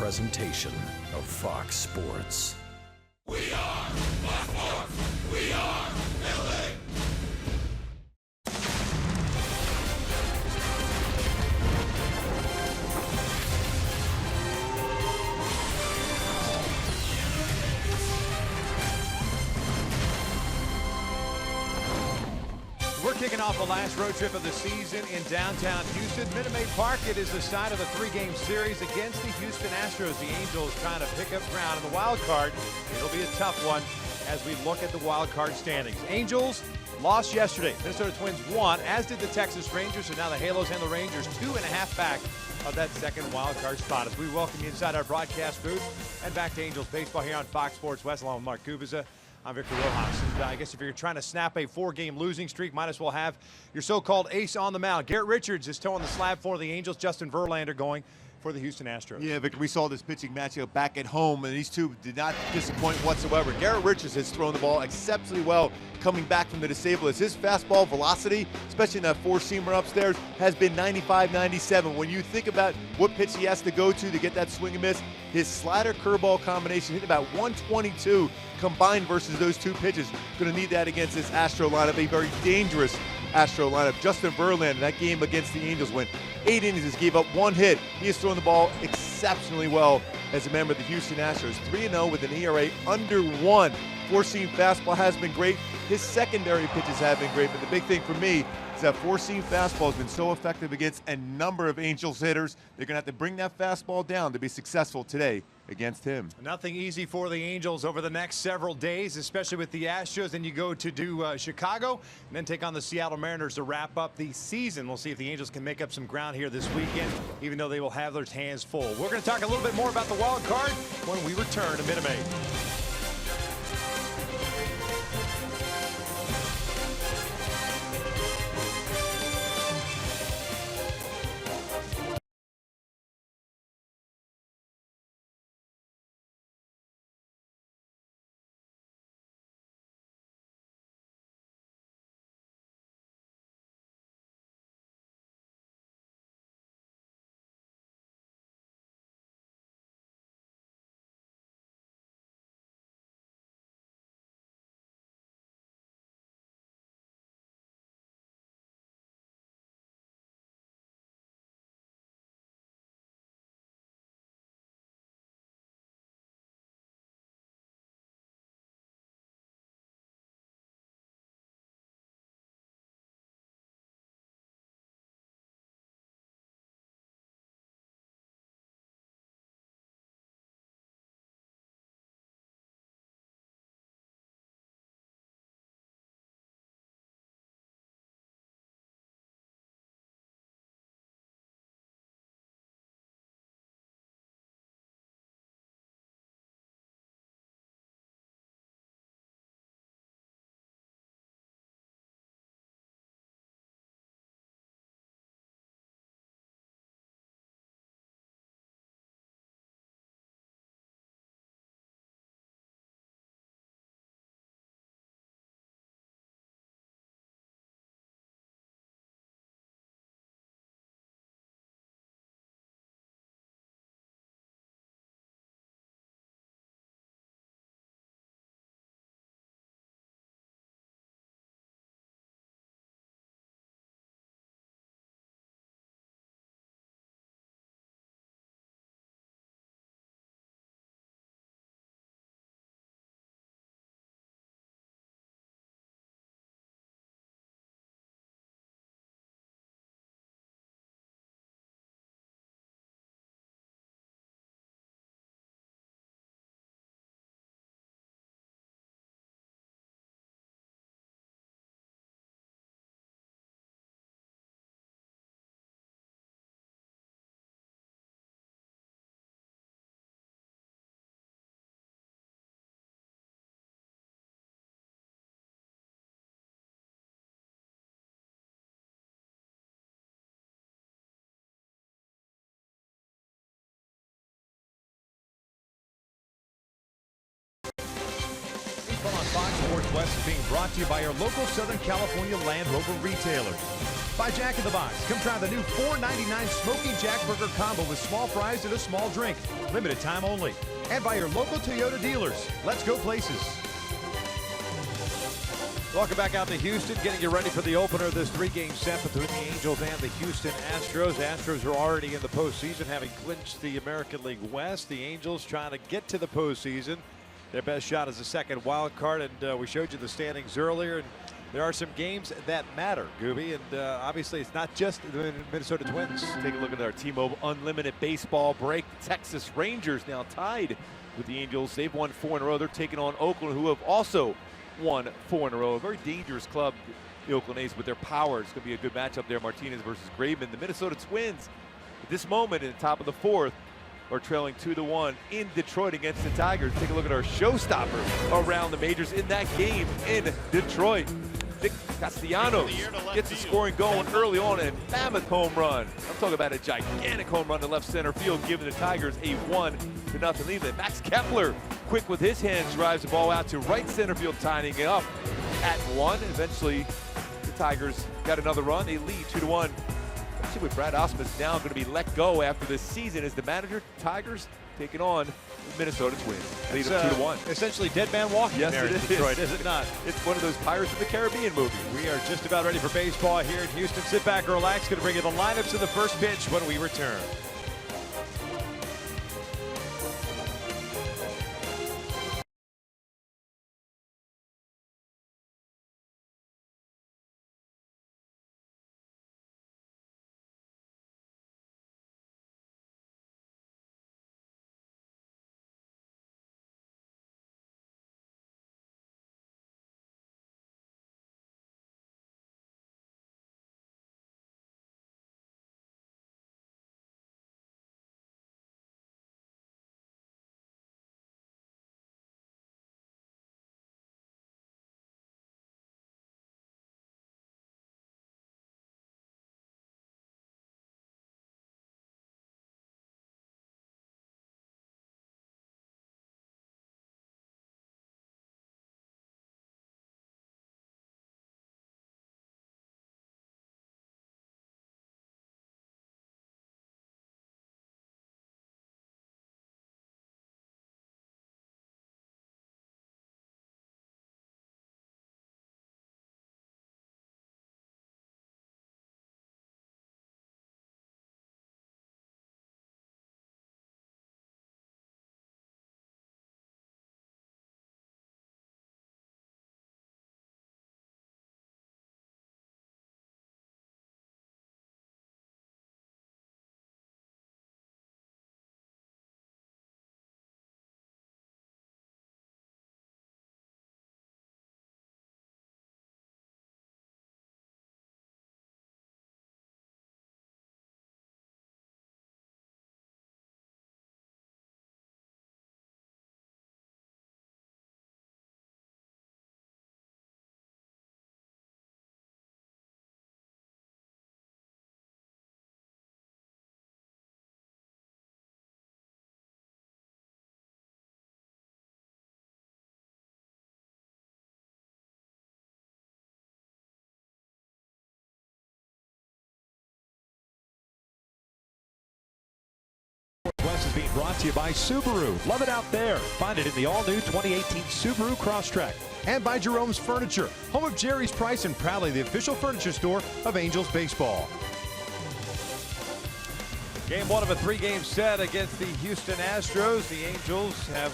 presentation of Fox Sports. We are Fox Sports. We are LA. We're kicking off the last road trip of the season in downtown Houston. Minute Maid Park, it is the site of the three-game series against the Houston Astros. The Angels trying to pick up ground in the wild card. It'll be a tough one as we look at the wild card standings. Angels lost yesterday. Minnesota Twins won, as did the Texas Rangers. So now the Halos and the Rangers 2.5 back of that second wild card spot. As we welcome you inside our broadcast booth and back to Angels baseball here on Fox Sports West, along with Mark Kubica. I'm Victor Rojas. And I guess if you're trying to snap a 4-game losing streak, might as well have your so-called ace on the mound. Garrett Richards is towing the slab for the Angels. Justin Verlander going for the Houston Astros. Yeah, Victor, we saw this pitching matchup back at home, and these two did not disappoint whatsoever. Garrett Richards has thrown the ball exceptionally well coming back from the disabled. His fastball velocity, especially in that four-seamer upstairs, has been 95-97. When you think about what pitch he has to go to get that swing and miss, his slider curveball combination hit about 122 combined versus those two pitches. Going to need that against this Astro lineup, a very dangerous Astro lineup. Justin Verlander, that game against the Angels, went 8 innings, gave up 1 hit. He has thrown the ball exceptionally well as a member of the Houston Astros. 3-0 with an ERA under 1. Four-seam fastball has been great. His secondary pitches have been great, but the big thing for me is that four-seam fastball has been so effective against a number of Angels hitters. They're going to have to bring that fastball down to be successful today against him. Nothing easy for the Angels over the next several days, especially with the Astros. Then you go to do Chicago and then take on the Seattle Mariners to wrap up the season. We'll see if the Angels can make up some ground here this weekend, even though they will have their hands full. We're going to talk a little bit more about the wild card when we return to Minute Maid. On Fox Sports West is being brought to you by our local Southern California Land Rover retailers. By Jack in the Box. Come try the new $4.99 Smoking Jack Burger Combo with small fries and a small drink. Limited time only. And by your local Toyota dealers. Let's go places. Welcome back out to Houston, getting you ready for the opener of this three-game set between the Angels and the Houston Astros. Astros are already in the postseason, having clinched the American League West. The Angels trying to get to the postseason. Their best shot is the second wild card, and we showed you the standings earlier. And there are some games that matter, Gooby, and obviously it's not just the Minnesota Twins. Take a look at our T-Mobile Unlimited Baseball break. The Texas Rangers now tied with the Angels. They've won 4 in a row. They're taking on Oakland, who have also won 4 in a row. A very dangerous club, the Oakland A's, with their power. It's going to be a good matchup there. Martinez versus Graveman. The Minnesota Twins, at this moment in the top of the 4th, are trailing 2-1 in Detroit against the Tigers. Take a look at our showstopper around the majors in that game in Detroit. Nick Castellanos gets the scoring going early on, and a mammoth home run. I'm talking about a gigantic home run to left center field, giving the Tigers a 1-0 lead. And Max Kepler, quick with his hands, drives the ball out to right center field, tying it up at 1. Eventually, the Tigers got another run. They lead 2-1. Actually, with Brad Osmus now going to be let go after this season as the manager. Tigers taking on the Minnesota Twins. Lead them 2-1. Essentially dead man walking there in Detroit, is it not? It's one of those Pirates of the Caribbean movies. We are just about ready for baseball here in Houston. Sit back and relax. Going to bring you the lineups of the first pitch when we return. Is being brought to you by Subaru. Love it out there. Find it in the all-new 2018 Subaru Crosstrek. And by Jerome's Furniture, home of Jerry's Price and proudly the official furniture store of Angels Baseball. Game 1 of a 3-game set against the Houston Astros. The Angels have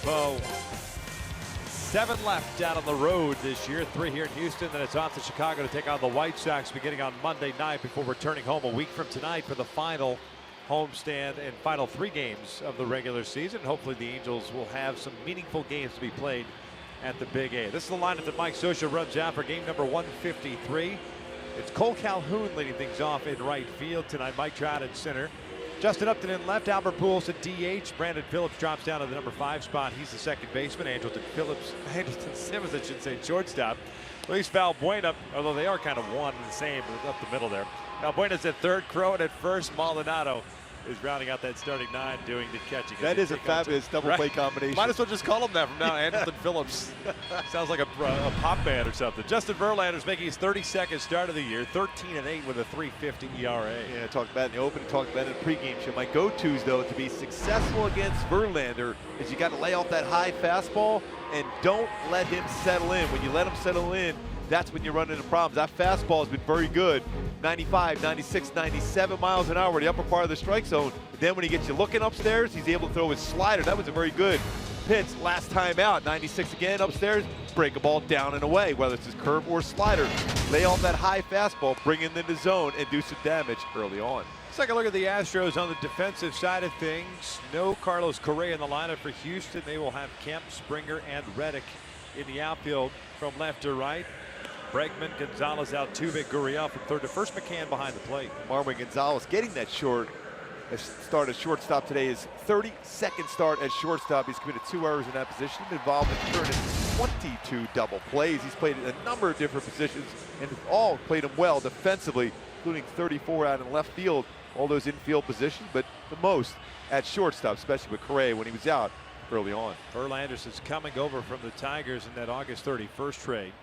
7 left out on the road this year. 3 here in Houston. Then it's off to Chicago to take on the White Sox beginning on Monday night before returning home a week from tonight for the final homestand and final 3 games of the regular season. Hopefully the Angels will have some meaningful games to be played at the Big A. This is the lineup that Mike Scioscia runs out for game number 153. It's Cole Calhoun leading things off in right field tonight. Mike Trout in center. Justin Upton in left. Albert Pujols at DH. Brandon Phillips drops down to the number 5 spot. He's the second baseman. Andrelton Simmons, I should say, shortstop. Luis Valbuena, although they are kind of one and the same up the middle there. Valbuena's at third. Crowan at first. Maldonado is rounding out that starting 9 doing the catching. That is a fabulous double play combination. Might as well just call him that from now on. Anderson Phillips. Sounds like a pop band or something. Justin Verlander's making his 32nd start of the year, 13-8 with a 3.50 ERA. Yeah, I talked about it in the opening, talked about it in the pregame show. My go-tos, though, to be successful against Verlander is you got to lay off that high fastball and don't let him settle in. When you let him settle in, that's when you run into problems. That fastball has been very good. 95, 96, 97 miles an hour, the upper part of the strike zone. But then when he gets you looking upstairs, he's able to throw his slider. That was a very good pitch last time out. 96 again upstairs, break a ball down and away, whether it's his curve or slider. Lay off that high fastball, bring it in the zone, and do some damage early on. Let's take a look at the Astros on the defensive side of things. No Carlos Correa in the lineup for Houston. They will have Kemp, Springer, and Reddick in the outfield from left to right. Bregman, Gonzalez, Altuve, Gurriel from third to first. McCann behind the plate. Marwin Gonzalez getting that start as shortstop today. His 32nd start as shortstop. He's committed 2 errors in that position. Involved in turning 22 double plays. He's played in a number of different positions and all played him well defensively, including 34 out in left field. All those infield positions, but the most at shortstop, especially with Correa when he was out early on. Verlander is coming over from the Tigers in that August 31st trade.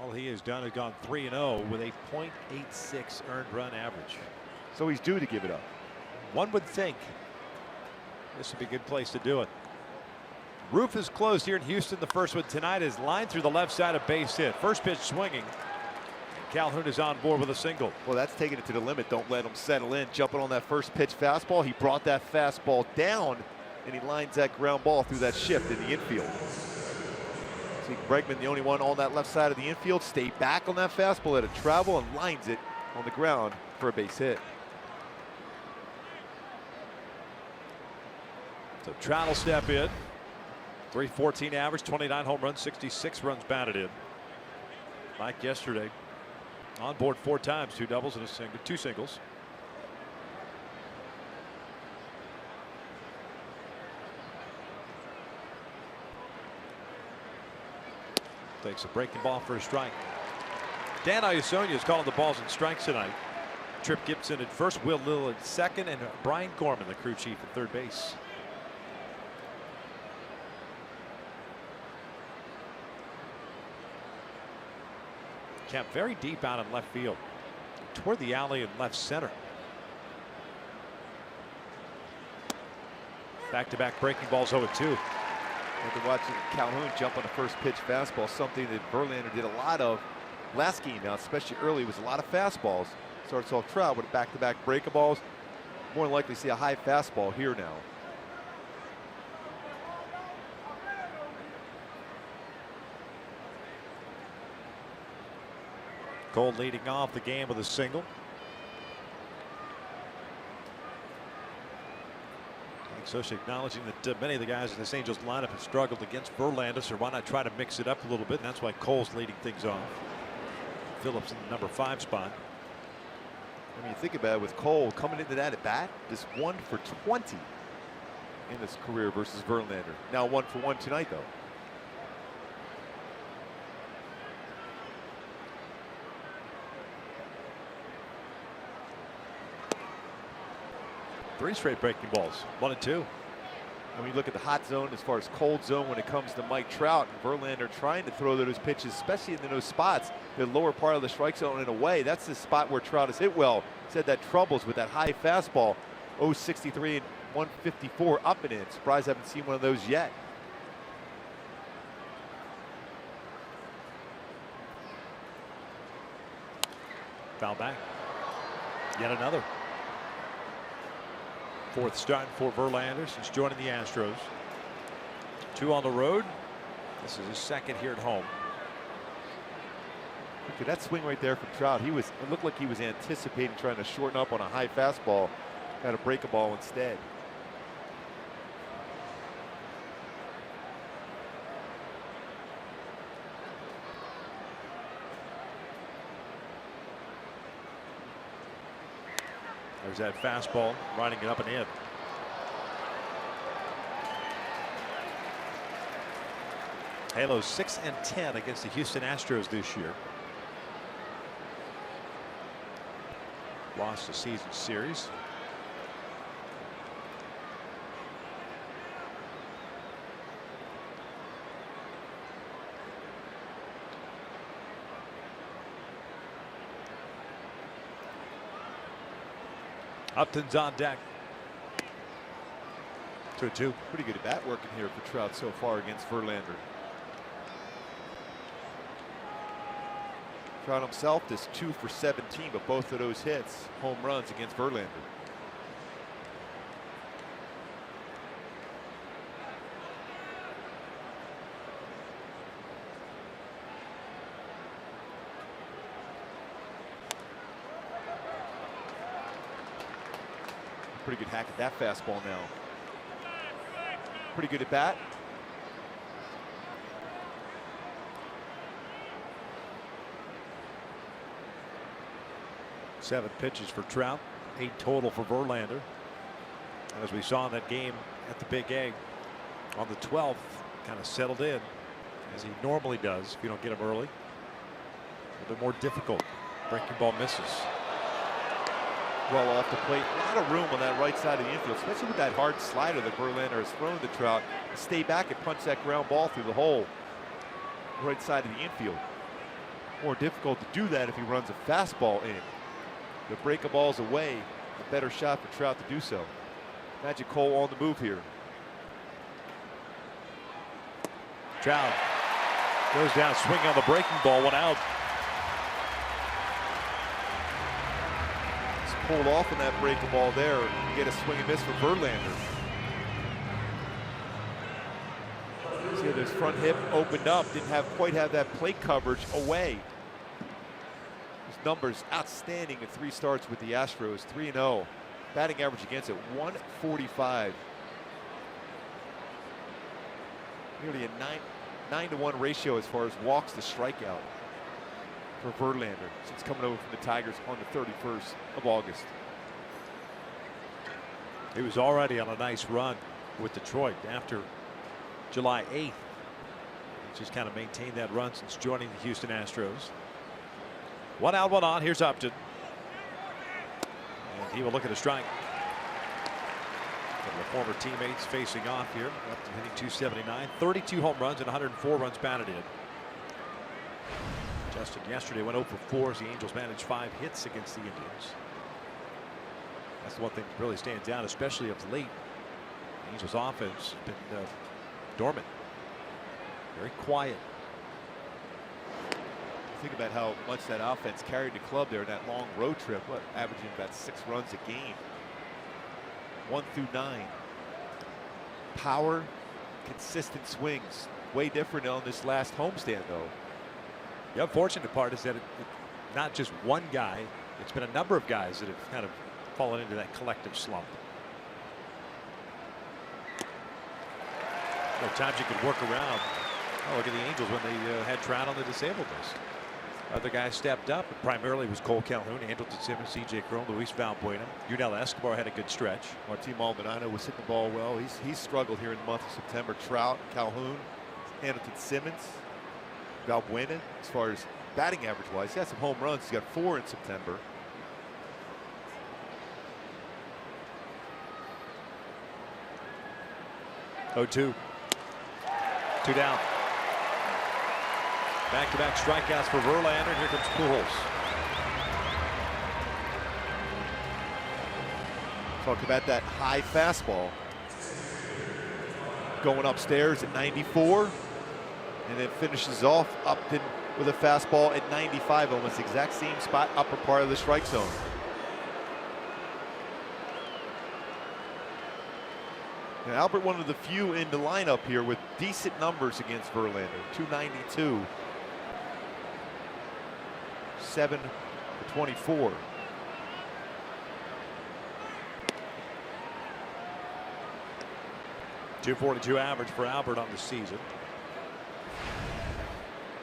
All he has done is gone 3-0 with a .86 earned run average. So he's due to give it up. One would think this would be a good place to do it. Roof is closed here in Houston. The first one tonight is lined through the left side, of base hit. First pitch swinging. Calhoun is on board with a single. Well, that's taking it to the limit. Don't let him settle in. Jumping on that first pitch fastball. He brought that fastball down, and he lines that ground ball through that shift in the infield. See Bregman, the only one on that left side of the infield, stayed back on that fastball, let it travel, and lines it on the ground for a base hit. So Trout will step in. 314 average, 29 home runs, 66 runs batted in. Like yesterday. On board 4 times, 2 doubles and 2 singles. Takes a breaking ball for a strike. Dan Iasonia is calling the balls and strikes tonight. Trip Gibson at first, Will Lill at second, and Brian Gorman, the crew chief, at third base. Kept very deep out in left field, toward the alley in left center. Back-to-back breaking balls 0-2. After watching Calhoun jump on the first pitch fastball, something that Verlander did a lot of last game now, especially early, was a lot of fastballs. Starts off Trout with back-to-back breakables. More than likely see a high fastball here now. Cole leading off the game with a single. Socha acknowledging that many of the guys in this Angels lineup have struggled against Verlander, so why not try to mix it up a little bit? And that's why Cole's leading things off. Phillips in the number 5 spot. I mean, you think about it, with Cole coming into that at bat, just 1 for 20 in his career versus Verlander. Now 1 for 1 tonight, though. Three straight breaking balls, 1 and 2. And when you look at the hot zone as far as cold zone when it comes to Mike Trout and Verlander trying to throw those pitches, especially in those spots, the lower part of the strike zone in a way, that's the spot where Trout has hit well. Said that troubles with that high fastball, 063 and 154 up and in. Surprised I haven't seen one of those yet. Foul back. Yet another. 4th start for Verlander since joining the Astros. 2 on the road. This is his 2nd here at home. Look at that swing right there from Trout. It looked like he was anticipating trying to shorten up on a high fastball. Got to break a ball instead. There's that fastball, riding it up and in. Halo's 6-10 against the Houston Astros this year. Lost the season series. Upton's on deck. 2-2. Pretty good at bat working here for Trout so far against Verlander. Trout himself is 2 for 17, but both of those hits, home runs against Verlander. Pretty good hack at that fastball now. Pretty good at bat. Seven pitches for Trout, 8 total for Verlander. And as we saw in that game at the Big A on the 12th, kind of settled in as he normally does if you don't get him early. A little bit more difficult. Breaking ball misses. Well off the plate. A lot of room on that right side of the infield, especially with that hard slider that Verlander has thrown to Trout. Stay back and punch that ground ball through the hole. Right side of the infield. More difficult to do that if he runs a fastball in. The breaking ball's away. A better shot for Trout to do so. Magic Cole on the move here. Trout goes down swinging on the breaking ball, 1 out. Pulled off on that breaking ball there. Get a swing and miss for Verlander. See how his front hip opened up, didn't quite have that plate coverage away. His numbers outstanding in 3 starts with the Astros, 3-0. Batting average against it, 145. Nearly a 9-to-1 ratio as far as walks to strikeout for Verlander since coming over from the Tigers on the 31st of August. He was already on a nice run with Detroit after July 8th. He's just kind of maintained that run since joining the Houston Astros. 1 out, 1 on. Here's Upton. And he will look at a strike. Some of the former teammates facing off here. Upton hitting 279, 32 home runs and 104 runs batted in. Justin yesterday went 0 for 4 as the Angels managed 5 hits against the Indians. That's the one thing that really stands out, especially of late. The Angels offense has been dormant, very quiet. Think about how much that offense carried the club there in that long road trip. What, averaging about 6 runs a game. 1 through 9. Power, consistent swings. Way different on this last homestand, though. The unfortunate part is that it's not just one guy. It's been a number of guys that have kind of fallen into that collective slump. There are times you could work around. Oh, look at the Angels when they had Trout on the disabled list. Other guys stepped up. It primarily was Cole Calhoun, Andrelton Simmons, C.J. Cron, Luis Valbuena. Yunel Escobar had a good stretch. Martin Maldonado was hitting the ball well. He's struggled here in the month of September. Trout, Calhoun, Andrelton Simmons, Valbuena, as far as batting average wise. He had some home runs. He's got 4 in September. Oh, 2 down. Back-to-back strikeouts for Verlander. Here comes Pujols. Talk about that high fastball. Going upstairs at 94. And then finishes off Upton with a fastball at 95. Almost the exact same spot, upper part of the strike zone. Now, Albert, one of the few in the lineup here with decent numbers against Verlander. 292. 7 for 24. .242 average for Albert on the season.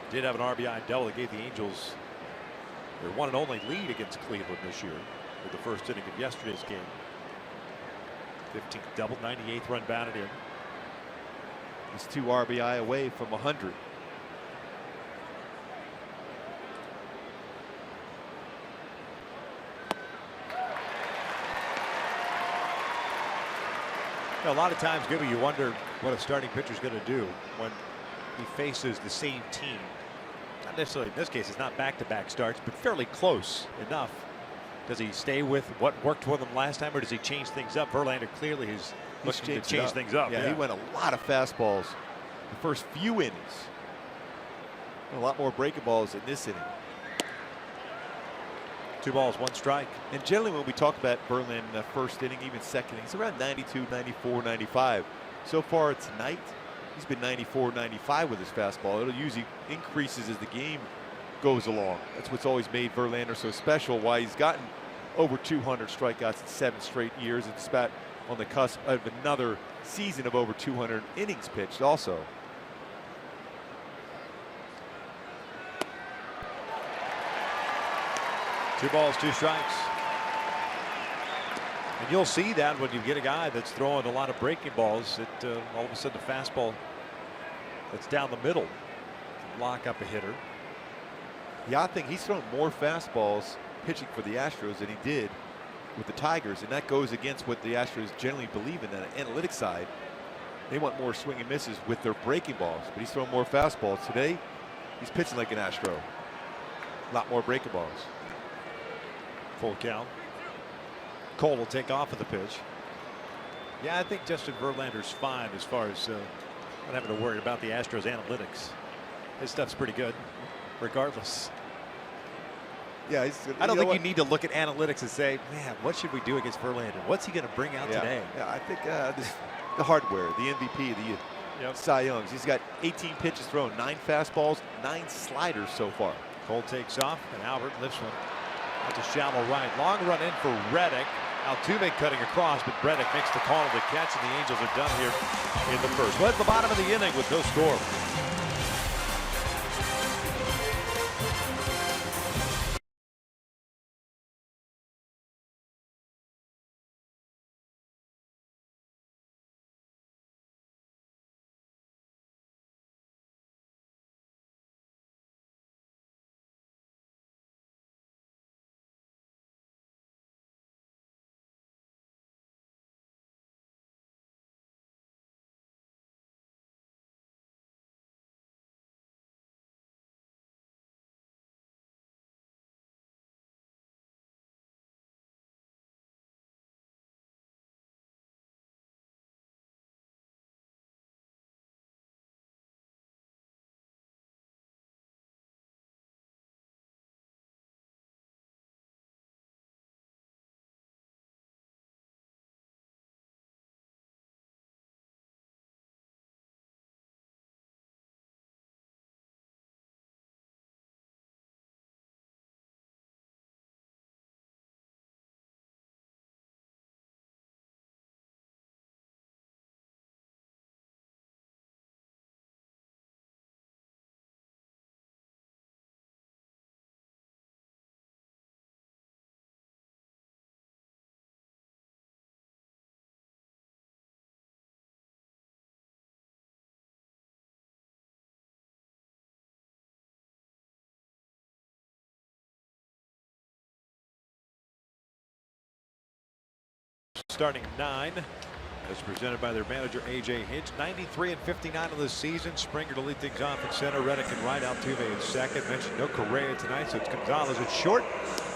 Did have an RBI double that gave the Angels their one and only lead against Cleveland this year with the first inning of yesterday's game. 15th double, 98th run batted in. He's 2 RBI away from 100. A lot of times, Gibby, you wonder what a starting pitcher is going to do when he faces the same team. Not necessarily in this case, it's not back-to-back starts, but fairly close enough Does he stay with what worked for them last time, or does he change things up? Verlander clearly is looking to change things up. Yeah, he went a lot of fastballs the first few innings. A lot more breaking balls in this inning. 2 balls, 1 strike. And generally when we talk about Verlander in the first inning, even second inning, it's around 92, 94, 95. So far tonight, he's been 94, 95 with his fastball. It'll usually increases as the game goes along. That's what's always made Verlander so special, why he's gotten over 200 strikeouts in 7 straight years. It's about on the cusp of another season of over 200 innings pitched also. Two balls, 2 strikes. And you'll see that when you get a guy that's throwing a lot of breaking balls, that all of a sudden the fastball that's down the middle can lock up a hitter. The odd thing, he's thrown more fastballs pitching for the Astros than he did with the Tigers, and that goes against what the Astros generally believe in, that analytics side. They want more swing and misses with their breaking balls, but he's thrown more fastballs. Today, he's pitching like an Astro. A lot more breaking balls. Full count. Cole will take off of the pitch. Yeah, I think Justin Verlander's fine as far as not having to worry about the Astros analytics. His stuff's pretty good, regardless. Yeah, I don't think you need to look at analytics and say, man, what should we do against Verlander? What's he going to bring out today? Yeah, I think the hardware, the MVP, the Cy Youngs. He's got 18 pitches thrown, 9 fastballs, 9 sliders so far. Cole takes off, and Albert lifts one. That's a shallow right. Long run in for Reddick. Altuve cutting across, but Reddick makes the call of the catch, and the Angels are done here in the first. Well, at the bottom of the inning with no score. Starting 9, as presented by their manager A.J. Hinch. 93 and 59 of the season. Springer to lead things off at center. Reddick and right. Altuve in second. Mentioned no Correa tonight, so it's Gonzalez at short.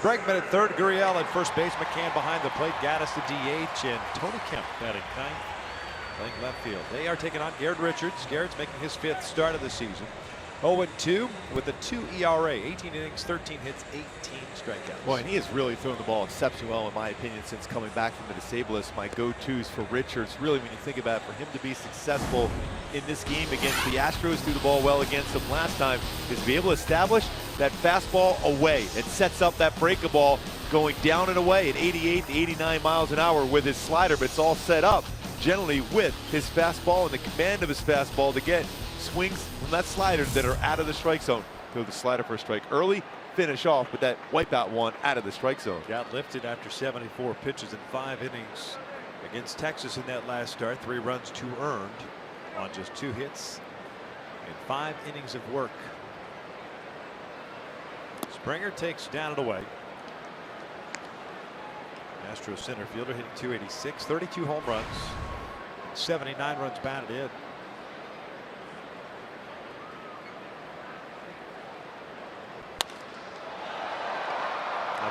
Bregman at third. Gurriel at first base. McCann behind the plate. Gaddis to DH, and Tony Kemp batting 9th, playing left field. They are taking on Garrett Richards. Garrett's making his 5th start of the season. 0-2 with a 2 ERA. 18 innings, 13 hits, 18 strikeouts. Boy, and he has really thrown the ball exceptionally well, in my opinion, since coming back from the disabled list. My go-tos for Richards, really, when you think about it, for him to be successful in this game against the Astros, threw the ball well against them last time, is to be able to establish that fastball away. It sets up that breaking ball going down and away at 88 to 89 miles an hour with his slider, but it's all set up generally with his fastball and the command of his fastball to get swings from that slider that are out of the strike zone. Throw the slider for a strike early, finish off with that wipeout one out of the strike zone. Got lifted after 74 pitches in 5 innings against Texas in that last start. 3 runs, 2 earned on just 2 hits and 5 innings of work. Springer takes down and away. Astros center fielder hitting .286, 32 home runs, 79 runs batted in.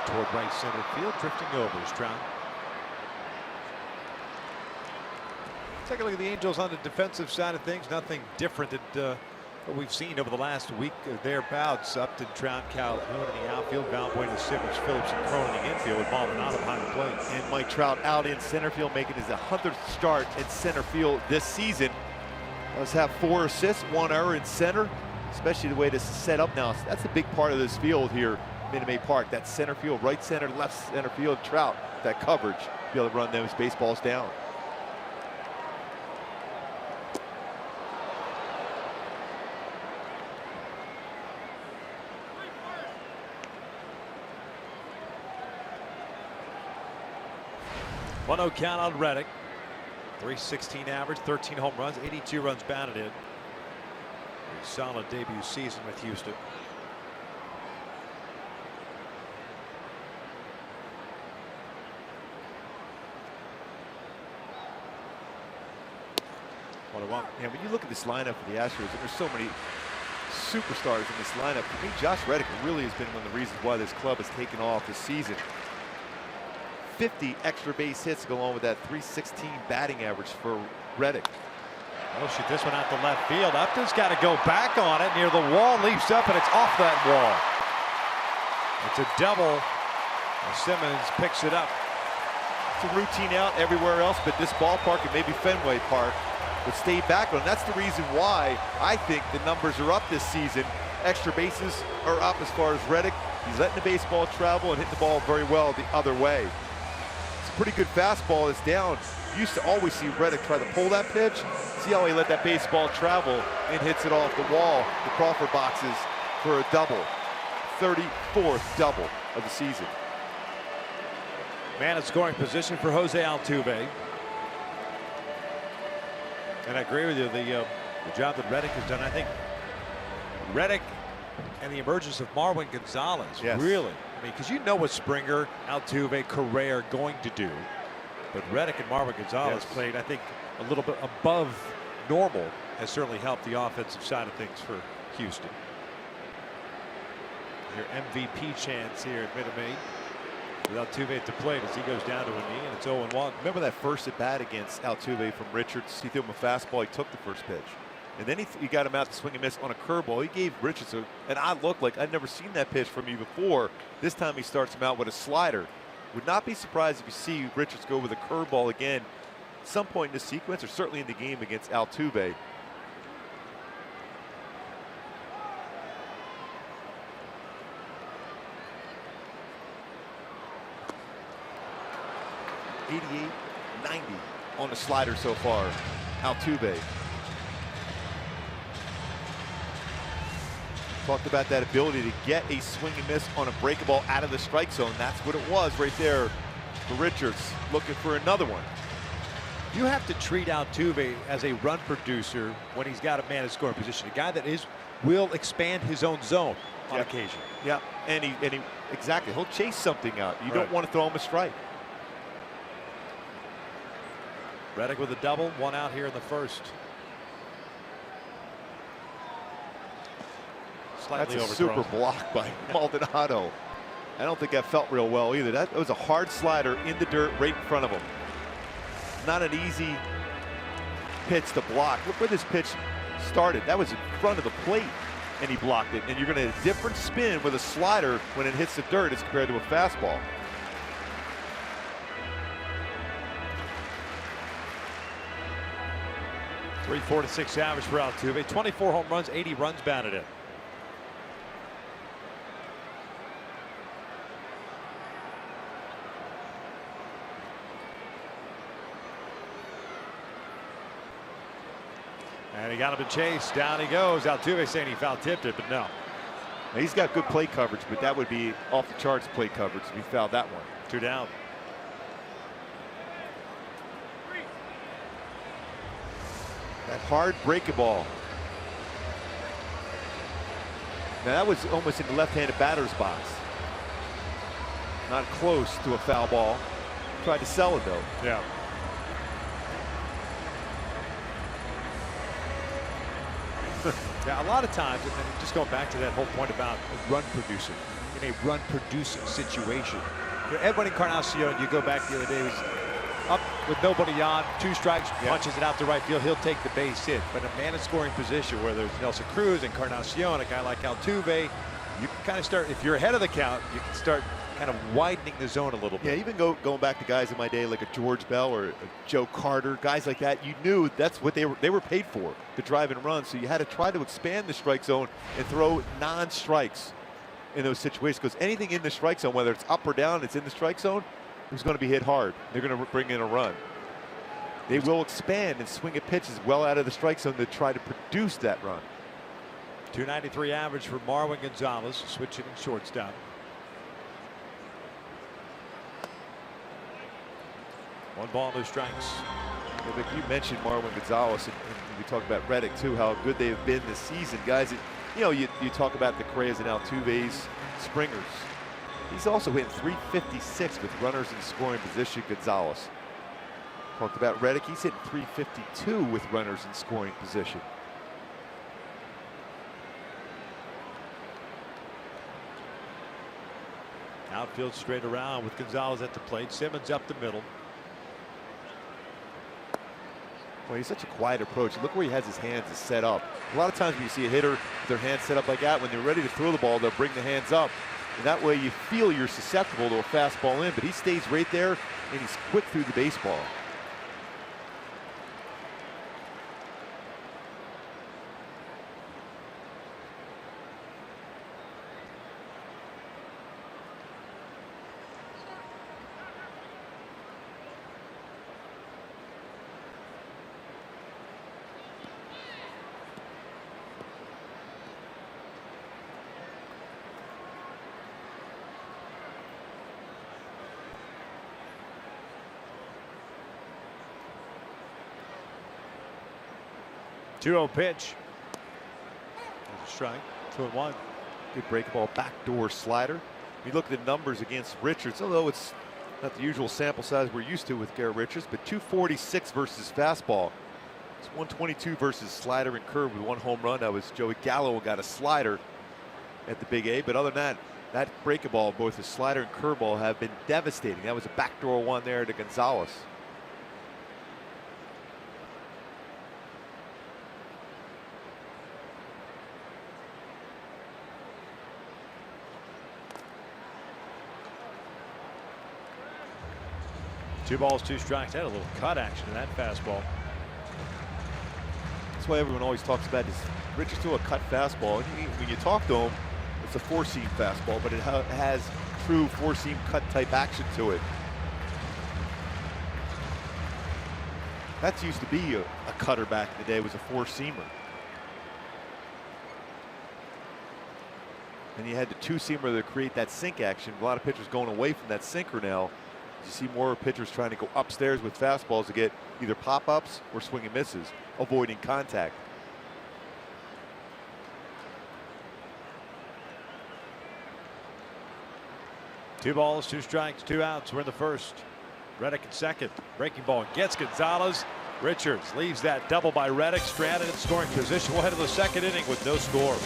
out toward right center field, drifting over is Trout. Take a look at the Angels on the defensive side of things. Nothing different than what we've seen over the last week thereabouts. Upton, Trout, Calhoun in the outfield, Valbuena, Simmons, Phillips, and Cronin in the infield with Maldonado behind the plate. And Mike Trout out in center field, making his 100th start in center field this season. Does have 4 assists, 1 error in center, especially the way this is set up now. So that's a big part of this field here, Minute Maid Park. That center field, right center, left center field, Trout, that coverage, be able to run those baseballs down. One 0 count on Reddick. 316 average, 13 home runs, 82 runs batted in. A solid debut season with Houston. Yeah, when you look at this lineup for the Astros, and there's so many superstars in this lineup. For me, Josh Reddick really has been one of the reasons why this club has taken off this season. 50 extra base hits go along with that 316 batting average for Reddick. Oh, shoot this one out to left field. Upton's got to go back on it near the wall, leaps up, and it's off that wall. It's a double. Simmons picks it up. It's a routine out everywhere else, but this ballpark and maybe Fenway Park would stay back on. That's the reason why I think the numbers are up this season. Extra bases are up as far as Reddick. He's letting the baseball travel and hitting the ball very well the other way. It's a pretty good fastball that's down. You used to always see Reddick try to pull that pitch. See how he let that baseball travel and hits it off the wall, the Crawford boxes, for a double. 34th double of the season. Man in scoring position for Jose Altuve. And I agree with you, the job that Reddick has done. I think Reddick and the emergence of Marwin Gonzalez, really. I mean, because you know what Springer, Altuve, Correa are going to do. But Reddick and Marwin Gonzalez played, I think, a little bit above normal, has certainly helped the offensive side of things for Houston. Your MVP chance here at Minute Maid. With Altuve at the plate as he goes down to a knee, and it's 0-1. Remember that first at bat against Altuve from Richards? He threw him a fastball. He took the first pitch, and then he got him out to swing and miss on a curveball. He gave Richards an odd look, like I'd never seen that pitch from you before. This time he starts him out with a slider. Would not be surprised if you see Richards go with a curveball again at some point in the sequence, or certainly in the game against Altuve. .88-90 on the slider so far, Altuve. Talked about that ability to get a swing and miss on a breaking ball out of the strike zone. That's what it was right there for Richards, looking for another one. You have to treat Altuve as a run producer when he's got a man in scoring position. A guy that will expand his own zone on occasion. Yeah, and he exactly, he'll chase something out. You don't want to throw him a strike. Reddick with a double, 1 out here in the first. Slightly That's a overthrown. super block by Maldonado. I don't think that felt real well either. That was a hard slider in the dirt right in front of him. Not an easy pitch to block. Look where this pitch started. That was in front of the plate, and he blocked it. And you're going to have a different spin with a slider when it hits the dirt as compared to a fastball. .346 average for Altuve. 24 home runs, 80 runs batted in. And he got him to chase. Down he goes. Altuve saying he foul tipped it, but no. Now he's got good plate coverage, but that would be off the charts plate coverage if he fouled that one. 2 down. That hard breaking ball. Now that was almost in the left-handed batter's box. Not close to a foul ball. Tried to sell it though. Yeah. Yeah, a lot of times, and then just going back to that whole point about run producing. in a run-producing situation. Edwin Encarnacion, you go back the other day, was up with nobody on, 2 strikes, punches it out to right field. He'll take the base hit. But a man in scoring position where there's Nelson Cruz, Encarnacion, a guy like Altuve, you can kind of start, if you're ahead of the count, you can start kind of widening the zone a little bit. Yeah, even going back to guys in my day like a George Bell or a Joe Carter, guys like that, you knew that's what they were paid for, to drive and run. So you had to try to expand the strike zone and throw non-strikes in those situations, because anything in the strike zone, whether it's up or down, it's in the strike zone, it's going to be hit hard. They're going to bring in a run. They will expand and swing at pitches well out of the strike zone to try to produce that run. .293 average for Marwin Gonzalez, switching in shortstop. One ball, no strikes. Yeah, Vic, you mentioned Marwin Gonzalez, and we talked about Reddick too, how good they have been this season. Guys, you talk about the Correas and Altuve's, Springers. He's also hitting .356 with runners in scoring position, Gonzalez. Talked about Reddick, he's hitting .352 with runners in scoring position. Outfield straight around with Gonzalez at the plate. Simmons up the middle. Well, he's such a quiet approach. Look where he has his hands set up. A lot of times when you see a hitter with their hands set up like that, when they're ready to throw the ball, they'll bring the hands up. And that way you feel you're susceptible to a fastball in, but he stays right there and he's quick through the baseball. Two-zero pitch. There's a strike. 2-1. Good break ball, backdoor slider. You look at the numbers against Richards, although it's not the usual sample size we're used to with Garrett Richards, but 246 versus fastball. It's 122 versus slider and curve with 1 home run. That was Joey Gallo got a slider at the Big A, but other than that breakable, both the slider and curveball have been devastating. That was a backdoor one there to Gonzalez. Two balls, 2 strikes. Had a little cut action in that fastball. That's why everyone always talks about this. Richards threw a cut fastball. When you talk to him, it's a 4-seam fastball, but it has true 4-seam cut type action to it. That used to be a cutter back in the day. It was a 4-seamer. And you had the 2-seamer to create that sink action. A lot of pitchers going away from that sinker now. You see more pitchers trying to go upstairs with fastballs to get either pop-ups or swing and misses, avoiding contact. Two balls, 2 strikes, 2 outs. We're in the first. Reddick in second. Breaking ball gets Gonzalez. Richards leaves that double by Reddick. Stranded in scoring position. We'll head to the second inning with no score.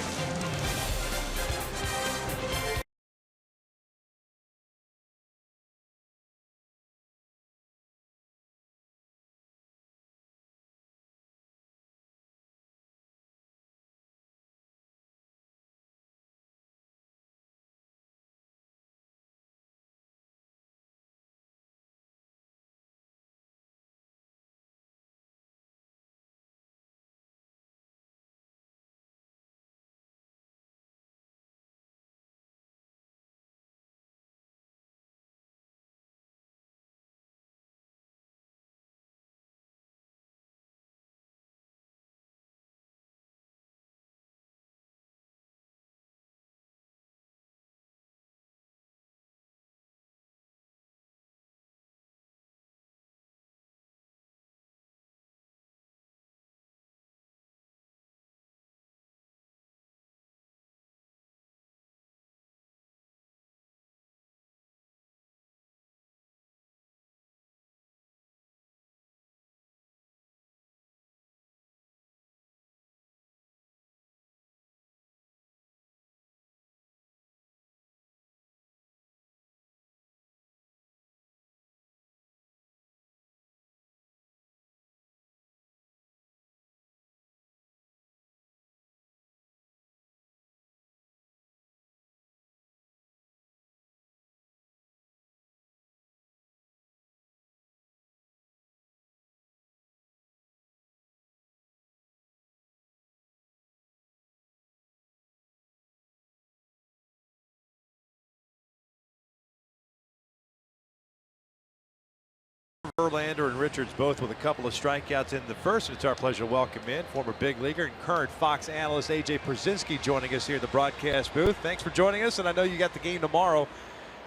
Verlander and Richards both with a couple of strikeouts in the first. It's our pleasure to welcome in former big leaguer and current Fox analyst A.J. Pierzynski joining us here at the broadcast booth. Thanks for joining us, and I know you got the game tomorrow.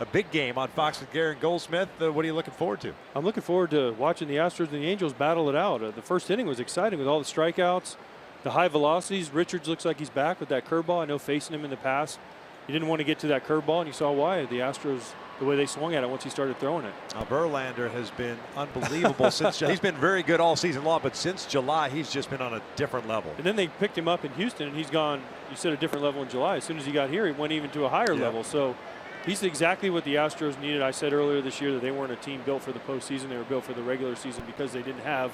A big game on Fox with Garen Goldsmith. What are you looking forward to? I'm looking forward to watching the Astros and the Angels battle it out. The first inning was exciting with all the strikeouts, the high velocities. Richards looks like he's back with that curveball. I know facing him in the past, he didn't want to get to that curveball, and you saw why. The Astros, the way they swung at it once he started throwing it. Verlander has been unbelievable since he's been very good all season long, but since July he's just been on a different level. And then they picked him up in Houston, and he's gone. You said a different level in July. As soon as he got here, he went even to a higher level. So he's exactly what the Astros needed. I said earlier this year that they weren't a team built for the postseason. They were built for the regular season because they didn't have,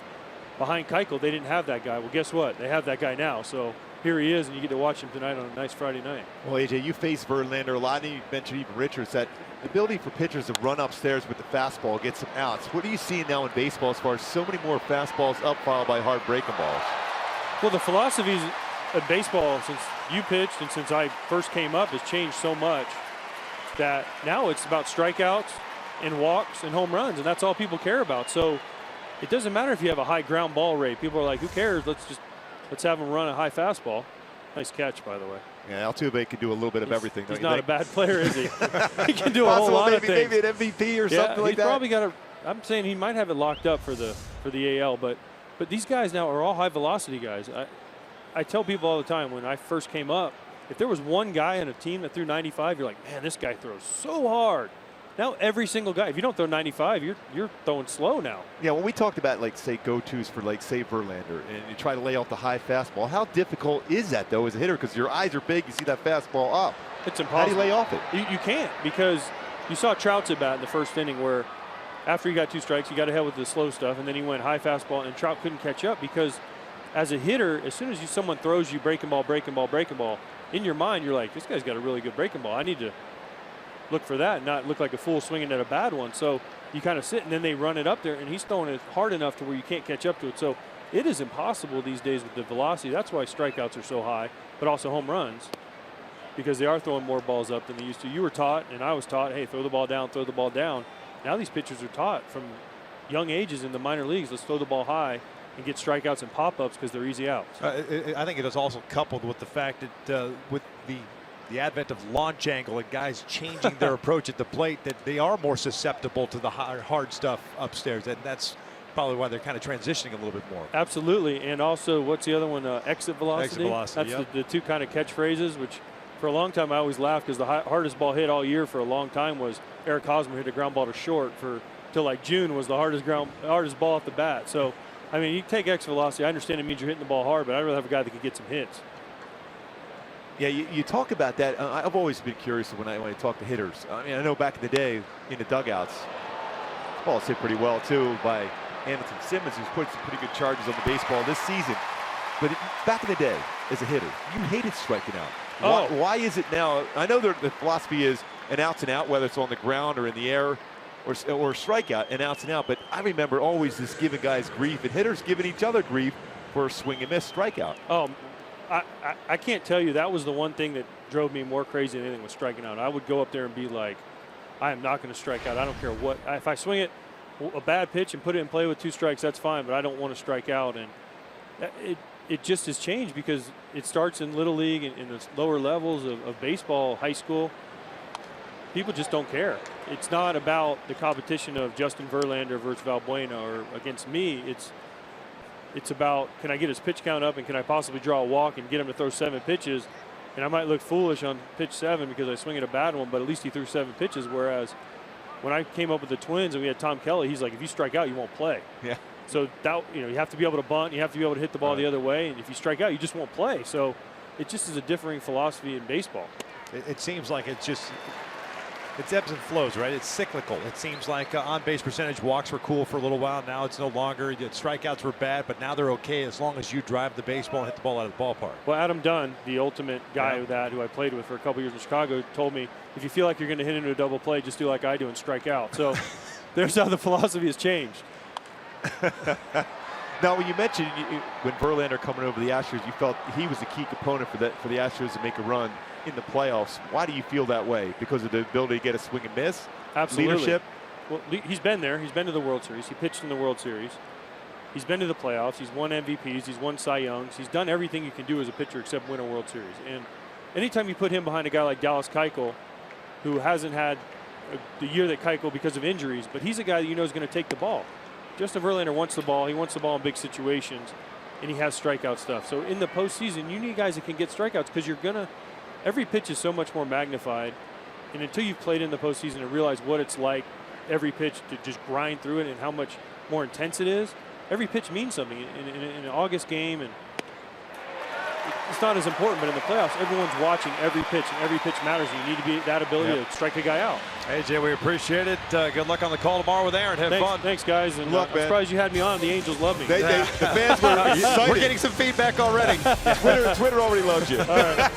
behind Keuchel, they didn't have that guy. Well, guess what? They have that guy now. So here he is, and you get to watch him tonight on a nice Friday night. Well, AJ, you face Verlander a lot, and you mentioned even Richards, that ability for pitchers to run upstairs with the fastball, get some outs. What are you seeing now in baseball as far as so many more fastballs up followed by hard breaking balls? Well, the philosophies of baseball since you pitched and since I first came up has changed so much that now it's about strikeouts and walks and home runs, and that's all people care about. So it doesn't matter if you have a high ground ball rate. People are like, who cares? Let's have him run a high fastball. Nice catch, by the way. Yeah, Altuve can do a little bit of everything. He's not a bad player, is he? He can do a whole lot of things. Maybe an MVP or something like that. He's probably got I'm saying he might have it locked up for the AL, but these guys now are all high velocity guys. I tell people all the time when I first came up, if there was one guy on a team that threw 95, you're like, man, this guy throws so hard. Now every single guy, if you don't throw 95, you're throwing slow now. Yeah, when we talked about, like, say, go-tos for, like, say, Verlander, and you try to lay off the high fastball, how difficult is that, though, as a hitter? Because your eyes are big, you see that fastball up. It's impossible. How do you lay off it? You can't, because you saw Trout's at bat in the first inning where after he got 2 strikes, he got ahead with the slow stuff, and then he went high fastball, and Trout couldn't catch up because as a hitter, as soon as someone throws you breaking ball, in your mind, you're like, this guy's got a really good breaking ball. I need to look for that and not look like a fool swinging at a bad one. So you kind of sit, and then they run it up there, and he's throwing it hard enough to where you can't catch up to it. So it is impossible these days with the velocity. That's why strikeouts are so high, but also home runs, because they are throwing more balls up than they used to. You were taught, and I was taught, hey, throw the ball down, throw the ball down. Now these pitchers are taught from young ages in the minor leagues, let's throw the ball high and get strikeouts and pop-ups because they're easy outs. I think it is also coupled with the fact that with the advent of launch angle and guys changing their approach at the plate, that they are more susceptible to the hard stuff upstairs, and that's probably why they're kind of transitioning a little bit more. Absolutely, and also what's the other one? Exit velocity. Exit velocity. That's the 2 kind of catchphrases, which for a long time I always laughed because the hardest ball hit all year for a long time was Eric Hosmer hit a ground ball to short till like June was the hardest ball off the bat. So I mean, you take exit velocity. I understand it means you're hitting the ball hard, but I'd rather have a guy that could get some hits. Yeah, you talk about that. I've always been curious when I talk to hitters. I mean, I know back in the day in the dugouts, the ball's hit pretty well too by Anderson Simmons, who's put some pretty good charges on the baseball this season. But back in the day, as a hitter, you hated striking out. Why is it now? I know the philosophy is an outs and out, whether it's on the ground or in the air, or strikeout and outs and out. But I remember always just giving guys grief and hitters giving each other grief for a swing and miss strikeout. I can't tell you that was the one thing that drove me more crazy than anything was striking out. I would go up there and be like, I am not going to strike out. I don't care what. If I swing it a bad pitch and put it in play with 2 strikes, that's fine, but I don't want to strike out. And it just has changed because it starts in Little League and in the lower levels of baseball, high school. People just don't care. It's not about the competition of Justin Verlander versus Valbuena or against me. It's about, can I get his pitch count up and can I possibly draw a walk and get him to throw 7 pitches? And I might look foolish on pitch 7 because I swing at a bad one, but at least he threw 7 pitches. Whereas when I came up with the Twins and we had Tom Kelly, he's like, if you strike out, you won't play. Yeah. So that, you have to be able to bunt, you have to be able to hit the ball the other way, and if you strike out, you just won't play. So it just is a differing philosophy in baseball. It seems like it's ebbs and flows, right? It's cyclical. It seems like on-base percentage walks were cool for a little while. Now it's no longer. Strikeouts were bad, but now they're okay as long as you drive the baseball and hit the ball out of the ballpark. Well, Adam Dunn, the ultimate guy who I played with for a couple years in Chicago, told me, if you feel like you're going to hit into a double play, just do like I do and strike out. So there's how the philosophy has changed. Now, when you mentioned when Verlander coming over the Astros, you felt he was a key component for the Astros to make a run in the playoffs. Why do you feel that way? Because of the ability to get a swing and miss? Absolutely. Leadership? Well, he's been there. He's been to the World Series. He pitched in the World Series. He's been to the playoffs. He's won MVPs. He's won Cy Youngs. He's done everything you can do as a pitcher except win a World Series. And anytime you put him behind a guy like Dallas Keuchel, who hasn't had the year that Keuchel because of injuries, but he's a guy that you know is going to take the ball. Justin Verlander wants the ball. He wants the ball in big situations, and he has strikeout stuff. So in the postseason, you need guys that can get strikeouts because every pitch is so much more magnified. And until you've played in the postseason and realize what it's like, every pitch to just grind through it and how much more intense it is, every pitch means something in an August game, and it's not as important. But in the playoffs, everyone's watching every pitch, and every pitch matters. And you need to be that ability to strike a guy out. AJ, we appreciate it. Good luck on the call tomorrow with Aaron. Have fun. Thanks, guys. And Look, I'm surprised you had me on. The Angels love me. The fans were excited. We're getting some feedback already. Twitter already loves you. All right.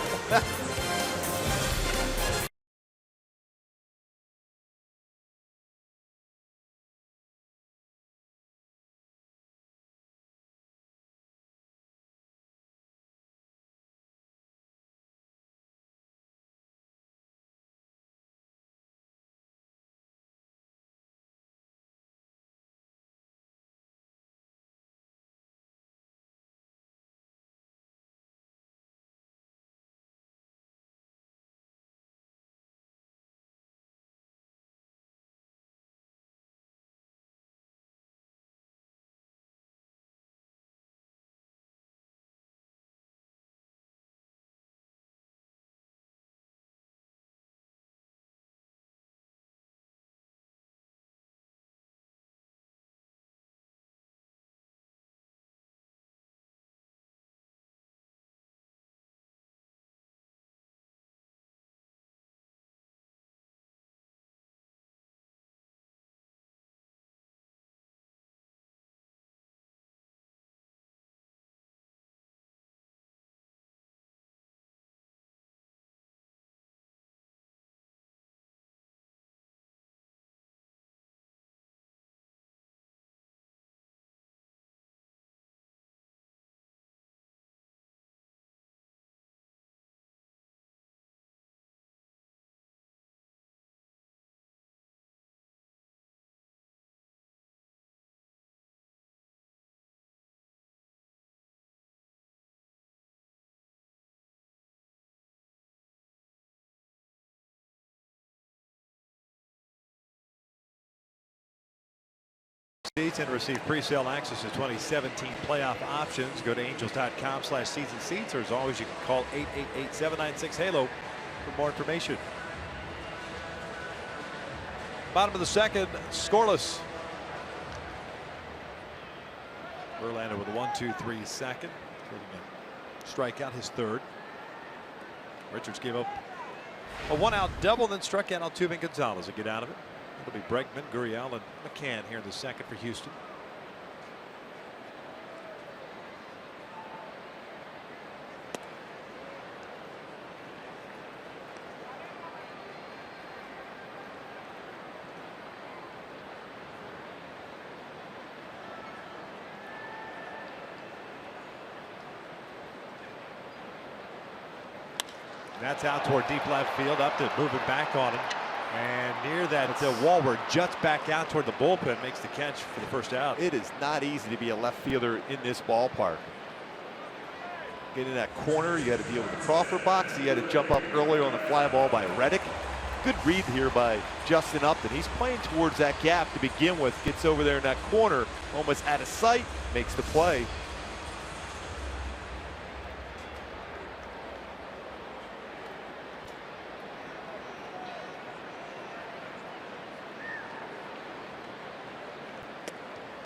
And receive pre-sale access to 2017 playoff options. Go to angels.com/season seats, or as always, you can call 888-796-HALO for more information. Bottom of the second, scoreless. Verlander with a 1-2-3 second. Strikeout, his third. Richards gave up a one-out double, then struck out Altuve and Gonzalez to get out of it. It'll be Bregman, Gurriel, and McCann here in the second for Houston. That's out toward deep left field, up to move it back on him. And near that wall where juts back out toward the bullpen, makes the catch for the first out. It is not easy to be a left fielder in this ballpark. Get in that corner, you had to deal with the Crawford box. You had to jump up earlier on the fly ball by Reddick. Good read here by Justin Upton. He's playing towards that gap to begin with. Gets over there in that corner, almost out of sight, makes the play.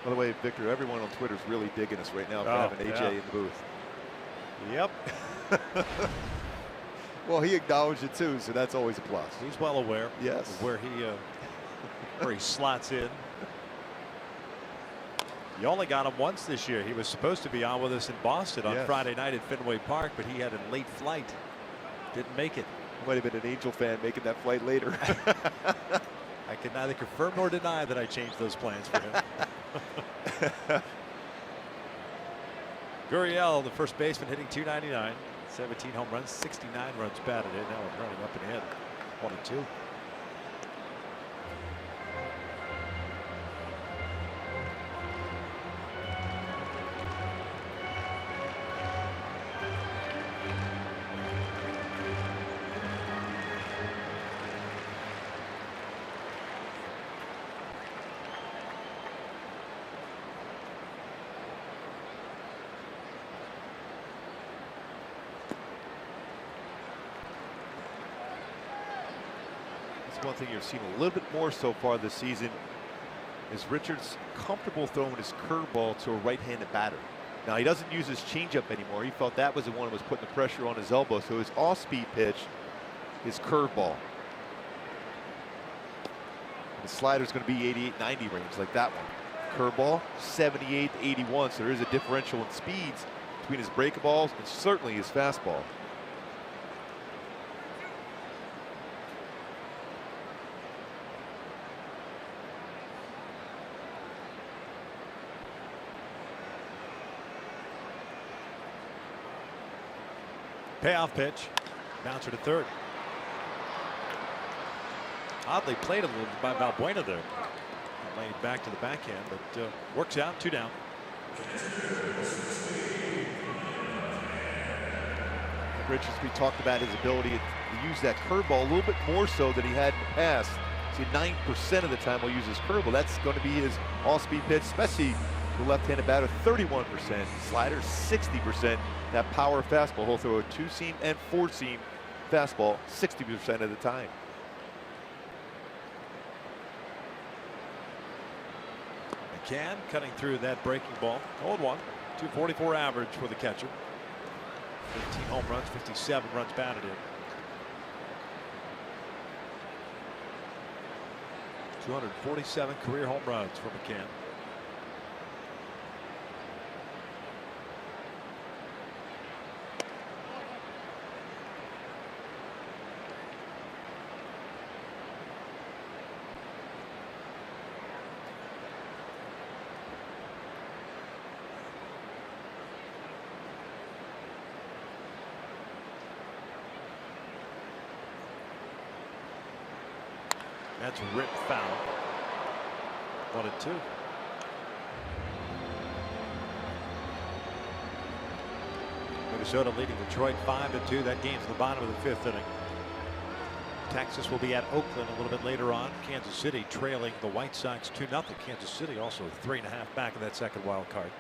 By the way, Victor, everyone on Twitter is really digging us right now for having AJ in the booth. Yep. Well, he acknowledged it too, so that's always a plus. He's well aware. Yes. Of where he slots in. You only got him once this year. He was supposed to be on with us in Boston on Friday night at Fenway Park, but he had a late flight. Didn't make it. Might have been an Angel fan making that flight later. I can neither confirm nor deny that I changed those plans for him. Gurriel, the first baseman, hitting .299, 17 home runs, 69 runs batted in. Now we're running up and in, 1-2. one thing you've seen a little bit more so far this season is Richards comfortable throwing his curveball to a right-handed batter. Now, he doesn't use his changeup anymore. He felt that was the one that was putting the pressure on his elbow. So his off-speed pitch is curveball. The slider's going to be 88, 90 range like that one. Curveball, 78 to 81. So there is a differential in speeds between his breakables and certainly his fastball. Payoff pitch. Bouncer to third. Oddly played a little by Valbuena there. Laid back to the backhand, but works out. 2 down. Richards, we talked about his ability to use that curveball a little bit more so than he had in the past. See, 9% of the time he'll use his curveball. That's going to be his all-speed pitch, especially the left-handed batter, 31%. Slider, 60%. That power fastball, he'll throw a 2-seam and 4-seam fastball 60% of the time. McCann cutting through that breaking ball. 0-1. 244 average for the catcher. 15 home runs, 57 runs batted in. 247 career home runs for McCann. That's ripped foul. 1-2. Minnesota leading Detroit 5-2. That game's the bottom of the 5th inning. Texas will be at Oakland a little bit later on. Kansas City trailing the White Sox 2-0. Kansas City also 3.5 back in that second wild card.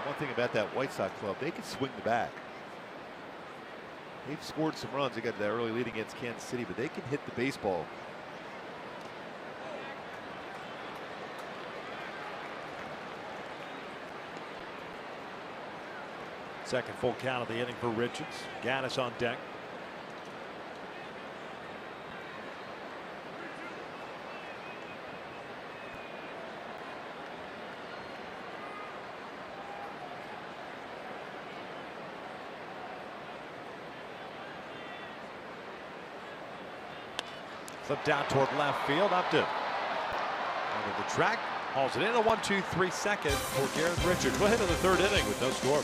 One thing about that White Sox club, they can swing the bat. They've scored some runs. They got that early lead against Kansas City, but they can hit the baseball. Second full count of the inning for Richards. Gaddis on deck. Flip down toward left field, up to under the track, hauls it in. A 1-2-3 second for Garrett Richards. We'll head to the 3rd inning with no score.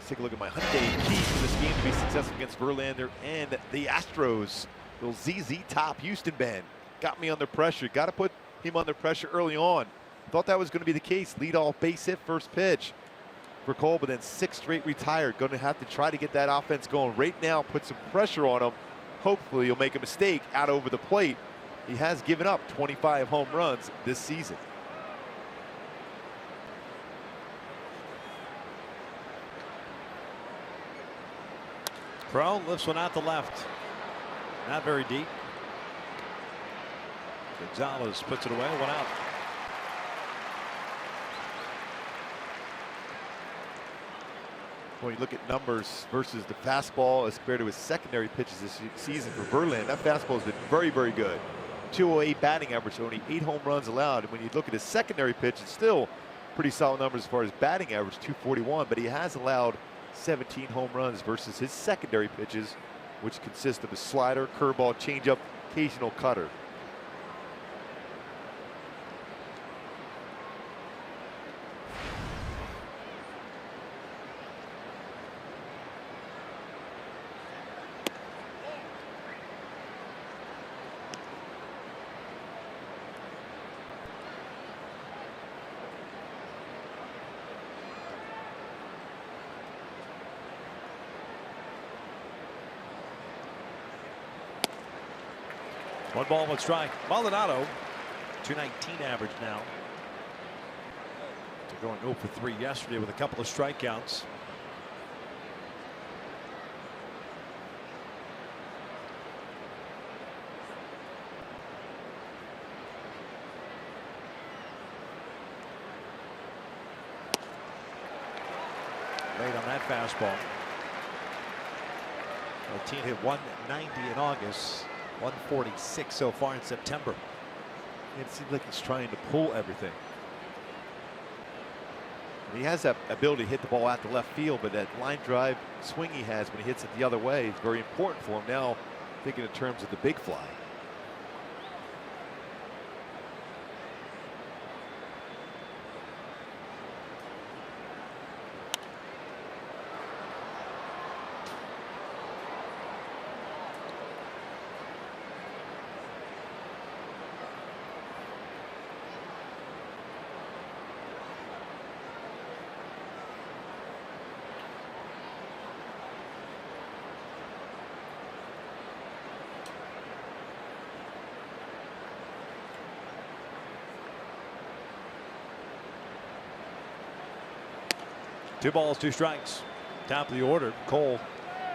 take a look at my Hyundai key for this game to be successful against Verlander and the Astros. Little ZZ Top Houston band got me under pressure. Got to put him under pressure early on. Thought that was going to be the case. Lead off base hit, first pitch for Cole, but then 6 straight retired. Going to have to try to get that offense going right now, put some pressure on him. Hopefully he'll make a mistake out over the plate. He has given up 25 home runs this season. Crow lifts one out to left. Not very deep. Gonzalez puts it away, 1 out. When you look at numbers versus the fastball as compared to his secondary pitches this season for Verlander, that fastball has been very, very good. 208 batting average, only 8 home runs allowed. And when you look at his secondary pitch, it's still pretty solid numbers as far as batting average, 241. But he has allowed 17 home runs versus his secondary pitches, which consist of a slider, curveball, changeup, occasional cutter. One ball, 1 strike. Maldonado, 219 average now. They're going 0 for 3 yesterday with a couple of strikeouts. Late on that fastball. The team hit 190 in August. 146 so far in September. It seems like he's trying to pull everything. And he has that ability to hit the ball out to left field, but that line drive swing he has when he hits it the other way is very important for him now, thinking in terms of the big fly. Two balls, 2 strikes. Top of the order, Cole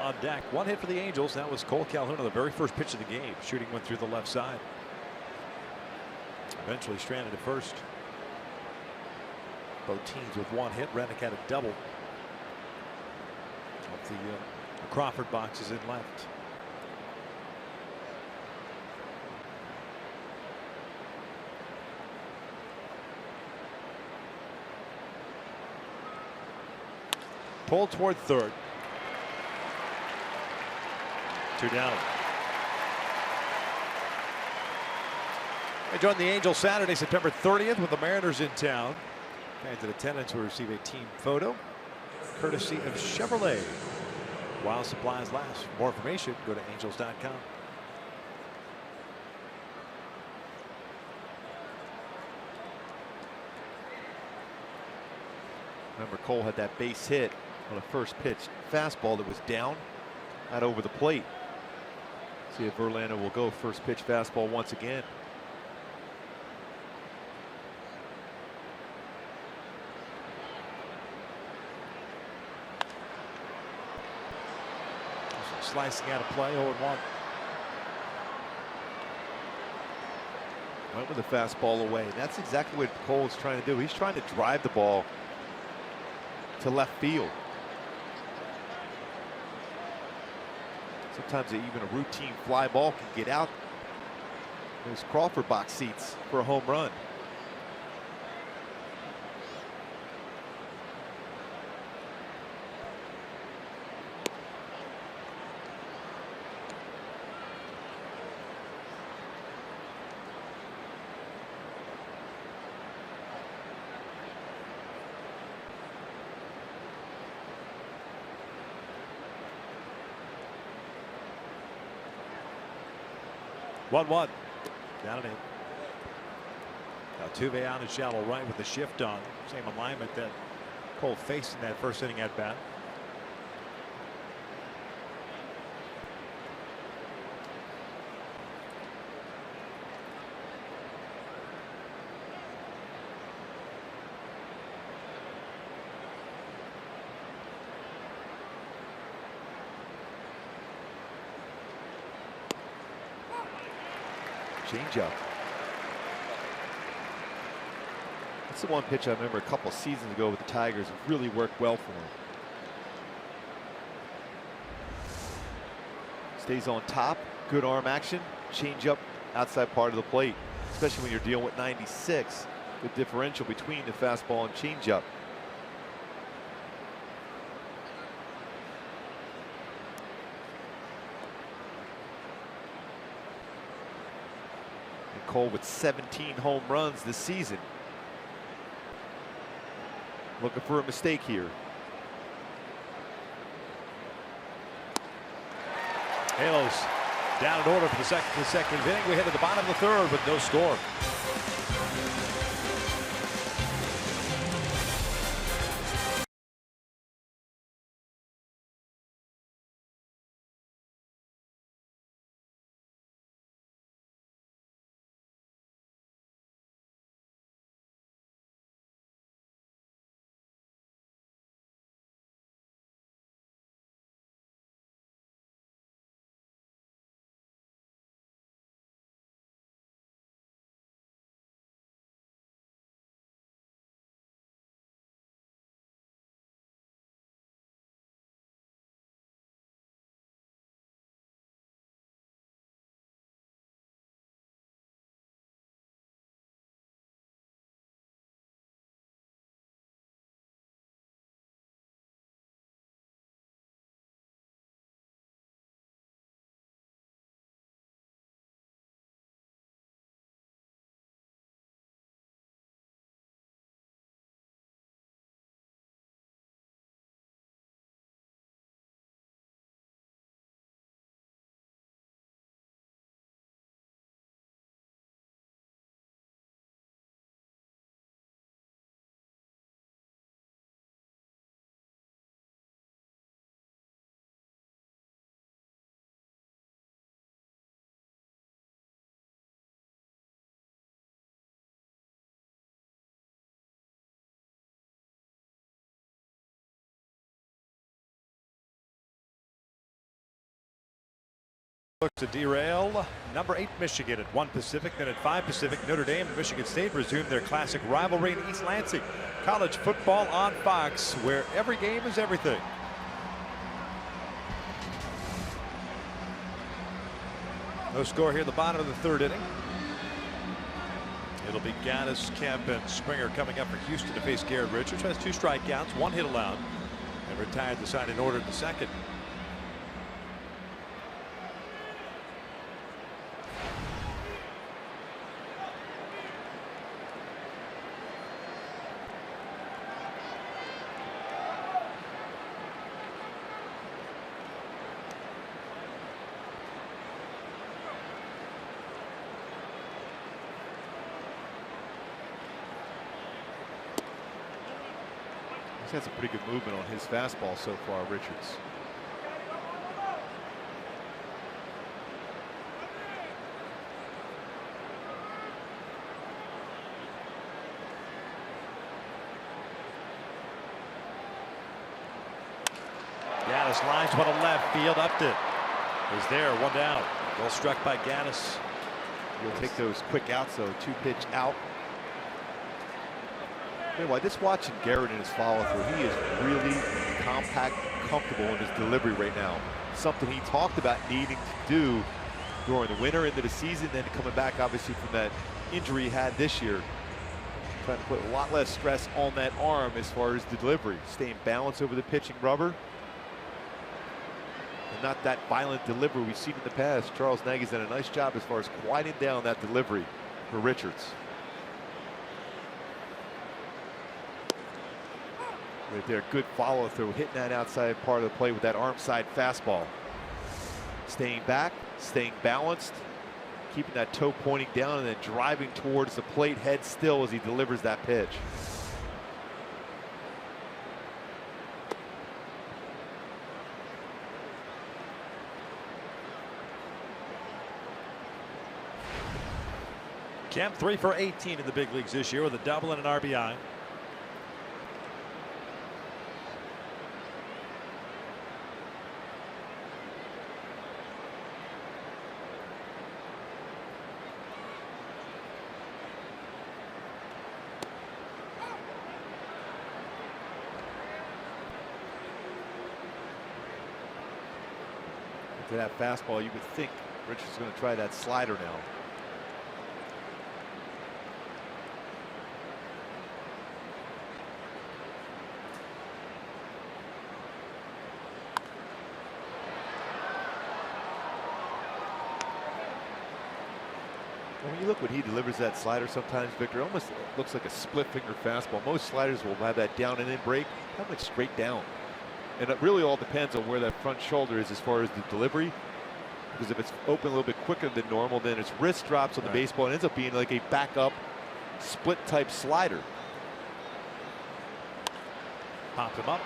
on deck. 1 hit for the Angels. That was Cole Calhoun on the very first pitch of the game. Shooting one through the left side. Eventually stranded at first. Both teams with 1 hit. Reddick had a double. Off the Crawford boxes in left. Pulled toward third. 2 down. I joined the Angels Saturday, September 30th, with the Mariners in town. Fans in attendance will receive a team photo, courtesy of Chevrolet. While supplies last. For more information, go to angels.com. Remember, Cole had that base hit on a first pitch fastball that was down out over the plate. See if Verlander will go first pitch fastball once again. Slicing out of play, 0-1. Went with the fastball away. That's exactly what Cole's trying to do. He's trying to drive the ball to left field. Sometimes even a routine fly ball can get out those Crawford box seats for a home run. 1-1. Down and in. Altuve out in shallow right with the shift on. Same alignment that Cole faced in that first inning at bat. Changeup. That's the one pitch I remember a couple seasons ago with the Tigers. It really worked well for him. Stays on top. Good arm action. Changeup outside part of the plate. Especially when you're dealing with 96. The differential between the fastball and changeup. Cole with 17 home runs this season. Looking for a mistake here. Halos down in order for the second inning. We head to the bottom of the third with no score. Looks to derail. Number 8 Michigan at 1 Pacific, then at 5 Pacific, Notre Dame and Michigan State resume their classic rivalry in East Lansing. College football on Fox, where every game is everything. No score here at the bottom of the third inning. It'll be Gaddis, Kemp, and Springer coming up for Houston to face Garrett Richards. Has 2 strikeouts, 1 hit allowed, and retired the side in order in the second. He's had some pretty good movement on his fastball so far, Richards. Gaddis lines one to left field. Upton is there. 1 down. Well struck by Gaddis. He'll take those quick outs though. 2-pitch out. Anyway, just watching Garrett in his follow-through, he is really compact, comfortable in his delivery right now. Something he talked about needing to do during the winter into the season, then coming back obviously from that injury he had this year. Trying to put a lot less stress on that arm as far as the delivery. Staying balanced over the pitching rubber. And not that violent delivery we've seen in the past. Charles Nagy's done a nice job as far as quieting down that delivery for Richards. Right there, good follow through, hitting that outside part of the plate with that arm side fastball. Staying back, staying balanced, keeping that toe pointing down and then driving towards the plate, head still as he delivers that pitch. Kemp 3 for 18 in the big leagues this year with a double and an RBI. To that fastball, you would think Richards is going to try that slider now. When you look when he delivers that slider sometimes, Victor, it almost looks like a split finger fastball. Most sliders will have that down and in break. How much straight down? And it really all depends on where that front shoulder is as far as the delivery. Because if it's open a little bit quicker than normal, then its wrist drops on the baseball and ends up being like a backup split type slider. Popped him up.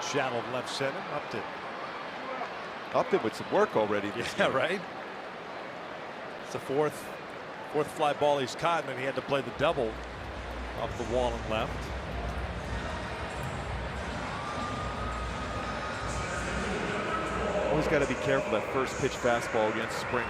Shallow left center. Upton with some work already. Yeah, right. It's the fourth fly ball he's caught, and he had to play the double off the wall and left. Always got to be careful that first pitch fastball against Springer.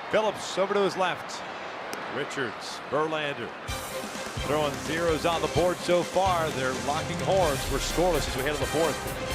Phillips over to his left. Richards, Verlander throwing zeros on the board so far. They're locking horns. We're scoreless as we head to the fourth.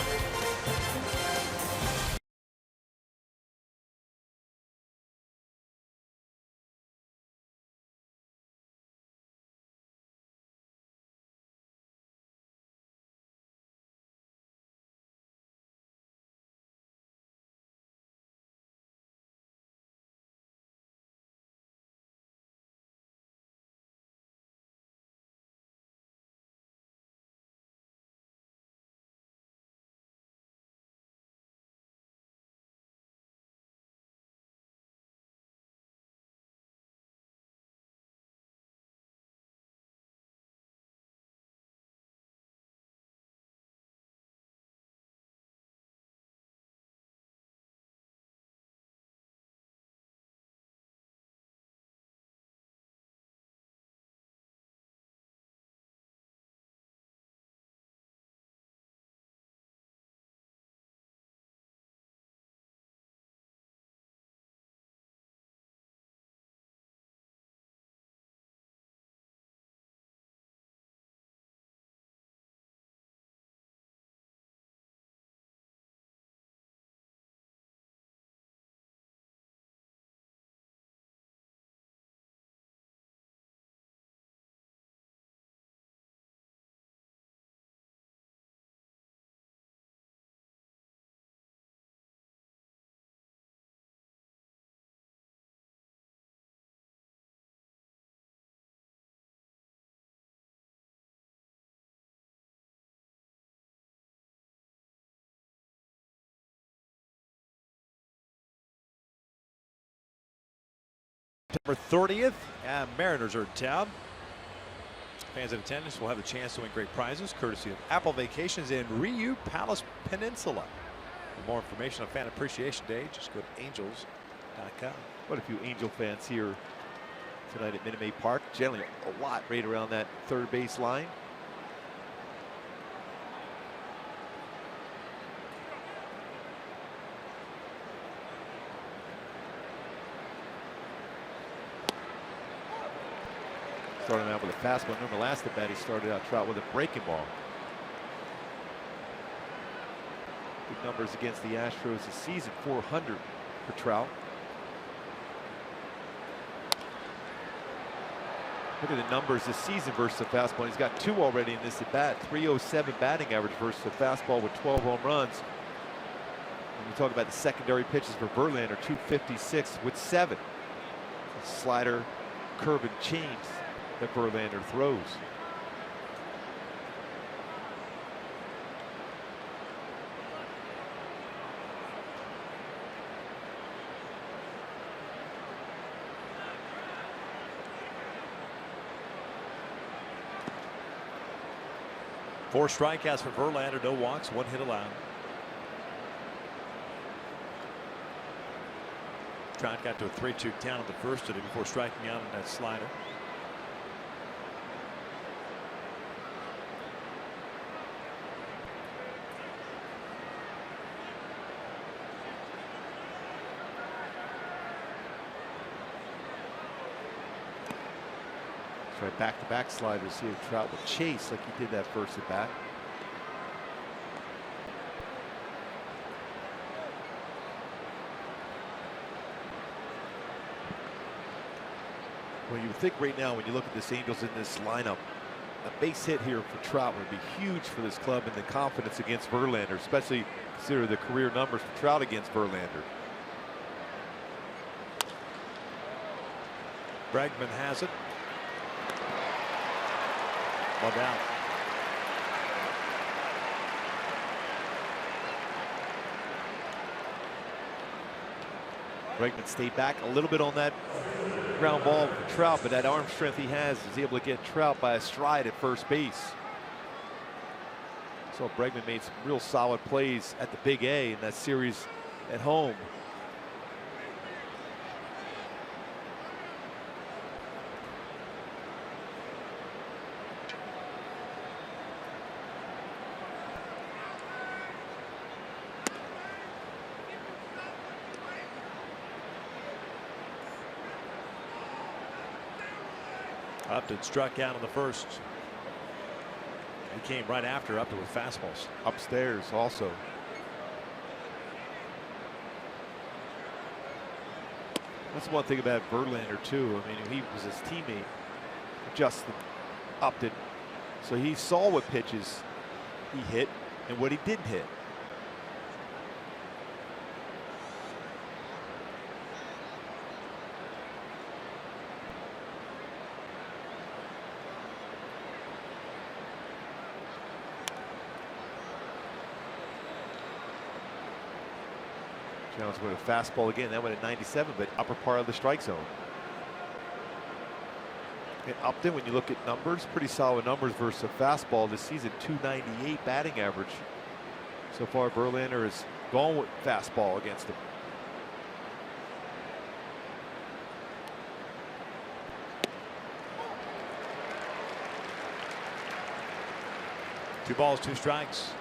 September 30th, and Mariners are in town. Fans in attendance will have the chance to win great prizes courtesy of Apple Vacations in Riu Palace Peninsula. For more information on Fan Appreciation Day, just go to angels.com. Quite a few Angel fans here tonight at Minute Maid Park. Generally a lot right around that third base line. Starting out with a fastball. Remember last at bat he started out Trout with a breaking ball. Good numbers against the Astros this season. 400 for Trout. Look at the numbers this season versus the fastball. He's got 2 already in this at bat. 307 batting average versus the fastball with 12 home runs. When we talk about the secondary pitches for Verlander, 256 with 7. Slider, curve, and change that Verlander throws. Four strikeouts for Verlander, no walks, 1 hit allowed. Trout got to a 3-2 count in the first inning before striking out on that slider. Try back-to-back sliders here. Trout will chase like he did that first at bat. Well, you would think right now when you look at this Angels in this lineup, a base hit here for Trout would be huge for this club and the confidence against Verlander, especially consider the career numbers for Trout against Verlander. Bregman has it. 1 down. Bregman stayed back a little bit on that ground ball for Trout, but that arm strength he has is able to get Trout by a stride at first base. So Bregman made some real solid plays at the Big A in that series at home. Upton struck out in the first. He came right after Upton with fastballs. Upstairs also. That's one thing about Verlander too. I mean, he was his teammate, Justin Upton. So he saw what pitches he hit and what he didn't hit. Jones with a fastball again. That went at 97, but upper part of the strike zone. And Upton, when you look at numbers, pretty solid numbers versus a fastball this season. 298 batting average. So far, Verlander has gone with fastball against him. Two balls, 2 strikes.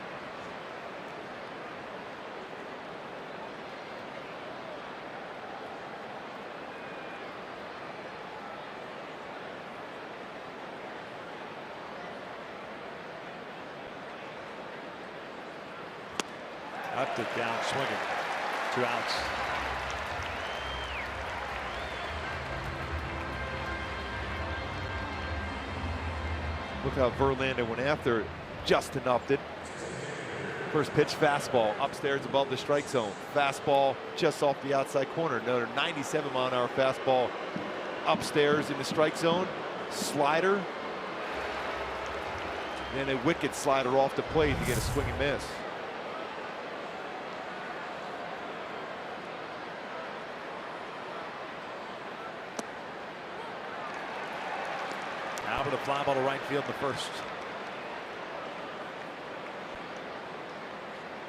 Upton down swinging. 2 outs. Look how Verlander went after Justin Upton. First pitch fastball upstairs above the strike zone. Fastball just off the outside corner. Another 97-mile-an-hour fastball upstairs in the strike zone. Slider. And a wicked slider off the plate to get a swing and miss. Now with a fly ball to right field in the first.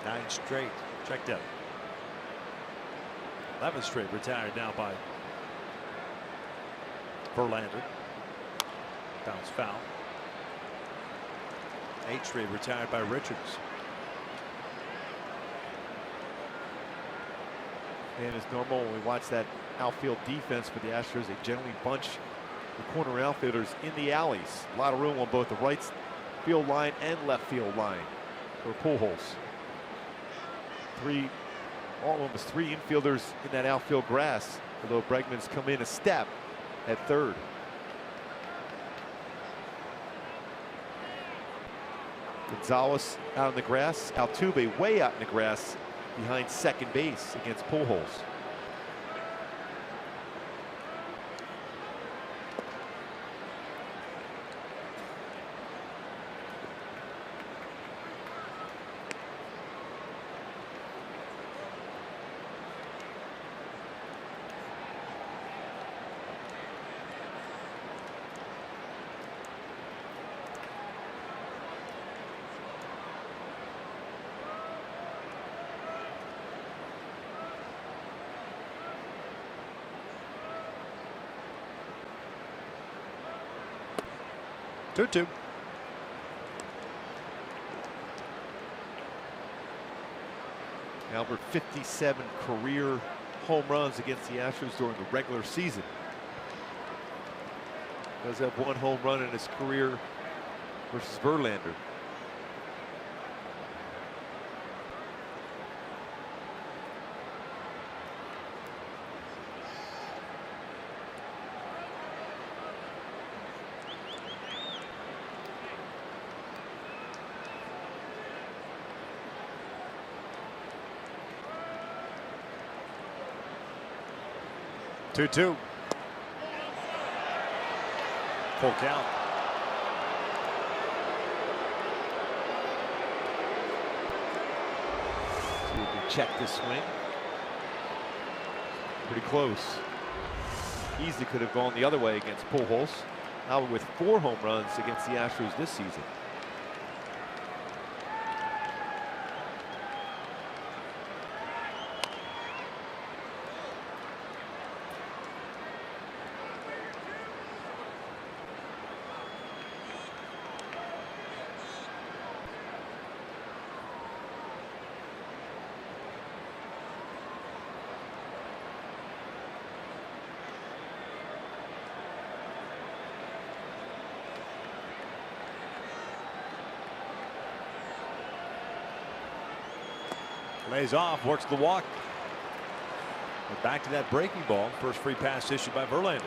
9 straight checked out. 11 straight retired now by Verlander. Bounce foul. 8 straight retired by Richards. And as normal, when we watch that outfield defense for the Astros, they generally bunch the corner outfielders in the alleys. A lot of room on both the right field line and left field line for Pujols. Almost three infielders in that outfield grass, although Bregman's come in a step at third. Gonzalez out in the grass. Altuve way out in the grass behind second base against Pujols. Two. Albert, 57 career home runs against the Astros during the regular season. Does have one home run in his career versus Verlander. Two. Full count. See if we can check this swing. Pretty close. Easily could have gone the other way against Pujols. Now with 4 home runs against the Astros this season. Lays off, works the walk. But back to that breaking ball. First free pass issued by Verlander.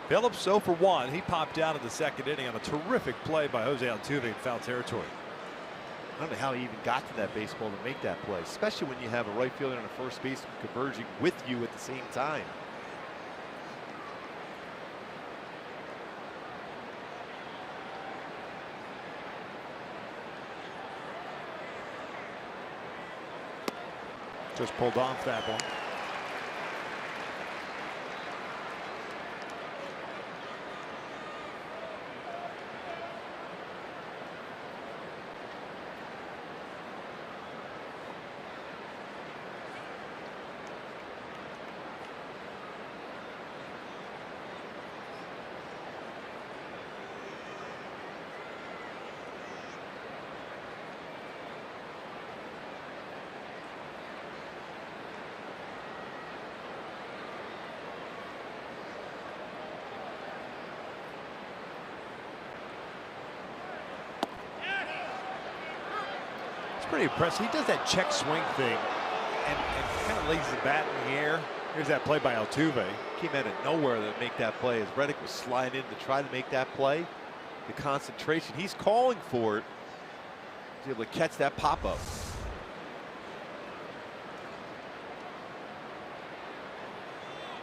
Phillips 0 for 1. He popped out in the second inning on a terrific play by Jose Altuve in foul territory. I don't know how he even got to that baseball to make that play, especially when you have a right fielder and a first baseman converging with you at the same time. Just pulled off that one. Pretty impressive. He does that check swing thing and kind of lays the bat in the air. Here's that play by Altuve. Came out of nowhere to make that play as Reddick was sliding in to try to make that play. The concentration, he's calling for it. He's able to catch that pop-up.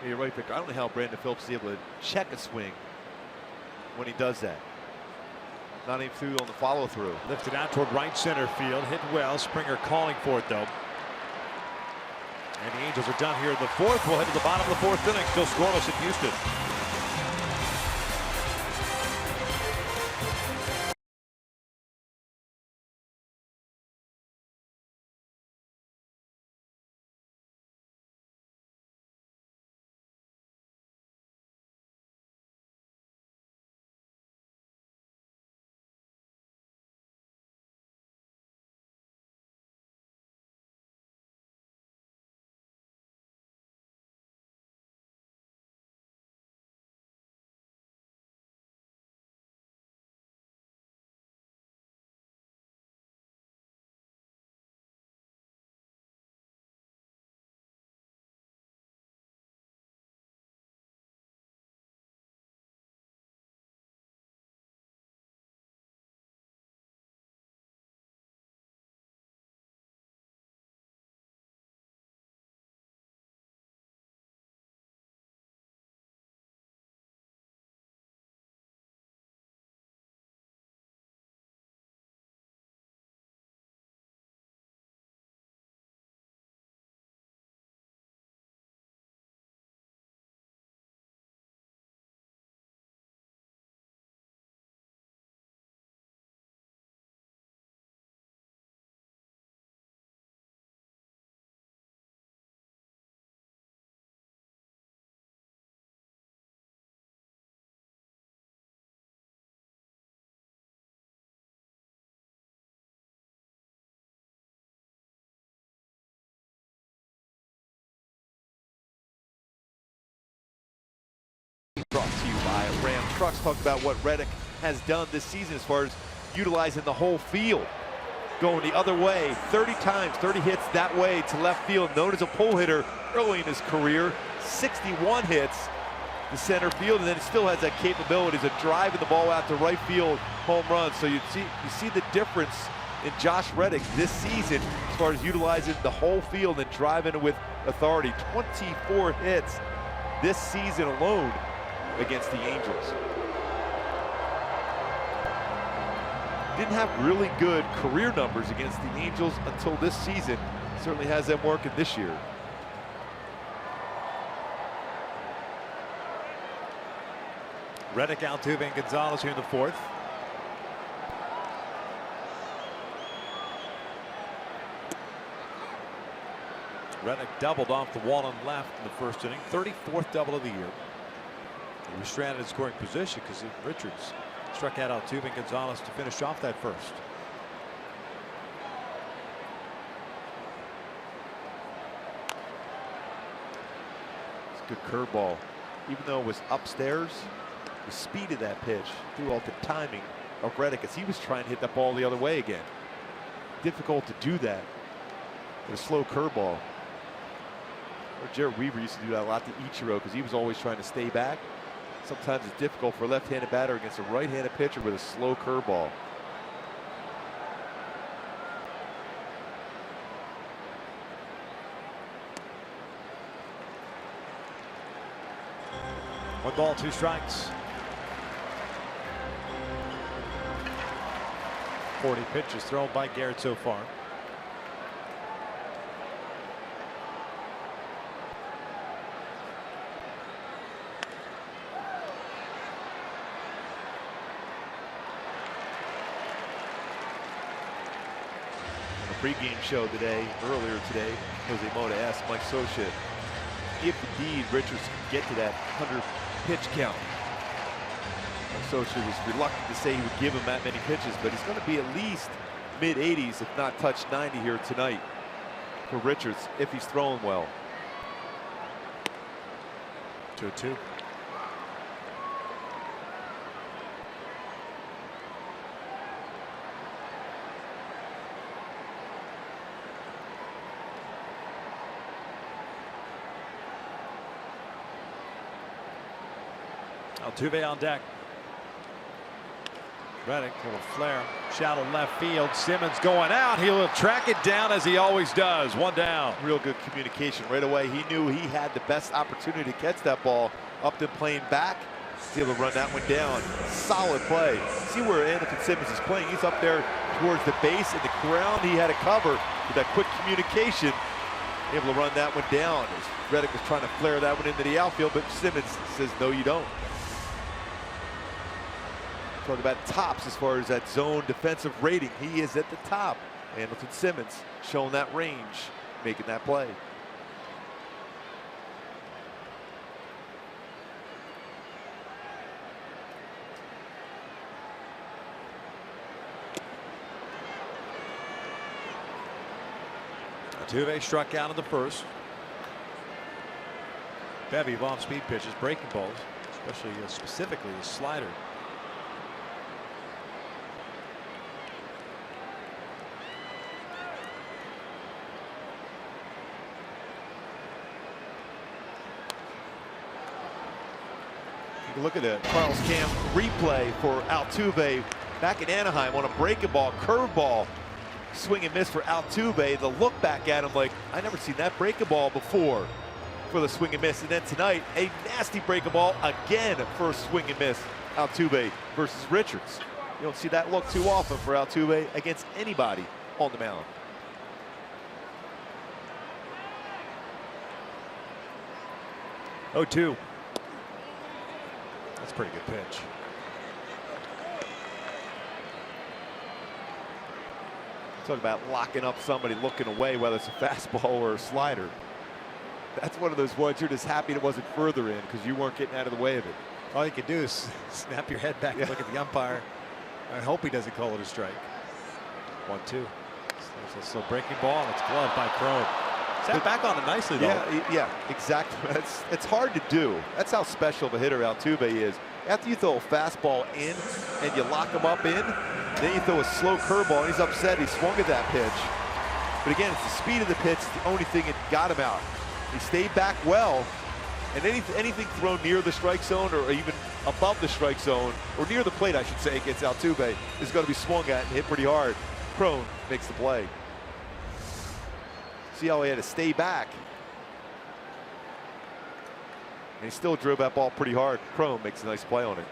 You're right, Victor. I don't know how Brandon Phillips is able to check a swing when he does that. Not even through on the follow through. Lifted out toward right center field. Hit well. Springer calling for it though. And the Angels are done here in the 4th. We'll head to the bottom of the 4th inning. Still scoreless in Houston. Trucks talked about what Reddick has done this season as far as utilizing the whole field. Going the other way 30 times, 30 hits that way to left field, known as a pull hitter early in his career. 61 hits to center field, and then he still has that capabilities of driving the ball out to right field, home run. So you see the difference in Josh Reddick this season as far as utilizing the whole field and driving it with authority. 24 hits this season alone against the Angels. Didn't have really good career numbers against the Angels until this season. Certainly has them working this year. Reddick, Altuve, and Gonzalez here in the fourth. Reddick doubled off the wall and left in the first inning. 34th double of the year. He was stranded in scoring position because Richards struck out Altuve and Gonzalez to finish off that first. It's a good curveball. Even though it was upstairs, the speed of that pitch threw off the timing of Reddick as he was trying to hit that ball the other way again. Difficult to do that with a slow curveball. Jared Weaver used to do that a lot to Ichiro because he was always trying to stay back. Sometimes it's difficult for a left-handed batter against a right-handed pitcher with a slow curveball. One ball, two strikes. 40 pitches thrown by Garrett so far. Pre-game show earlier today, Jose Mota asked Mike Scioscia if indeed Richards can get to that 100 pitch count. Mike Scioscia was reluctant to say he would give him that many pitches, but he's going to be at least mid-80s, if not touch 90 here tonight for Richards if he's throwing well. 2-2. Altuve on deck. Reddick, little flare, shallow left field. Simmons going out. He'll track it down as he always does. One down. Real good communication right away. He knew he had the best opportunity to catch that ball. Upton playing back, he's able to run that one down. Solid play. See where Anderson Simmons is playing. He's up there towards the base and the ground. He had a cover with that quick communication. Able to run that one down. As Reddick was trying to flare that one into the outfield, but Simmons says, no, you don't. Talk about tops as far as that zone defensive rating. He is at the top. Anderson Simmons showing that range, making that play. Altuve struck out in the first. Bevy of off-speed pitches, breaking balls, especially specifically the slider. Look at the Carlos Camp replay for Altuve back in Anaheim on a breaking ball, curveball, swing and miss for Altuve. The look back at him like, I never seen that breaking ball before for the swing and miss. And then tonight, a nasty breaking ball again for a swing and miss. Altuve versus Richards. You don't see that look too often for Altuve against anybody on the mound. Oh, 2. That's a pretty good pitch. Talk about locking up somebody looking away, whether it's a fastball or a slider. That's one of those ones you're just happy it wasn't further in because you weren't getting out of the way of it. All you can do is snap your head back and look at the umpire. I hope he doesn't call it a strike. 1-2. There's a slow breaking ball, and it's gloved by Chrome. Sat back on it nicely, though. Yeah, exactly. It's hard to do. That's how special of a hitter Altuve is. After you throw a fastball in and you lock him up in, then you throw a slow curveball and he's upset. He swung at that pitch. But again, it's the speed of the pitch, the only thing that got him out. He stayed back well, and anything thrown near the strike zone or even above the strike zone, or near the plate, I should say, against Altuve, is going to be swung at and hit pretty hard. Crone makes the play. See how he had to stay back. And he still drove that ball pretty hard. Crone makes a nice play on it.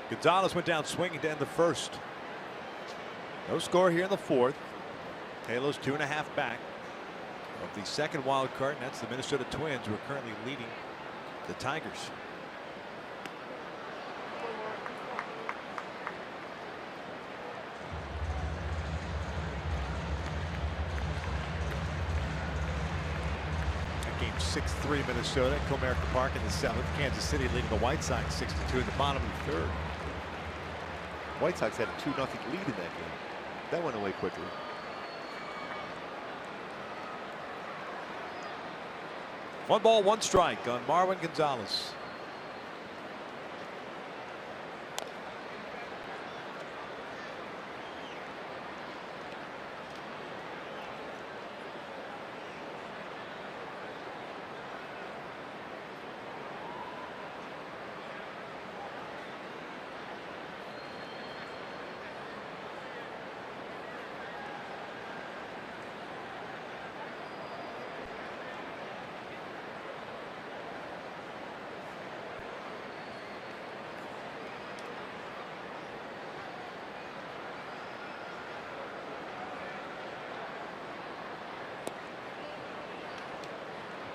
Gonzalez went down swinging to end the first. No score here in the fourth. Halos 2.5 back of the second wild card, and that's the Minnesota Twins, who are currently leading the Tigers. Game 6-3 Minnesota at Comerica Park in the seventh. Kansas City leading the White Sox 6-2 at the bottom of the third. White Sox had a 2-0 lead in that game. That went away quickly. One ball, one strike on Marwin Gonzalez.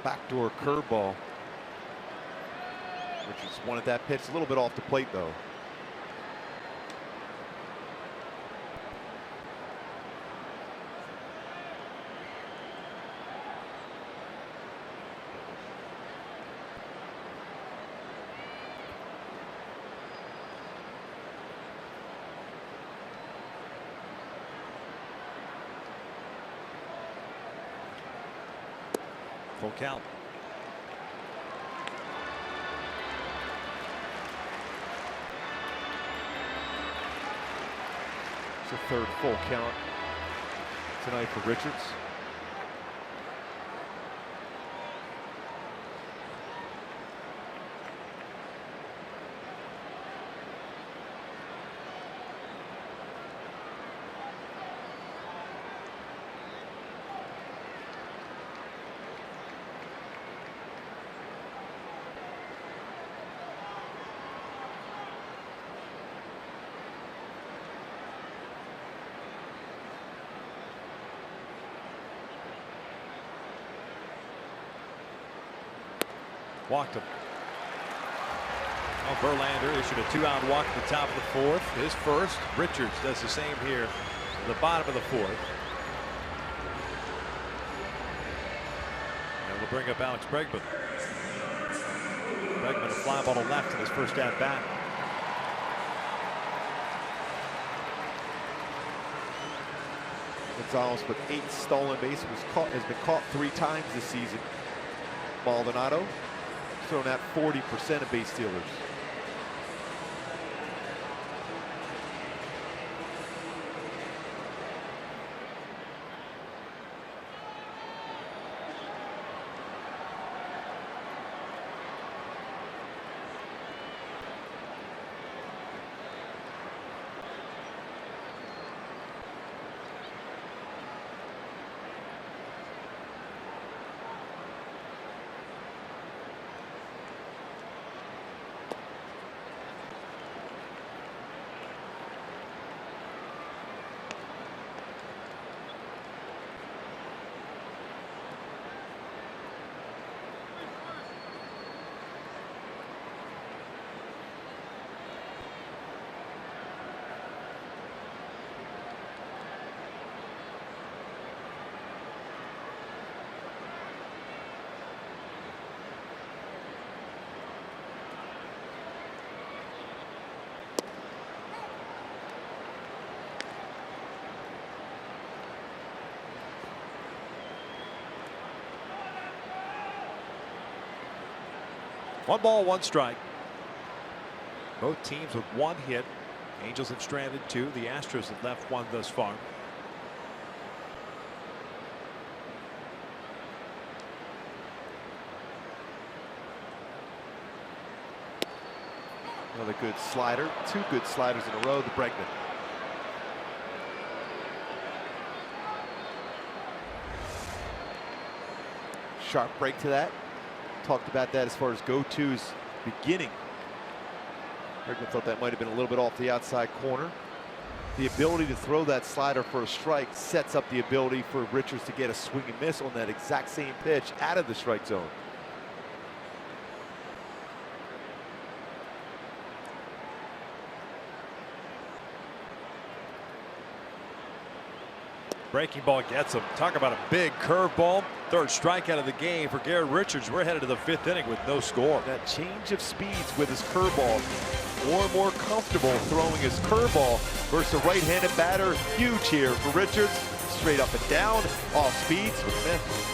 Backdoor curveball. Richards wanted that pitch a little bit off the plate, though. Full count. It's a third full count tonight for Richards. Walked him. Oh, Verlander issued a 2-out walk at the top of the fourth. His first. Richards does the same here at the bottom of the fourth. And we'll bring up Alex Bregman. Bregman a fly ball to left in his first at bat. Gonzalez with 8 stolen bases has been caught 3 times this season. Maldonado thrown at 40% of base stealers. 1 ball, 1 strike. Both teams with 1 hit. Angels have stranded 2. The Astros have left 1 thus far. Another good slider. 2 good sliders in a row. The Bregman. Sharp break to that. Talked about that as far as go-tos beginning. Bregman thought that might have been a little bit off the outside corner. The ability to throw that slider for a strike sets up the ability for Richards to get a swing and miss on that exact same pitch out of the strike zone. Breaking ball gets him. Talk about a big curveball. 3rd strikeout of the game for Garrett Richards. We're headed to the 5th inning with no score. That change of speeds with his curveball. More and more comfortable throwing his curveball versus a right-handed batter. Huge here for Richards. Straight up and down. Off speeds with Smith.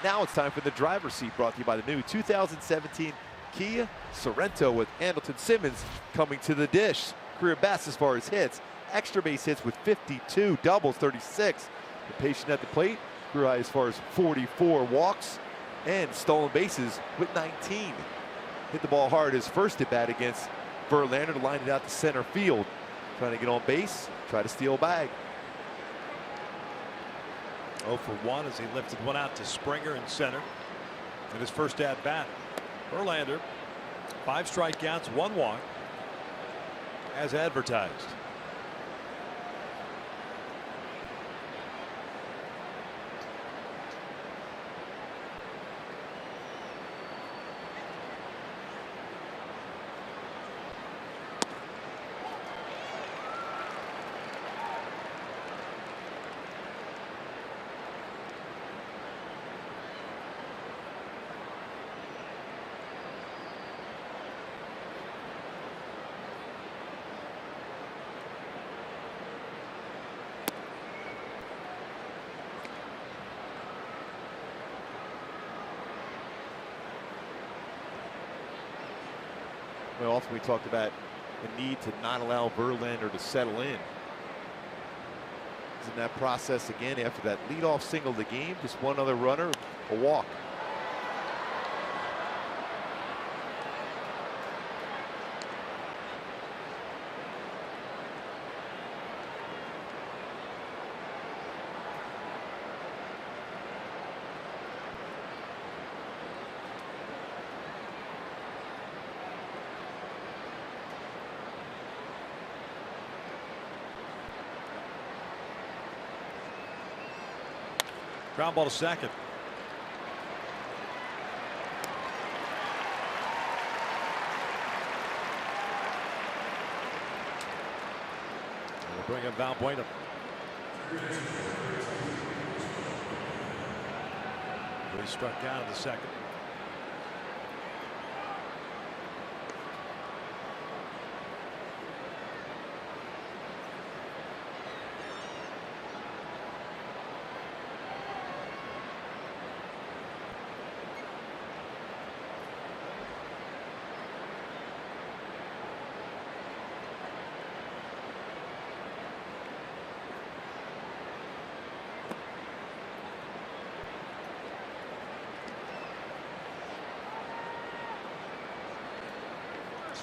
Now it's time for the driver's seat, brought to you by the new 2017 Kia Sorento with Andrelton Simmons coming to the dish. Career best as far as hits, extra base hits with 52, doubles 36. The patient at the plate, career high as far as 44 walks, and stolen bases with 19. Hit the ball hard his first at bat against Verlander to line it out to center field. Trying to get on base, try to steal a bag. 0 for 1 as he lifted one out to Springer in center in his first at bat. Verlander, 5 strikeouts, 1 walk, as advertised. Well, often we talked about the need to not allow Verlander to settle in. He's in that process again after that leadoff single of the game. Just one other runner, a walk. Ground ball to second. They'll bring up Valbuena. He struck out in the second.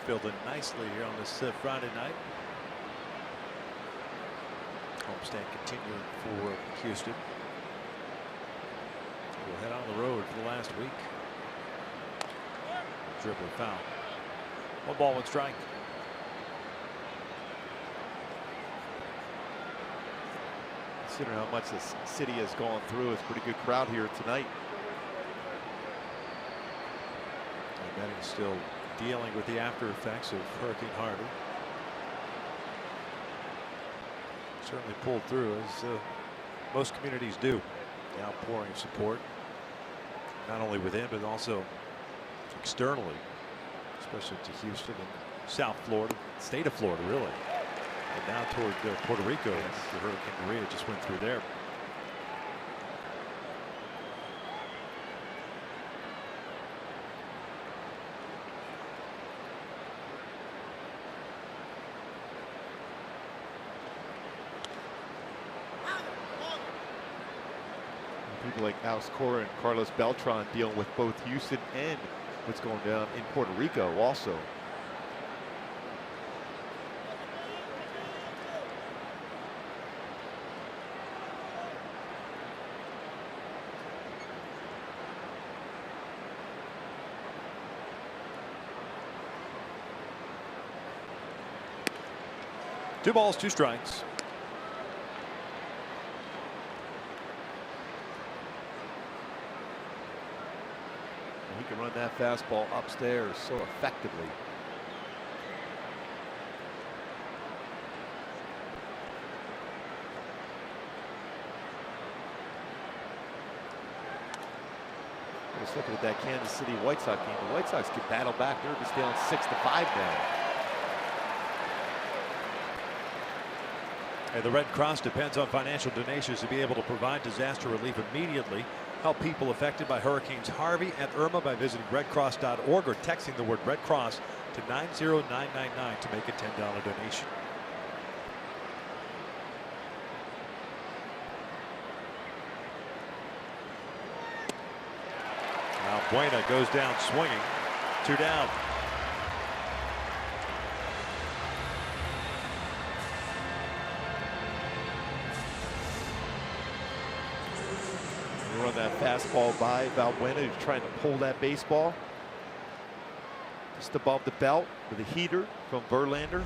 Filled in nicely here on this Friday night. Homestand continuing for Houston. We'll head on the road for the last week. Dribble foul. 1-1 strike. Considering how much this city has gone through, it's a pretty good crowd here tonight. And Betting still dealing with the after effects of Hurricane Harvey. Certainly pulled through, as most communities do. The outpouring of support, not only within but also externally, especially to Houston and South Florida, state of Florida, really. And now toward Puerto Rico. The Hurricane Maria just went through there. People like Alex Cora and Carlos Beltran dealing with both Houston and what's going down in Puerto Rico also. Two balls, two strikes. He can run that fastball upstairs so effectively. Just looking at that Kansas City White Sox game, the White Sox can battle back. They're just down 6-5 now. And the Red Cross depends on financial donations to be able to provide disaster relief immediately. Help people affected by Hurricanes Harvey and Irma by visiting redcross.org or texting the word Red Cross to 90999 to make a $10 donation. Now Buena goes down swinging. 2 down. Run that fastball by Valbuena, who's trying to pull that baseball just above the belt with a heater from Verlander.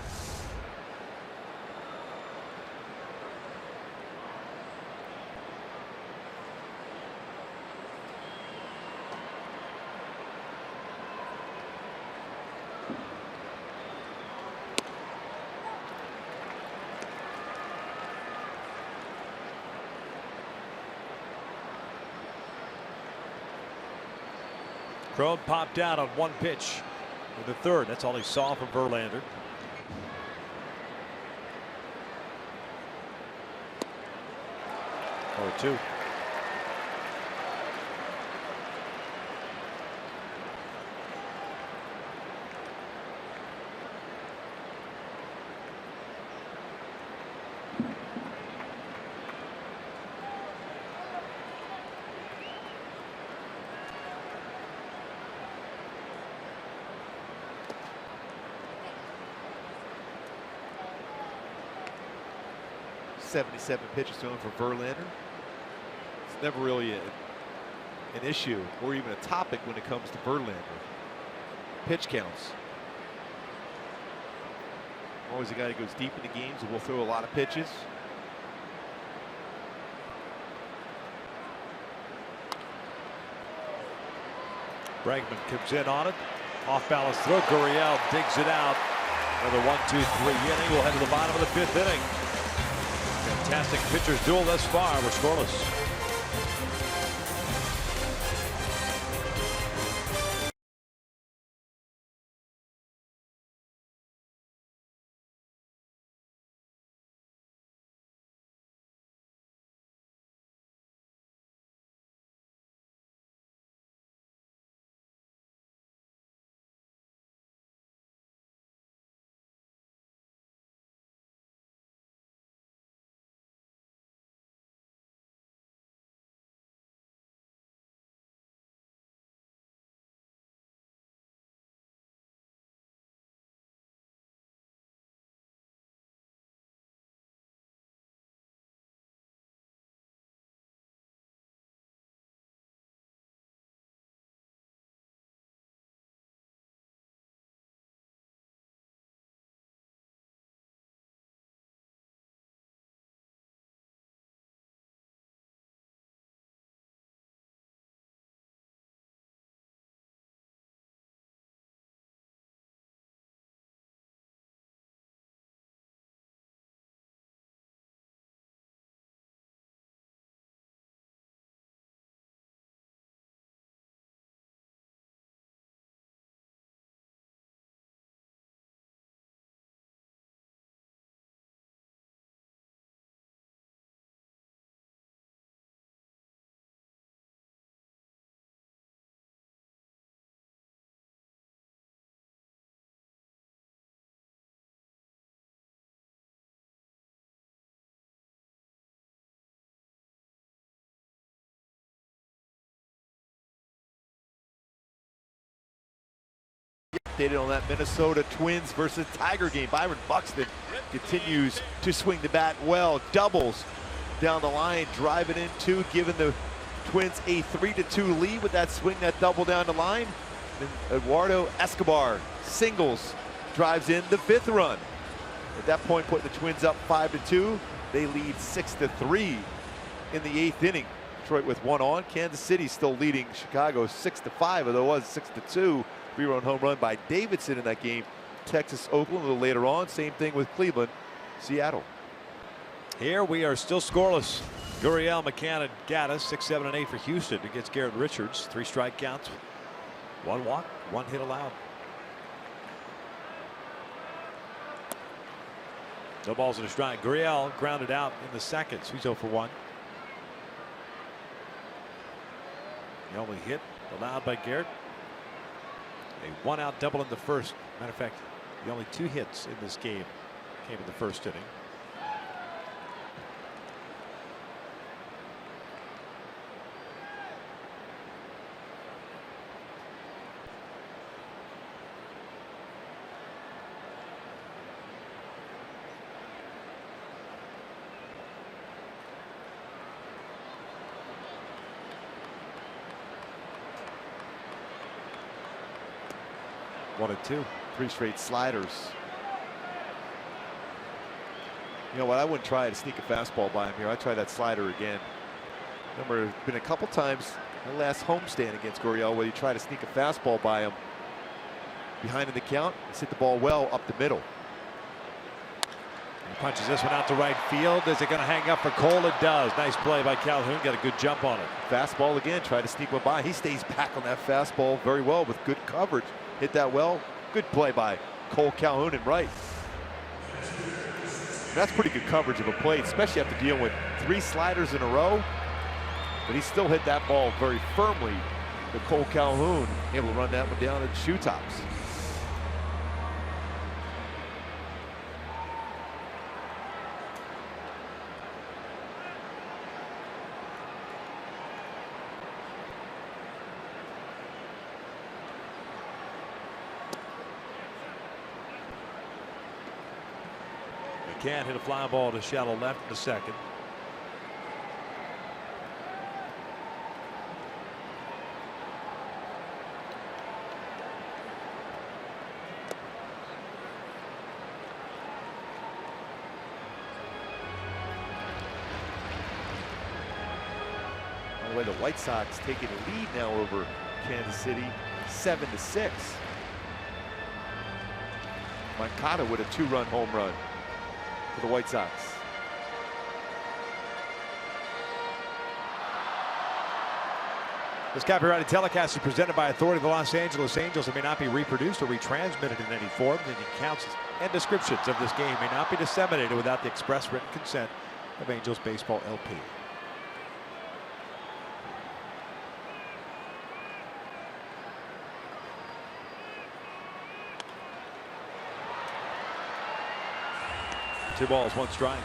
Crone popped out on one pitch in the third. That's all he saw from Verlander. Oh, 2. .77 pitches to him for Verlander. It's never really an issue or even a topic when it comes to Verlander. Pitch counts. Always a guy that goes deep into games and will throw a lot of pitches. Bregman comes in on it. Off balance throw. Gurriel digs it out. Another 1-2-3 inning. We'll head to the bottom of the 5th inning. fantastic pitchers duel thus far. We're scoreless. Updated on that Minnesota Twins versus Tiger game. Byron Buxton continues to swing the bat well. Doubles down the line, driving in two, giving the Twins a 3-2 lead with that swing, that double down the line. Then Eduardo Escobar singles, drives in the 5th run. At that point, putting the Twins up 5-2. They lead 6-3 in the 8th inning. Detroit with one on. Kansas City still leading Chicago 6-5, although it was 6-2. 3-run home run by Davidson in that game. Texas, Oakland a little later on. Same thing with Cleveland, Seattle. Here we are still scoreless. Gurriel, McCann, and Gaddis, 6, 7, and 8 for Houston against Garrett Richards. 3 strikeouts, 1 walk, 1 hit allowed. No balls in a strike. Gurriel grounded out in the 2nd. So he's 0 for 1. The only hit allowed by Garrett. A 1-out double in the 1st. Matter of fact, the only 2 hits in this game came in the 1st inning. One and two. 3 straight sliders. You know what? I wouldn't try to sneak a fastball by him here. I'd try that slider again. Remember, there's been a couple times in the last homestand against Gurriel where you try to sneak a fastball by him behind in the count. He's hit the ball well up the middle. He punches this one out to right field. Is it going to hang up for Cole? It does. Nice play by Calhoun. Got a good jump on it. Fastball again. Try to sneak one by. He stays back on that fastball very well with good coverage. Hit that well. Good play by Cole Calhoun and right. That's pretty good coverage of a plate, especially after dealing with 3 sliders in a row. But he still hit that ball very firmly. The Cole Calhoun able to run that one down at the shoe tops. Can't hit a fly ball to shallow left in the 2nd. By the way, the White Sox taking a lead now over Kansas City, 7-6. Moncada with a 2-run home run for the White Sox. This copyrighted telecast is presented by authority of the Los Angeles Angels and may not be reproduced or retransmitted in any form. The accounts and descriptions of this game may not be disseminated without the express written consent of Angels Baseball LP. Two balls, one strike.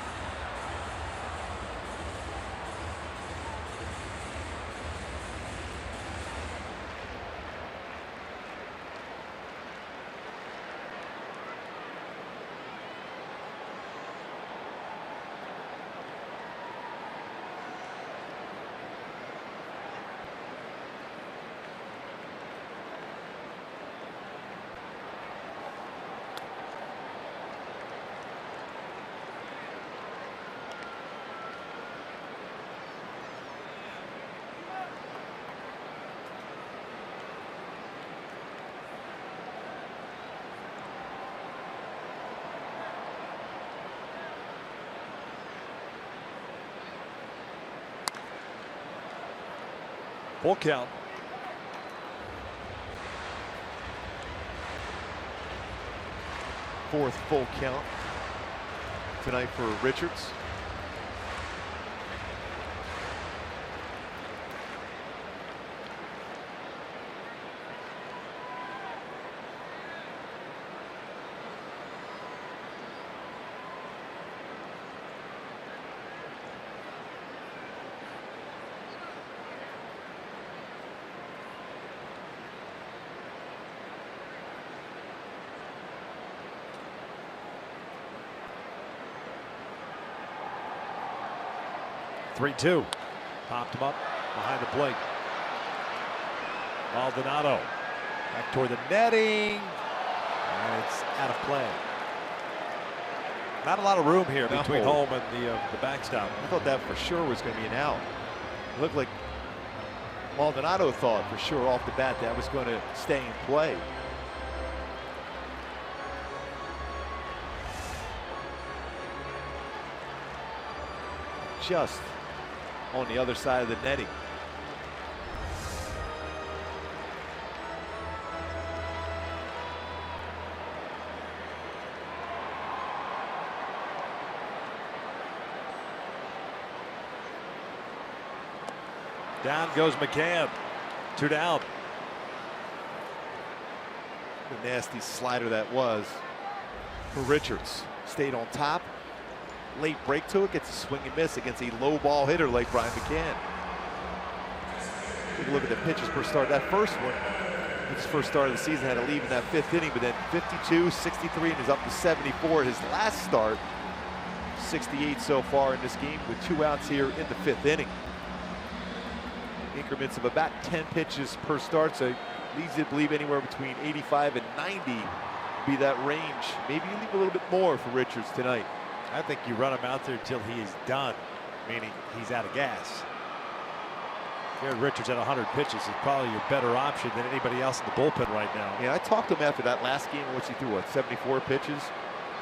Full count. Fourth full count tonight for Richards. Three-two. Popped him up behind the plate. Maldonado back toward the netting. And it's out of play. Not a lot of room here between home and the backstop. I thought that for sure was going to be an out. It looked like Maldonado thought for sure off the bat that was going to stay in play. Just on the other side of the netting. Down goes McCann. Two down. The nasty slider that was for Richards. Stayed on top. Late break to it, gets a swing and miss against a low ball hitter like Brian McCann. Take a look at the pitches per start. That first one, his first start of the season, had to leave in that fifth inning, but then 52, 63, and is up to 74. His last start, 68 so far in this game, with 2 outs here in the fifth inning. Increments of about 10 pitches per start, so leads you to believe anywhere between 85 and 90 be that range. Maybe you leave a little bit more for Richards tonight. I think you run him out there until he is done, meaning he's out of gas. Garrett Richards at 100 pitches is probably your better option than anybody else in the bullpen right now. Yeah, I talked to him after that last game in which he threw, what, 74 pitches?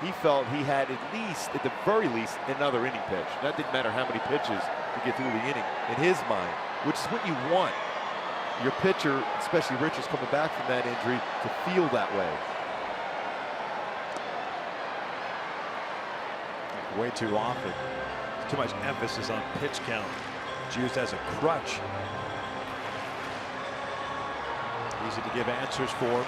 He felt he had at the very least, another inning pitch. That didn't matter how many pitches to get through the inning, in his mind, which is what you want. Your pitcher, especially Richards coming back from that injury, to feel that way. Way too often. Too much emphasis on pitch count. It's used as a crutch. Easy to give answers for.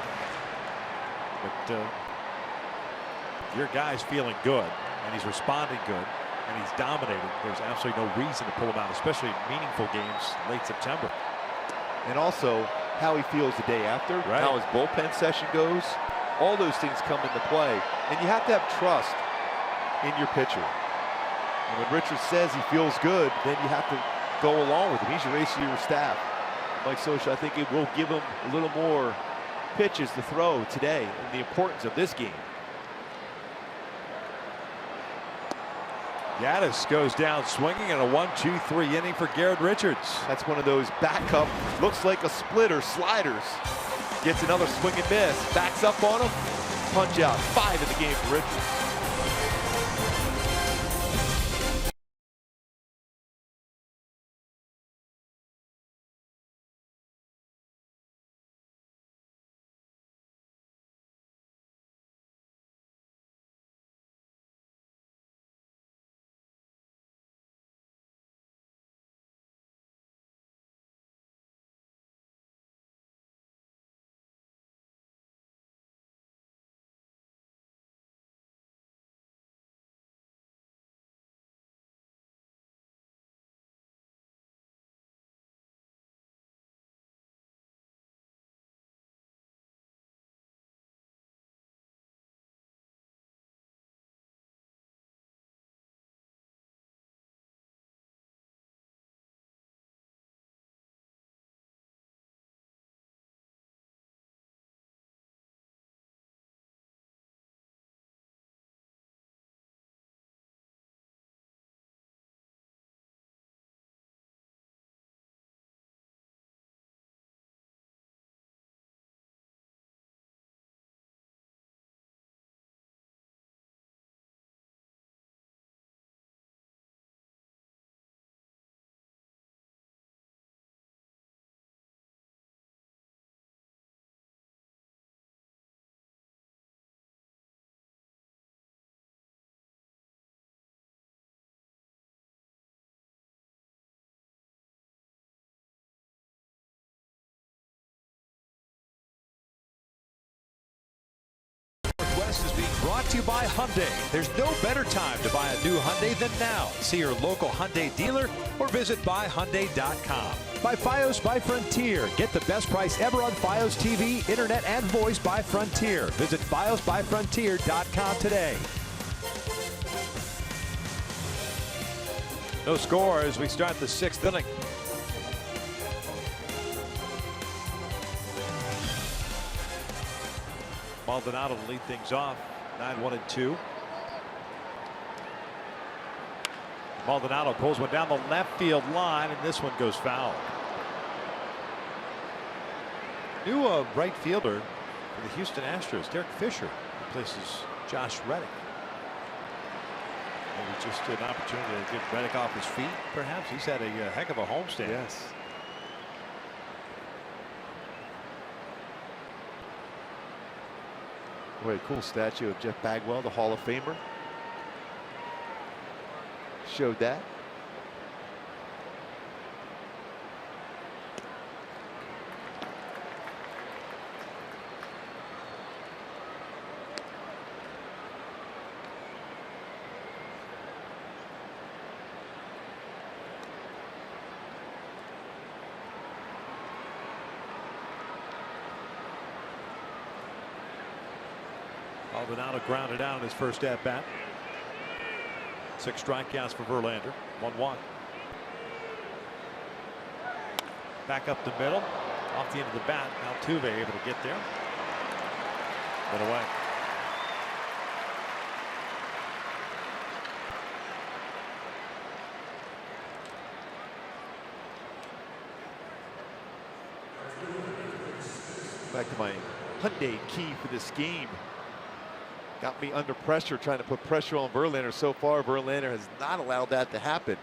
But if your guy's feeling good and he's responding good and he's dominating, there's absolutely no reason to pull him out, especially in meaningful games late September. And also how he feels the day after, right. How his bullpen session goes. All those things come into play. And you have to have trust in your pitcher. And when Richards says he feels good, then you have to go along with him. He's your ace of your staff. Mike Scioscia, I think it will give him a little more pitches to throw today and the importance of this game. Gaddis goes down swinging in a 1-2-3 inning for Garrett Richards. That's one of those backup, looks like a splitter, sliders. Gets another swing and miss, backs up on him, punch out. 5 in the game for Richards. This is being brought to you by Hyundai. There's no better time to buy a new Hyundai than now. See your local Hyundai dealer or visit buyhyundai.com. By Fios by Frontier. Get the best price ever on Fios TV, internet, and voice by Frontier. Visit fiosbyfrontier.com today. No score as we start the 6th inning. Maldonado to lead things off. 9-1-2. Maldonado pulls one down the left field line, and this one goes foul. New right fielder for the Houston Astros, Derek Fisher, replaces Josh Reddick. Maybe just an opportunity to get Reddick off his feet, perhaps. He's had a heck of a homestand. Yes. Boy, cool statue of Jeff Bagwell, the Hall of Famer. Showed that. Maldonado grounded out in his first at bat. 6 strikeouts for Verlander. 1-1. Back up the middle. Off the end of the bat. Altuve able to get there. And away. Back to my Hyundai key for this game. Got me under pressure, trying to put pressure on Verlander. So far, Verlander has not allowed that to happen.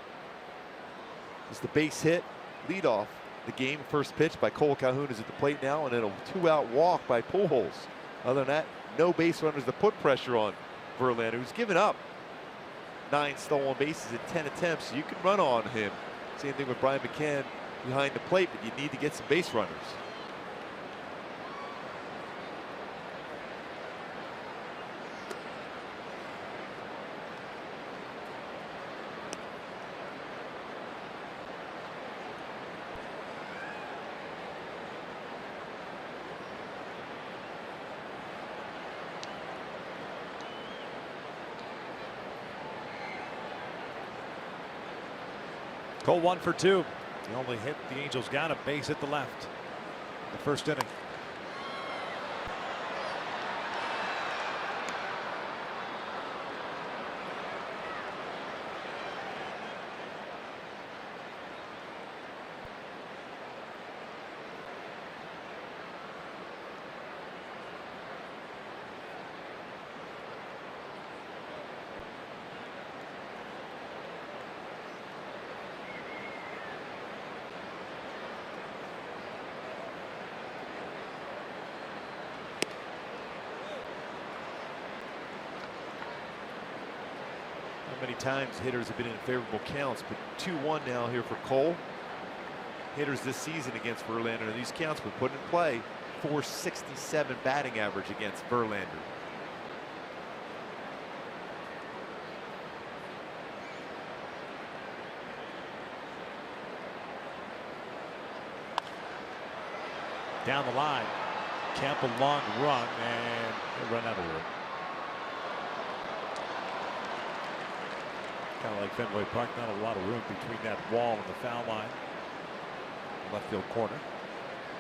It's the base hit, leadoff the game. First pitch by Cole Calhoun is at the plate now, and then a 2-out walk by Pujols. Other than that, no base runners to put pressure on Verlander, who's given up 9 stolen bases in 10 attempts. So you can run on him. Same thing with Brian McCann behind the plate, but you need to get some base runners. Cole 1 for 2. The only hit the Angels got, a base hit the left. The first inning. Many times hitters have been in favorable counts, but 2-1 now here for Cole. Hitters this season against Verlander, and these counts we put in play. 467 batting average against Verlander. Down the line. Kemp a long run, and he'll run out of room. Kind of like Fenway Park, not a lot of room between that wall and the foul line. Left field corner.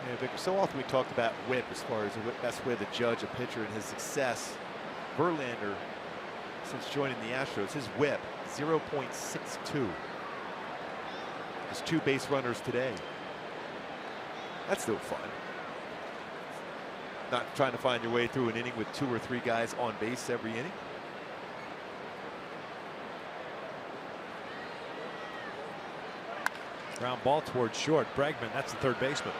Yeah, Victor, so often we talked about whip as far as the best way to judge a pitcher and his success. Verlander, since joining the Astros, his whip 0.62. There's 2 base runners today. That's no fun. Not trying to find your way through an inning with 2 or 3 guys on base every inning. Ground ball towards short. Bregman, that's the third baseman.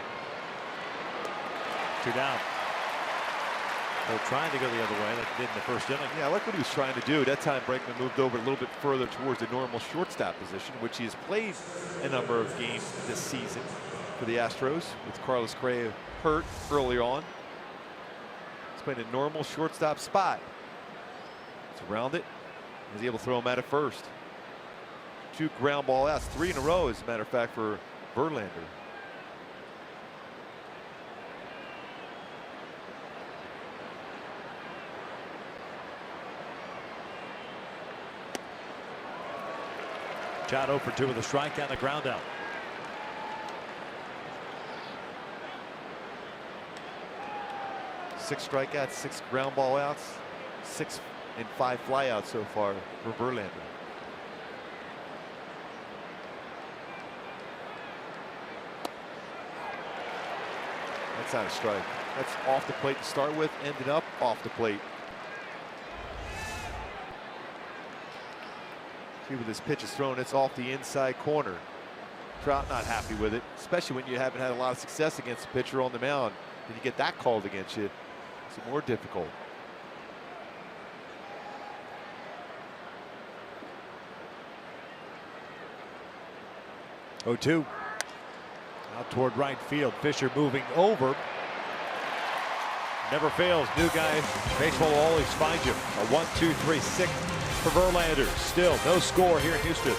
2 down. They're trying to go the other way, like they did in the first inning. Yeah, I like what he was trying to do. At that time, Bregman moved over a little bit further towards the normal shortstop position, which he has played a number of games this season for the Astros, with Carlos Correa hurt earlier on. He's playing a normal shortstop spot. around it. He's able to throw him at it first. 2 ground ball outs, 3 in a row, as a matter of fact, for Verlander. John 0 for 2 with a strikeout and a ground out. Six strikeouts, 6 ground ball outs, 6 and 5 flyouts so far for Verlander. That's not a strike. That's off the plate to start with, ended up off the plate. See, with this pitch is thrown, it's off the inside corner. Trout not happy with it, especially when you haven't had a lot of success against the pitcher on the mound. Did you get that called against you? It's more difficult. Oh, 2. Out toward right field. Fisher moving over. Never fails. New guy. Baseball will always find you. A 1-2-3-6 for Verlander. Still no score here in Houston.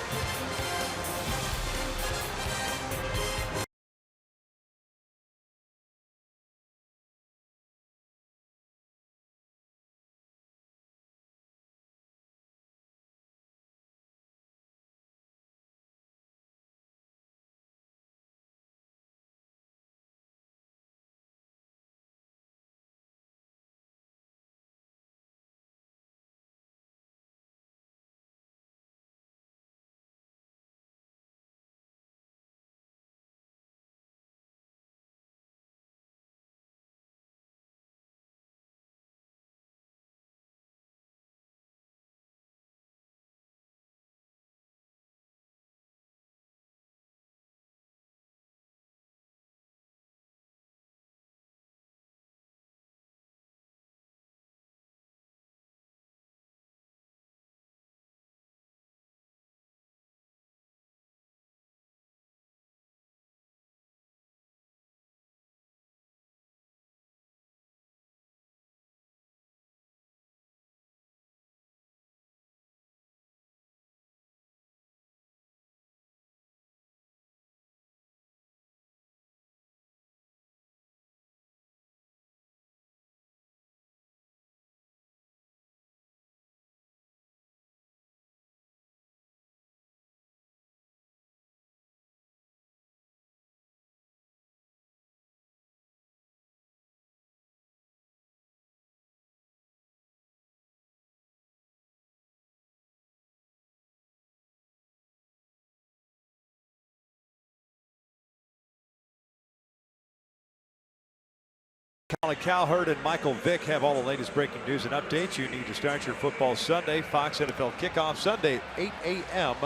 Colin Cowherd and Michael Vick have all the latest breaking news and updates you need to start your football Sunday. Fox NFL kickoff Sunday at 8 a.m.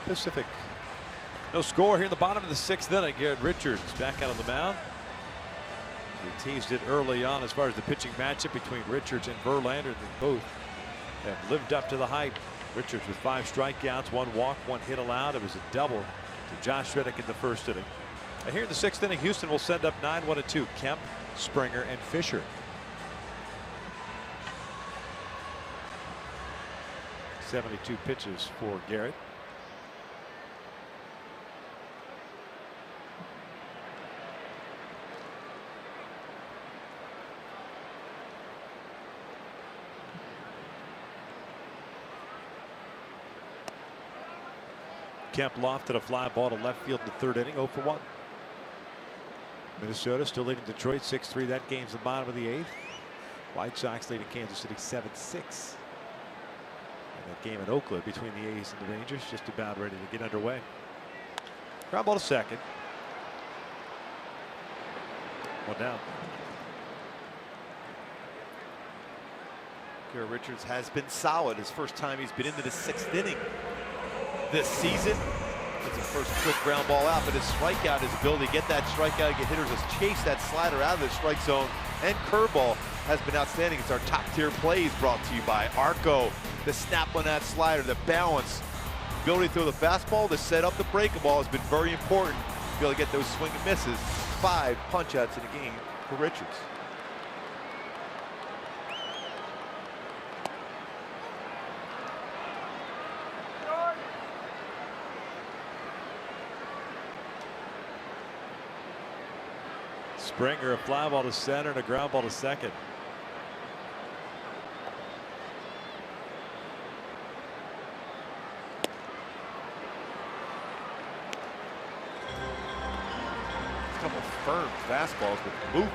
Pacific. No score here in the bottom of the 6th inning. Garrett Richards back out on the mound. We teased it early on as far as the pitching matchup between Richards and Verlander. They both have lived up to the hype. Richards with 5 strikeouts, 1 walk, 1 hit allowed. It was a double to Josh Reddick in the 1st inning. And here in the 6th inning, Houston will send up 9-1-2. Kemp, Springer, and Fisher. 72 pitches for Garrett. Kemp lofted a fly ball to left field in the 3rd inning, 0 for 1. Minnesota still leading Detroit 6-3. That game's the bottom of the 8th. White Sox leading Kansas City 7-6. And that game in Oakland between the A's and the Rangers just about ready to get underway. Ground ball to second. 1 down. Garrett Richards has been solid. His first time he's been into the 6th inning this season. It's a first quick ground ball out, but his strikeout, his ability to get that strikeout, get hitters, has chased that slider out of the strike zone, and curveball has been outstanding. It's our top tier plays brought to you by Arco. The snap on that slider, the balance, ability to throw the fastball, to set up the breakable has been very important to be able to get those swing and misses. 5 punch outs in a game for Richards. Springer, a fly ball to center and a ground ball to second. A couple firm fastballs with movement.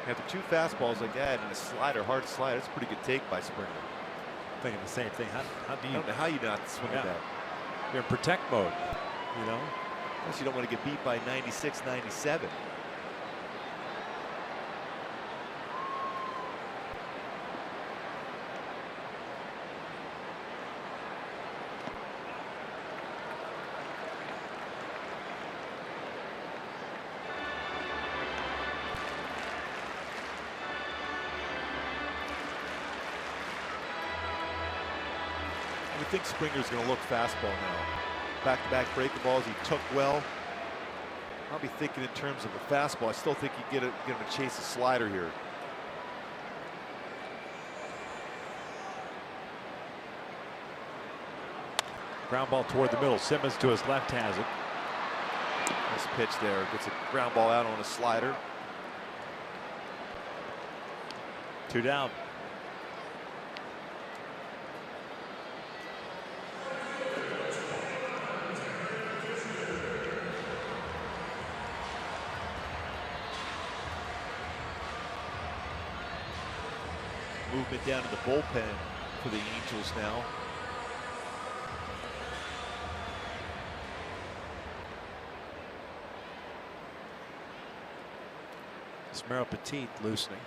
After two fastballs like that and a slider, hard slider, that's a pretty good take by Springer. Thinking the same thing. How do I you? don't know how you not swing at that. You're in protect mode. You know. Plus you don't want to get beat by 96, 97. I think Springer's going to look fastball now. Back-to-back breaking balls he took well. I'll be thinking in terms of a fastball. I still think you get him to chase a slider here. Ground ball toward the middle. Simmons to his left has it. Nice pitch there. Gets a ground ball out on a slider. 2 down. Movement down to the bullpen for the Angels now. Smero Petit loosening.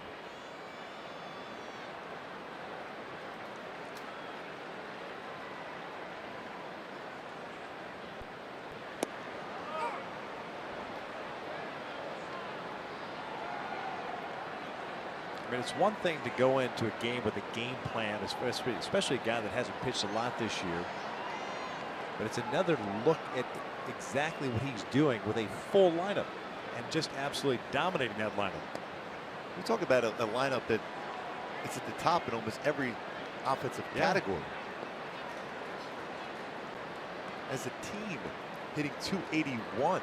I mean, it's one thing to go into a game with a game plan, especially a guy that hasn't pitched a lot this year. But it's another look at exactly what he's doing with a full lineup and just absolutely dominating that lineup. We talk about a lineup that it's at the top in almost every offensive category. As a team, hitting .281.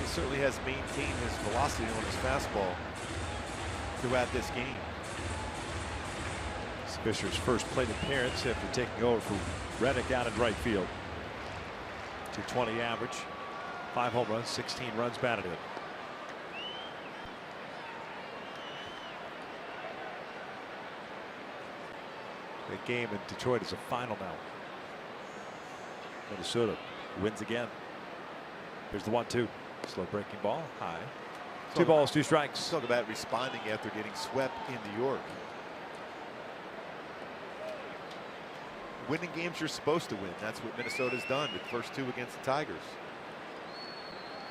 Certainly has maintained his velocity on his fastball throughout this game. It's Fisher's first plate appearance after taking over for Reddick out in right field. .220 average, 5 home runs, 16 runs batted in. The game in Detroit is a final now. Minnesota wins again. Here's the 1-2. Slow breaking ball, high. 2 balls, 2 strikes. Talk about responding after getting swept in New York. Winning games you're supposed to win. That's what Minnesota's done the first 2 against the Tigers.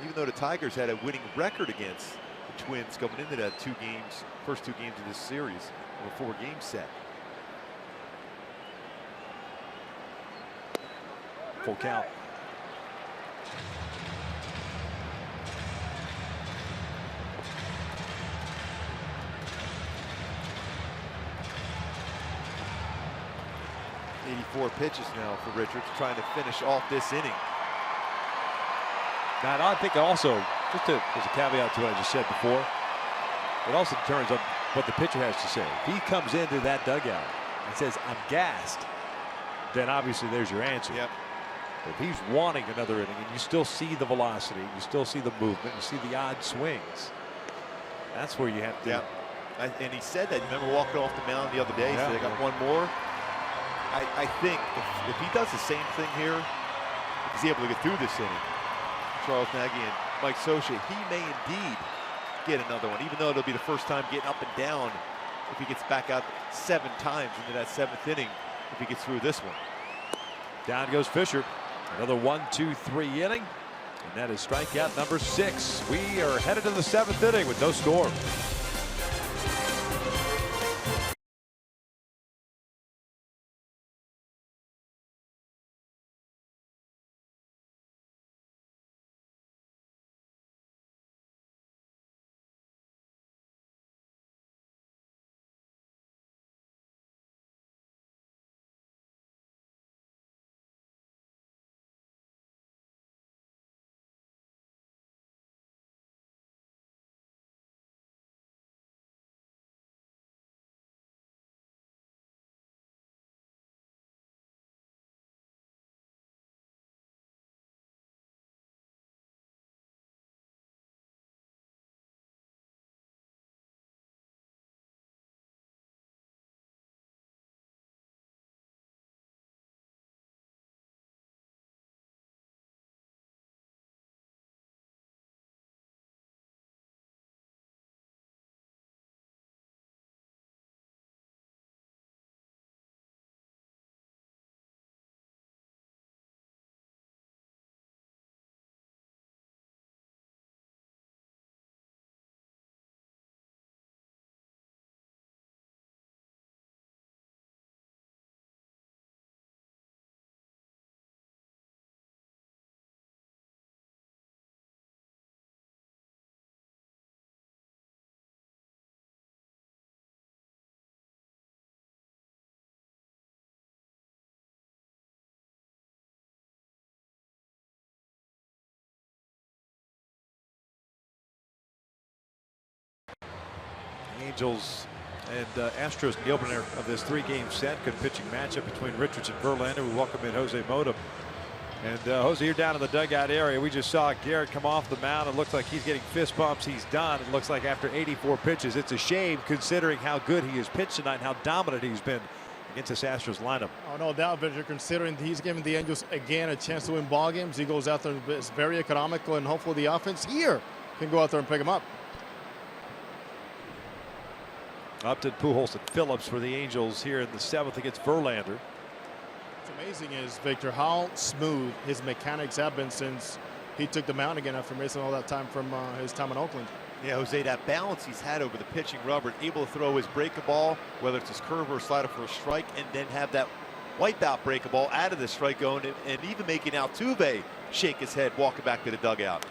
Even though the Tigers had a winning record against the Twins coming into that first 2 games of this series of a 4-game set. Full count. .84 pitches now for Richards, trying to finish off this inning. Now, I think also, there's a caveat to what I just said before. It also determines on what the pitcher has to say. If he comes into that dugout and says, "I'm gassed," then obviously there's your answer. Yep. If he's wanting another inning and you still see the velocity, you still see the movement, you see the odd swings, that's where you have to. Yeah. And he said that. Remember walking off the mound the other day? He said, "I got one more." I think if he does the same thing here, if he's able to get through this inning, Charles Nagy and Mike Scioscia, he may indeed get another one, even though it'll be the first time getting up and down. If he gets back out 7 times into that 7th inning, if he gets through this one. Down goes Fisher. Another 1-2-3 inning. And that is strikeout number 6. We are headed to the 7th inning with no score. Angels and Astros in the opener of this 3-game set. Good pitching matchup between Richards and Verlander. We welcome in Jose Mota. And Jose, you're down in the dugout area. We just saw Garrett come off the mound. It looks like he's getting fist bumps. He's done. It looks like after 84 pitches. It's a shame considering how good he has pitched tonight and how dominant he's been against this Astros lineup. Oh, no doubt, but you're considering he's giving the Angels again a chance to win ball games. He goes out there and is very economical, and hopefully the offense here can go out there and pick him up. Upton, Pujols, and Phillips for the Angels here in the 7th against Verlander. What's amazing is, Victor, how smooth his mechanics have been since he took the mound again after missing all that time from his time in Oakland. Yeah, Jose, that balance he's had over the pitching rubber, able to throw his breaker ball, whether it's his curve or slider for a strike, and then have that wipeout breaker ball out of the strike zone, and even making Altuve shake his head walking back to the dugout.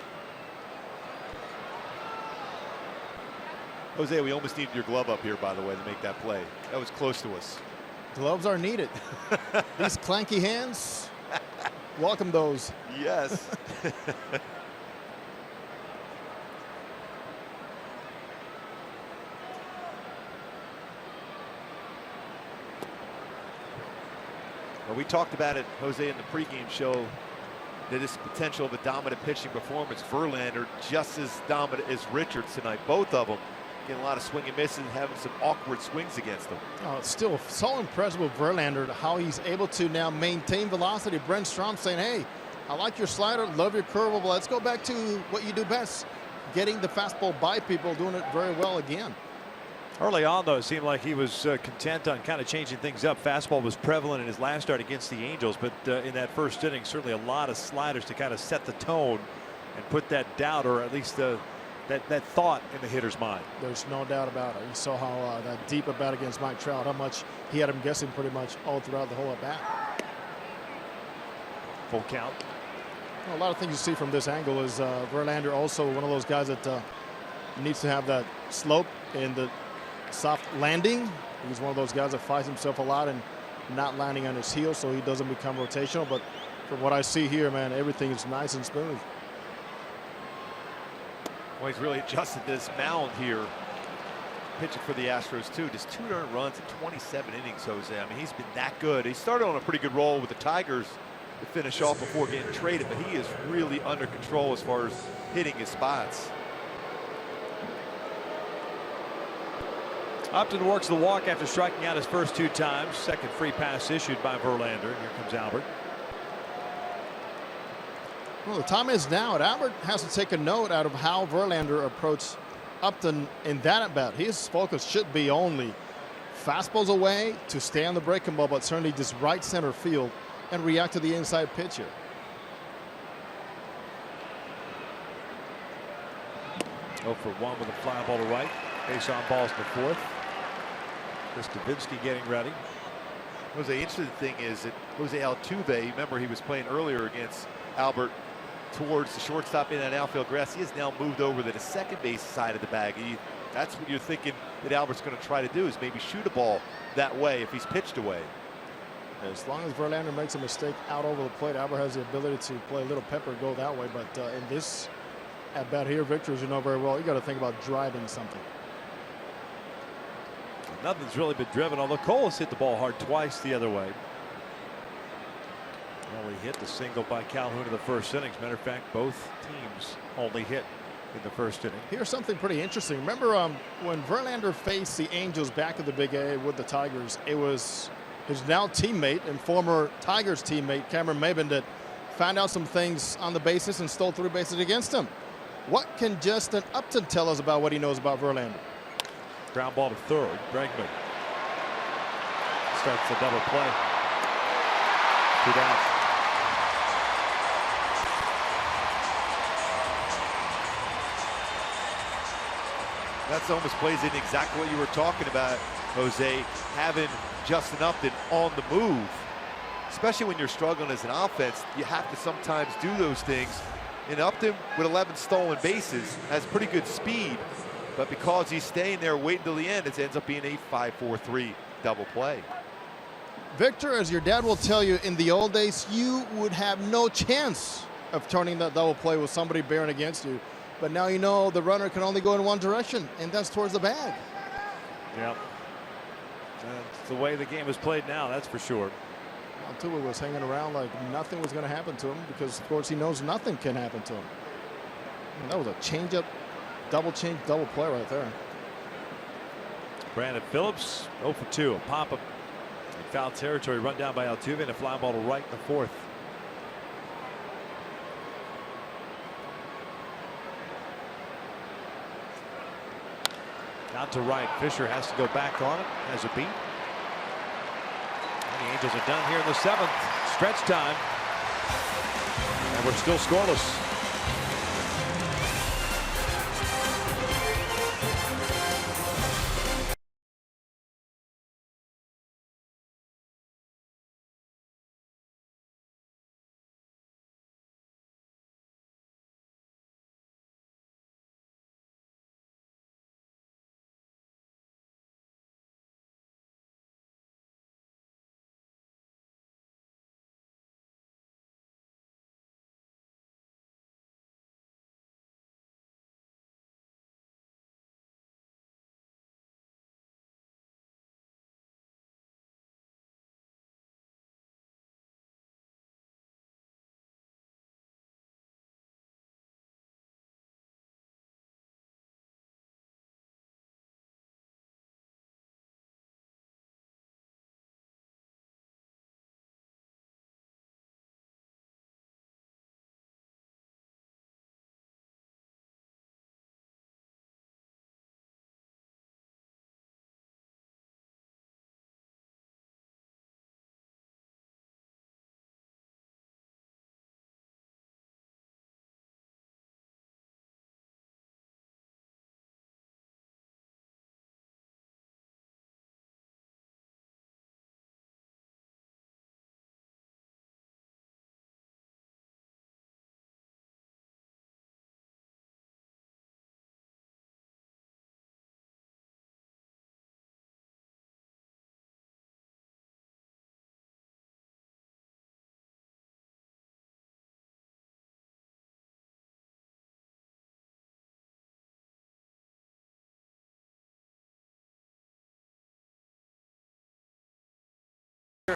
Jose, we almost needed your glove up here, by the way, to make that play. That was close to us. Gloves are needed. These clanky hands, welcome those. Yes. Well, we talked about it, Jose, in the pregame show, that this potential of a dominant pitching performance. Verlander just as dominant as Richards tonight. Both of them getting a lot of swing and misses and having some awkward swings against them. Oh, it's still so impressive with Verlander, how he's able to now maintain velocity. Brent Strom saying, hey, I like your slider, love your curveball. Let's go back to what you do best, getting the fastball by people, doing it very well again. Early on, though, it seemed like he was content on kind of changing things up. Fastball was prevalent in his last start against the Angels, but in that first inning, certainly a lot of sliders to kind of set the tone and put that doubt, or at least that thought, in the hitter's mind. There's no doubt about it. You saw how that deep at bat against Mike Trout, how much he had him guessing pretty much all throughout the whole at bat. Full count. Well, a lot of things you see from this angle is Verlander also one of those guys that needs to have that slope in the soft landing. He's one of those guys that fights himself a lot and not landing on his heels, so he doesn't become rotational. But from what I see here, man, everything is nice and smooth. Well, he's really adjusted this mound here. Pitching for the Astros, too. Just 2 earned runs in 27 innings, Jose. I mean, he's been that good. He started on a pretty good roll with the Tigers to finish off before getting traded, but he is really under control as far as hitting his spots. Upton works the walk after striking out his first 2 times. Second free pass issued by Verlander. Here comes Albert. Well, the time is now, and Albert has to take a note out of how Verlander approached Upton in that at bat. His focus should be only fastballs away to stay on the breaking ball, but certainly just right center field and react to the inside pitcher. Oh for 1 with a fly ball to right. Base on balls in the 4th. Chris Davinsky getting ready. Jose, interesting thing is that Jose Altuve, remember he was playing earlier against Albert towards the shortstop in that outfield grass. He has now moved over to the second base side of the bag. That's what you're thinking that Albert's going to try to do, is maybe shoot a ball that way if he's pitched away. As long as Verlander makes a mistake out over the plate, Albert has the ability to play a little pepper, go that way. But in this at bat here, Victor, as you know very well, you got to think about driving something. Nothing's really been driven, although Cole has hit the ball hard twice the other way. Only hit the single by Calhoun in the 1st inning. As a matter of fact, both teams only hit in the 1st inning. Here's something pretty interesting. Remember when Verlander faced the Angels back at the Big A with the Tigers, it was his now teammate and former Tigers teammate Cameron Maybin that found out some things on the bases and stole 3 bases against him. What can Justin Upton tell us about what he knows about Verlander? Ground ball to 3rd. Bregman starts the double play. 2 down. That's almost plays in exactly what you were talking about, Jose, having Justin Upton on the move. Especially when you're struggling as an offense, you have to sometimes do those things. And Upton, with 11 stolen bases, has pretty good speed. But because he's staying there waiting till the end, it ends up being a 5-4-3 double play. Victor, as your dad will tell you, in the old days, you would have no chance of turning that double play with somebody bearing against you. But now you know the runner can only go in one direction, and that's towards the bag. Yeah. That's the way the game is played now, that's for sure. Altuve was hanging around like nothing was going to happen to him because, of course, he knows nothing can happen to him. And that was a changeup, double play right there. Brandon Phillips, 0 for 2. A pop-up in foul territory, run down by Altuve, and a fly ball to right in the 4th. Out to right. Fisher has to go back on it as a beat. And the Angels are done here in the 7th. Stretch time. And we're still scoreless.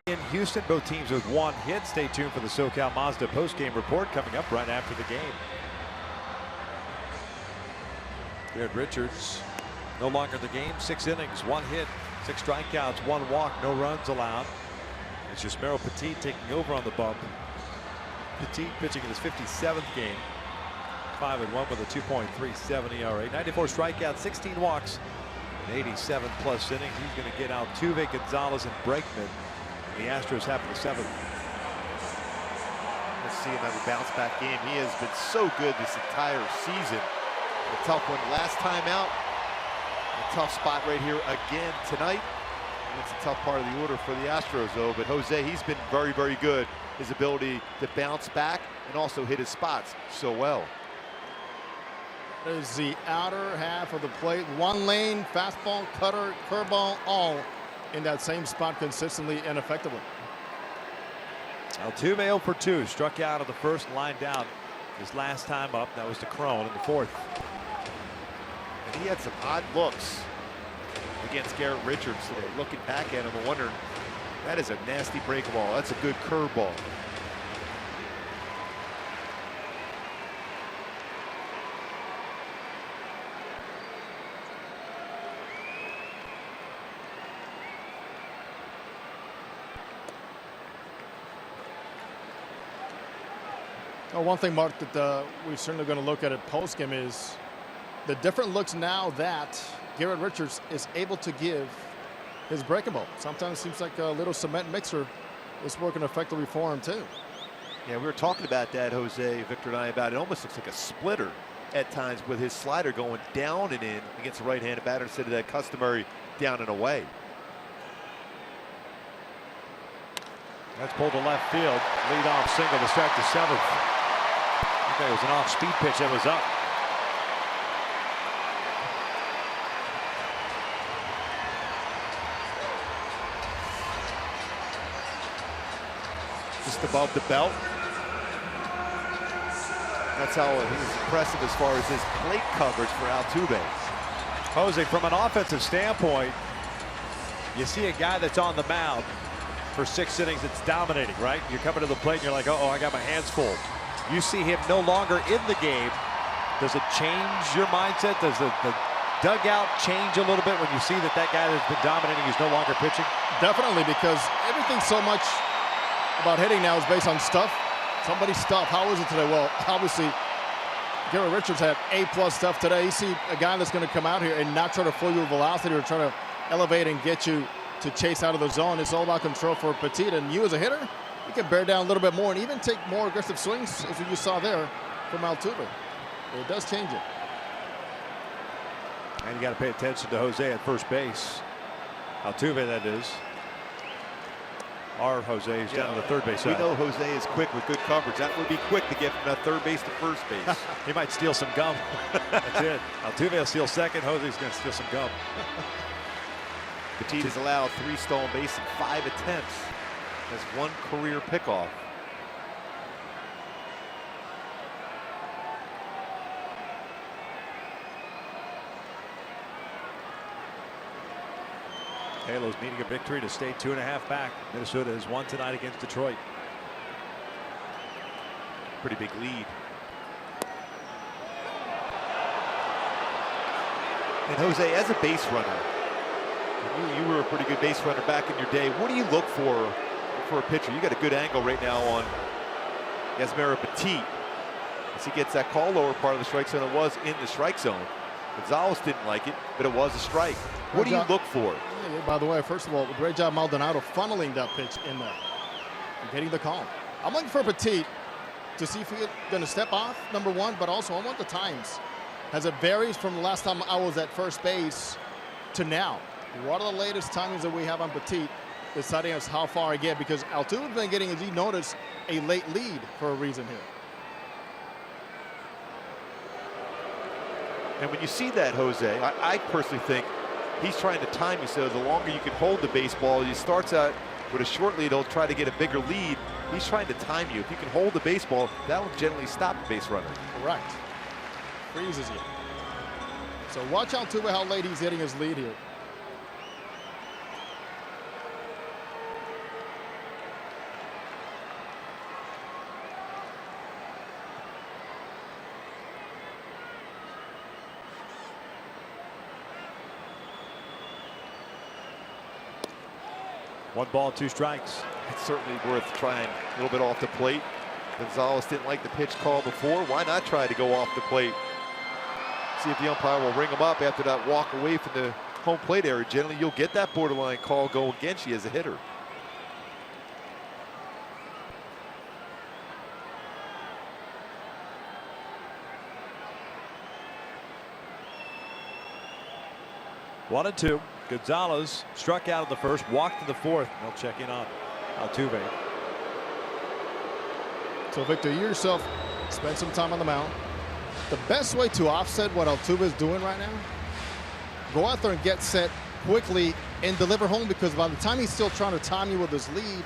In Houston, both teams with 1 hit. Stay tuned for the SoCal Mazda post-game report coming up right after the game. Garrett Richards no longer in the game. 6 innings, 1 hit, 6 strikeouts, 1 walk, no runs allowed. It's just Merrill Petit taking over on the bump. Petit pitching in his 57th game. 5-1 with a 2.37 ERA. 94 strikeouts, 16 walks, In 87+ innings, he's going to get Altuve, Gonzalez, and Bregman. The Astros have the 7th. Let's see another bounce back game. He has been so good this entire season. A tough one last time out. A tough spot right here again tonight. And it's a tough part of the order for the Astros, though. But Jose, he's been very, very good. His ability to bounce back and also hit his spots so well. There's the outer half of the plate. One lane, fastball, cutter, curveball, all in that same spot consistently and effectively. Altuve 0 for 2. Struck out of the first and lined down his last time up. That was to Crone in the 4th. And he had some odd looks against Garrett Richards today. Looking back at him and wondering, that is a nasty break ball. That's a good curveball. Well, one thing, Mark, that we're certainly going to look at post-game is the different looks now that Garrett Richards is able to give his breaking ball. Sometimes it seems like a little cement mixer is working effectively for him, too. Yeah, we were talking about that, Jose, Victor and I, about it. Almost looks like a splitter at times with his slider going down and in against the right-handed batter instead of that customary down and away. That's pulled to left field. Lead off single to start the 7th. Okay, it was an off-speed pitch that was up. Just above the belt. That's how he's impressive as far as his plate coverage for Altuve. Jose, from an offensive standpoint, you see a guy that's on the mound for 6 innings that's dominating, right? You're coming to the plate and you're like, uh-oh, I got my hands full. You see him no longer in the game. Does it change your mindset? Does the dugout change a little bit when you see that guy that's been dominating is no longer pitching? Definitely, because everything so much about hitting now is based on stuff. Somebody's stuff. How is it today? Well, obviously, Garrett Richards had A+ stuff today. You see a guy that's going to come out here and not try to fool you with velocity or try to elevate and get you to chase out of the zone. It's all about control for Petit. And you as a hitter, you can bear down a little bit more and even take more aggressive swings, as you saw there from Altuve. It does change it. And you got to pay attention to Jose at first base. Altuve, that is. Our Jose is down to the third base side. We know Jose is quick with good coverage. That would be quick to get from that third base to first base. He might steal some gum. That's it. Altuve will steal second. Jose's going to steal some gum. Petit has allowed 3 stolen bases in 5 attempts. Has 1 career pickoff. Halos needing a victory to stay 2.5 back. Minnesota has won tonight against Detroit. Pretty big lead. And Jose, as a base runner, you were a pretty good base runner back in your day. What do you look for a pitcher? You got a good angle right now on Yasmera Petit. As he gets that call lower part of the strike zone, it was in the strike zone. Gonzalez didn't like it, but it was a strike. What do you look for? Yeah, by the way, first of all, great job Maldonado funneling that pitch in there and getting the call. I'm looking for Petit to see if he's going to step off, number one, but also I want the times. As it varies from the last time I was at first base to now. What are the latest timings that we have on Petit deciding us how far I get? Because Altuve's been getting, as you notice, a late lead for a reason here. And when you see that, Jose, I personally think he's trying to time you, so the longer you can hold the baseball, he starts out with a short lead, he'll try to get a bigger lead. He's trying to time you. If you can hold the baseball, that'll generally stop the base runner. Correct. Freezes you. So watch Altuve how late he's hitting his lead here. One ball, 2 strikes. It's certainly worth trying a little bit off the plate. Gonzalez didn't like the pitch call before. Why not try to go off the plate? See if the umpire will ring him up after that walk away from the home plate area, generally you'll get that borderline call go against you as a hitter. One and two. Gonzalez struck out in the first, walked in the fourth. They'll check in on Altuve. So Victor, you yourself spend some time on the mound. The best way to offset what Altuve is doing right now, go out there and get set quickly and deliver home, because by the time he's still trying to time you with his lead,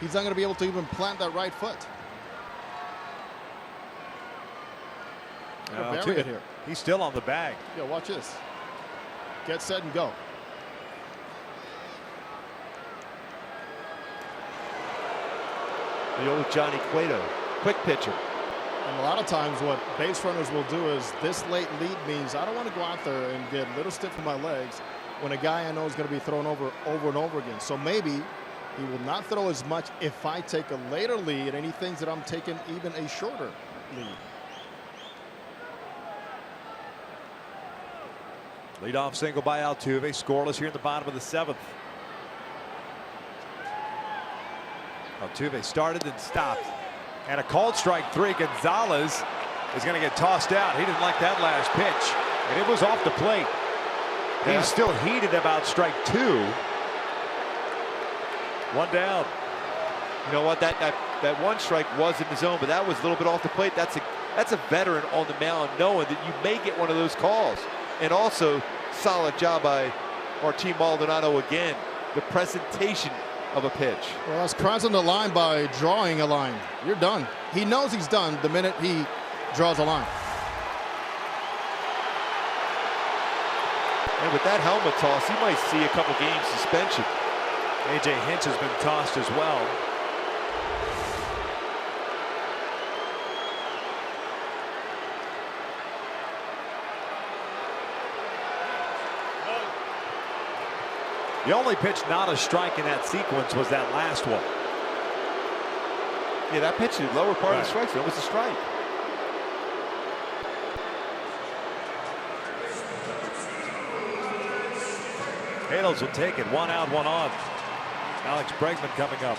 he's not going to be able to even plant that right foot. Altuve here. He's still on the bag. Yeah, watch this. Get set and go. The old Johnny Cueto, quick pitcher. And a lot of times what base runners will do is this late lead means I don't want to go out there and get a little stiff with my legs when a guy I know is going to be thrown over and over again. So maybe he will not throw as much if I take a later lead, and he thinks that I'm taking even a shorter lead. Leadoff single by Altuve, scoreless here in the bottom of the seventh. Altuve started and stopped. And a called strike three. Gonzalez is going to get tossed out. He didn't like that last pitch. And it was off the plate. He's still heated about strike two. One down. You know what? That one strike was in the zone, but that was a little bit off the plate. That's a veteran on the mound knowing that you may get one of those calls. And also, solid job by Martin Maldonado again. The presentation of a pitch. Well, that's crossing the line by drawing a line. You're done. He knows he's done the minute he draws a line. And with that helmet toss, he might see a couple games suspension. AJ Hinch has been tossed as well. The only pitch not a strike in that sequence was that last one. Yeah, that pitch, the lower part of the strike zone, was a strike. Halos will take it. One out, one on. Alex Bregman coming up.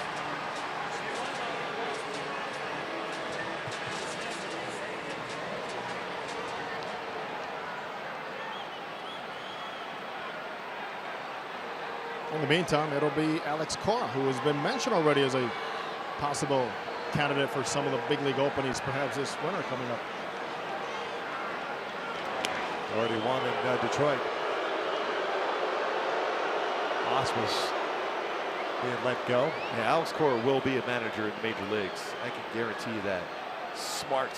In the meantime, it'll be Alex Cora, who has been mentioned already as a possible candidate for some of the big league openings, perhaps this winter coming up. Already won in Detroit. Osmus being let go. Yeah, Alex Cora will be a manager in the major leagues. I can guarantee you that. Smart.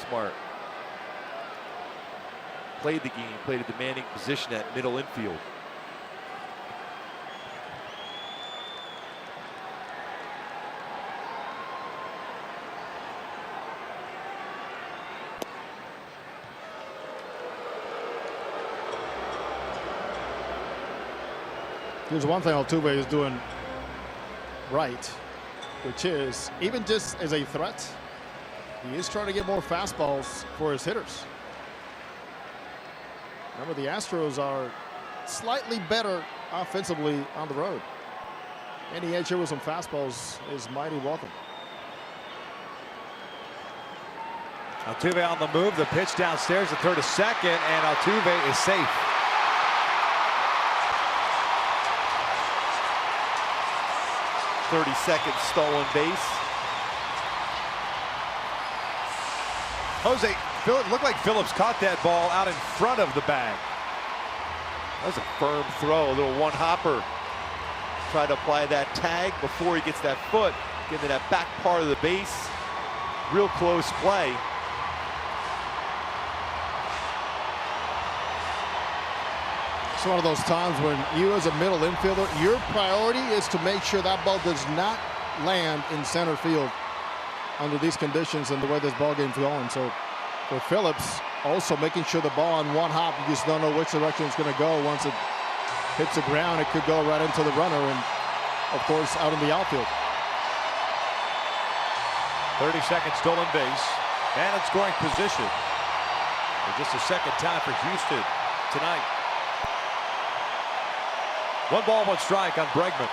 Played the game, played a demanding position at middle infield. Here's one thing Altuve is doing right, which is even just as a threat, he is trying to get more fastballs for his hitters. Remember, the Astros are slightly better offensively on the road. Any edge here with some fastballs is mighty welcome. Altuve on the move. The pitch downstairs to third to second, and Altuve is safe. .30-second stolen base. Jose, it looked like Phillips caught that ball out in front of the bag. That was a firm throw, a little one-hopper. Try to apply that tag before he gets that foot, get to that back part of the base. Real close play. It's one of those times when you as a middle infielder, your priority is to make sure that ball does not land in center field under these conditions and the way this ball game's going. So for Phillips, also making sure the ball on one hop, you just don't know which direction it's going to go. Once it hits the ground, it could go right into the runner and, of course, out in the outfield. 30-second stolen base. And in scoring position for just a second time for Houston tonight. 1 ball, 1 strike on Bregman.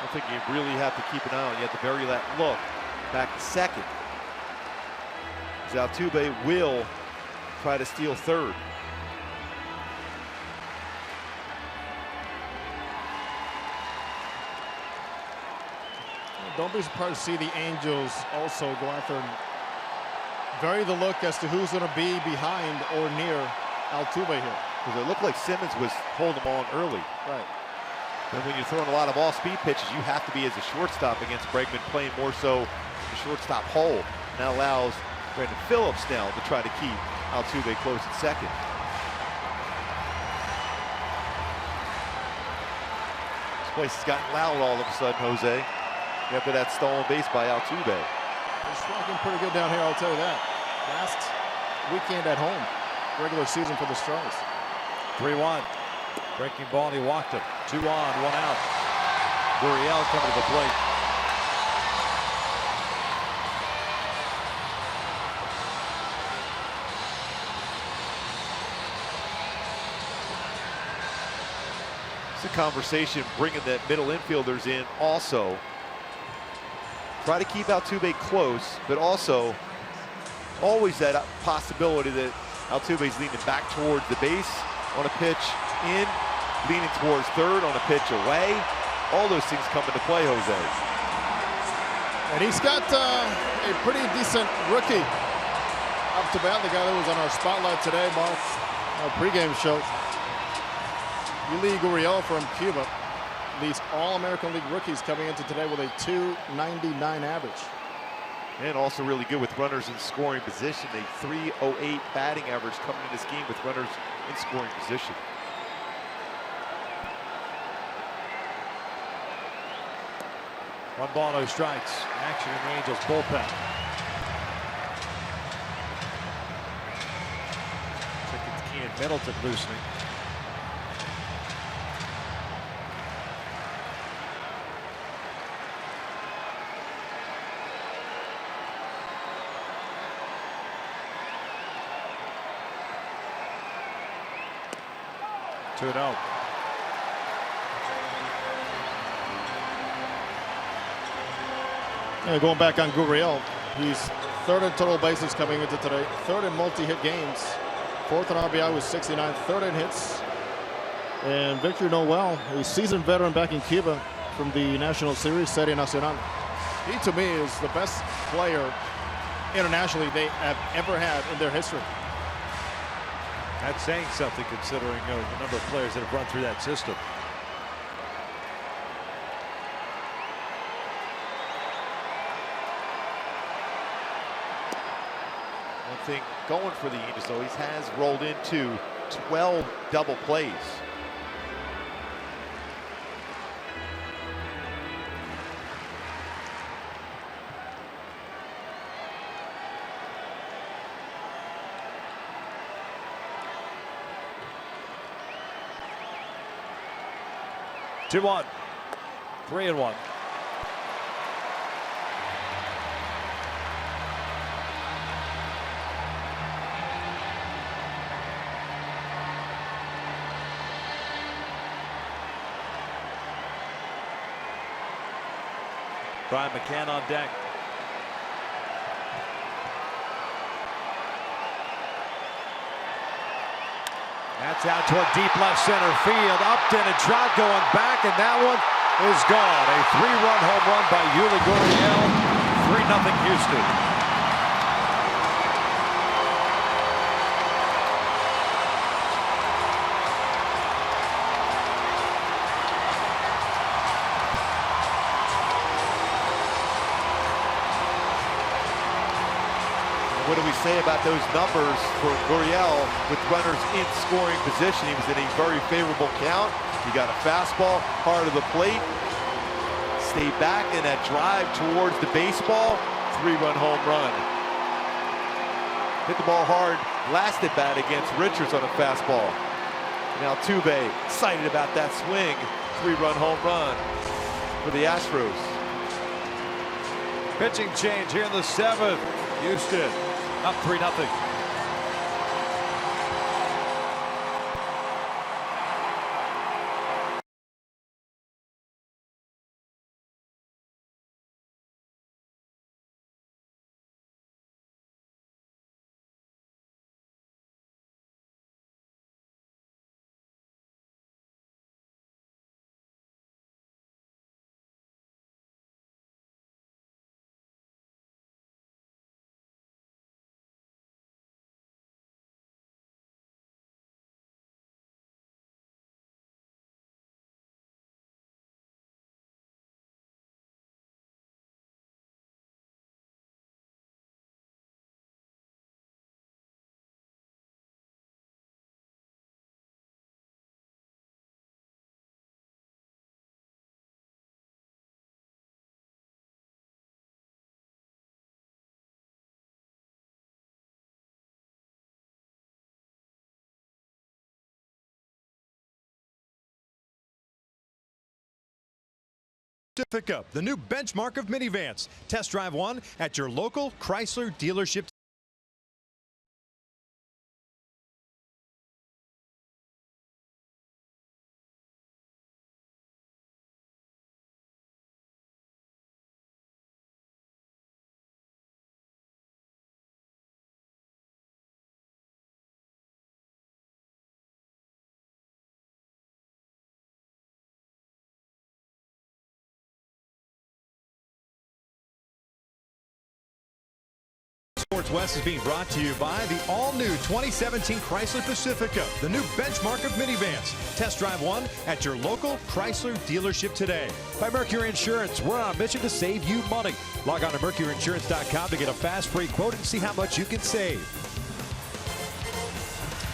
I think you really have to keep an eye on. You have to bury that look back to second. Altuve will try to steal third. Don't be surprised to see the Angels also go after and vary the look as to who's going to be behind or near Altuve here. Because it looked like Simmons was holding him on early. Right. And when you're throwing a lot of all-speed pitches, you have to be as a shortstop against Bregman, playing more so the shortstop hole. And that allows Brandon Phillips now to try to keep Altuve close at second. This place has gotten loud all of a sudden, Jose, after that stolen base by Altuve. They're striking pretty good down here, I'll tell you that. Last weekend at home, regular season for the Stars. 3-1. Breaking ball, and he walked him. 2 on, 1 out. Gurriel coming to the plate. It's a conversation bringing the middle infielders in also. Try to keep Altuve close, but also always that possibility that Altuve's leaning back towards the base on a pitch in, leaning towards third on a pitch away. All those things come into play, Jose. And he's got a pretty decent rookie up to bat. The guy that was on our spotlight today, Mark, our pregame show. Yuli Gurriel from Cuba leads all American League rookies coming into today with a .299 average. And also really good with runners in scoring position. A .308 batting average coming in this game with runners in scoring position. One ball, no strikes. Action in the Angels bullpen. Second key and Middleton loosening. Two and out. Yeah, going back on Gurriel, he's third in total bases coming into today, third in multi-hit games, fourth in RBI with 69, third in hits. And Victor Noel, a seasoned veteran back in Cuba from the National Series, Serie Nacional. He, to me, is the best player internationally they have ever had in their history. That's saying something considering the number of players that have run through that system. One thing going for the Angels, though, he has rolled into 12 double plays. Two on, 3-1. Brian McCann on deck. That's out toward deep left center field. Upton and Trout going back, and that one is gone. A 3-run home run by Yuli Gurriel. 3-0 Houston. What do we say about those numbers for Gurriel with runners in scoring position? He was in a very favorable count. He got a fastball, hard of the plate, stayed back in that drive towards the baseball, 3-run home run. Hit the ball hard, last at bat against Richards on a fastball. Now Altuve excited about that swing, 3-run home run for the Astros. Pitching change here in the 7th. Houston Up 3-0. Pacifica, the new benchmark of minivans. Test drive one at your local Chrysler dealership. Sports West is being brought to you by the all-new 2017 Chrysler Pacifica, the new benchmark of minivans. Test drive one at your local Chrysler dealership today. By Mercury Insurance, we're on a mission to save you money. Log on to mercuryinsurance.com to get a fast free quote and see how much you can save.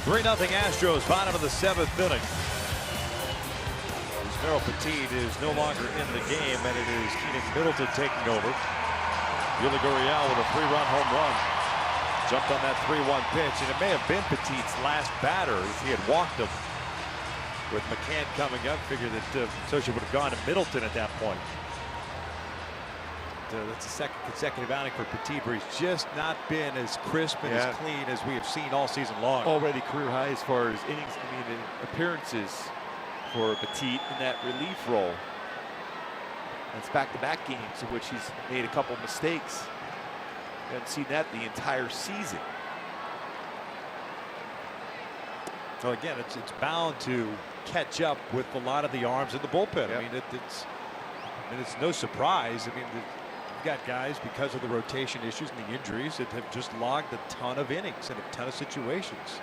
3-0 Astros, bottom of the 7th inning. Merrill Petit is no longer in the game, and it is Keenan Middleton taking over. Yuli Gurriel with a 3-run home run. Jumped on that 3-1 pitch, and it may have been Petit's last batter if he had walked him. With McCann coming up, figured that Socha would have gone to Middleton at that point. That's the second consecutive outing for Petit, where he's just not been as crisp and as clean as we have seen all season long. Already career high as far as innings, appearances for Petit in that relief role. It's back-to-back games in which he's made a couple mistakes. We haven't seen that the entire season. So again, it's bound to catch up with a lot of the arms in the bullpen. Yep. I mean, it's no surprise. I mean, you've got guys, because of the rotation issues and the injuries, that have just logged a ton of innings and a ton of situations.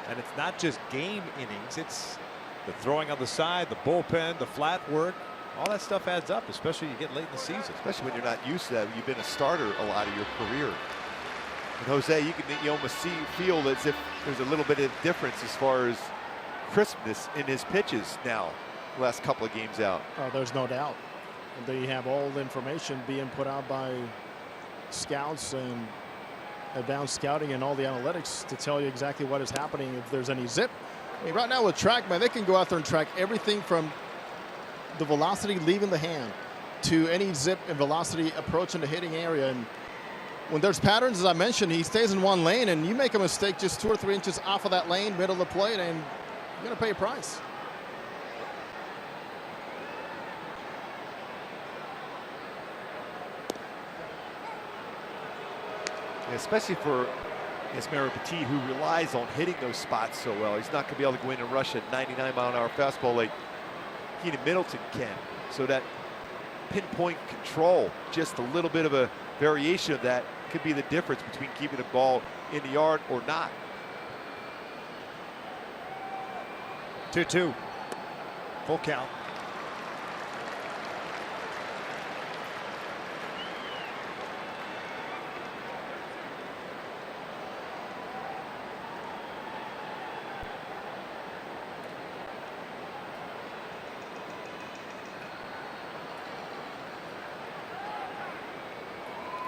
And it's not just game innings, it's the throwing on the side, the bullpen, the flat work. All that stuff adds up, especially you get late in the season. Especially when you're not used to that. You've been a starter a lot of your career. And Jose, you almost feel as if there's a little bit of difference as far as crispness in his pitches now, the last couple of games out. Oh, there's no doubt. They have all the information being put out by scouts and advanced scouting and all the analytics to tell you exactly what is happening, if there's any zip. I mean, right now with TrackMan, they can go out there and track everything from the velocity leaving the hand to any zip and velocity approaching the hitting area. And when there's patterns, as I mentioned, he stays in one lane, and you make a mistake just 2 or 3 inches off of that lane, middle of the plate, and you're going to pay a price. Especially for Yasmero Petit, who relies on hitting those spots so well. He's not going to be able to go in and rush a 99-mile-an-hour fastball like Keenan Middleton can. So that pinpoint control, just a little bit of a variation of that, could be the difference between keeping the ball in the yard or not. 2-2. Full count.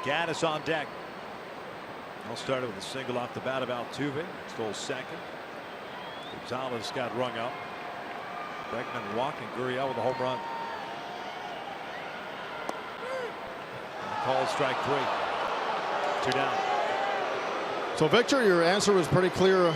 Gaddis on deck. All started with a single off the bat of Altuve. Stole second. Gonzalez got rung up. Bregman walking. Gurriel with a home run. And called strike 3. 2 down. So, Victor, your answer was pretty clear,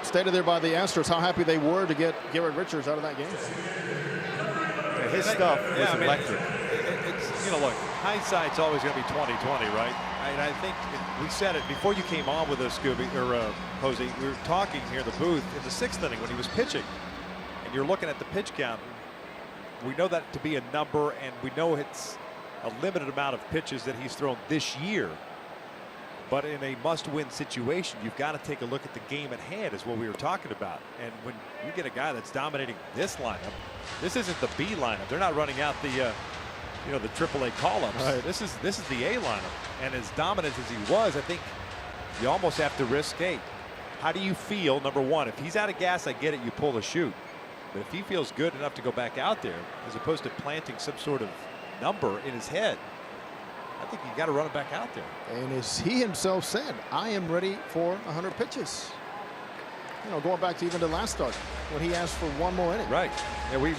stated there by the Astros, how happy they were to get Garrett Richards out of that game. Yeah, his stuff was electric. It's, you know, look, hindsight's always going to be 20/20, right? And I think we said it before you came on with us, Scooby, or Jose. We were talking here in the booth in the 6th inning when he was pitching, and you're looking at the pitch count. We know that to be a number, and we know it's a limited amount of pitches that he's thrown this year. But in a must-win situation, you've got to take a look at the game at hand, is what we were talking about. And when you get a guy that's dominating this lineup, this isn't the B lineup. They're not running out the, you know, the AAA call-ups. Right. This is the A lineup. And as dominant as he was, I think you almost have to risk, hey, how do you feel? Number one, if he's out of gas, I get it, you pull the chute. But if he feels good enough to go back out there, as opposed to planting some sort of number in his head, I think you got to run it back out there. And as he himself said, I am ready for 100 pitches. You know, going back to even the last start when he asked for one more inning. Right. Yeah, we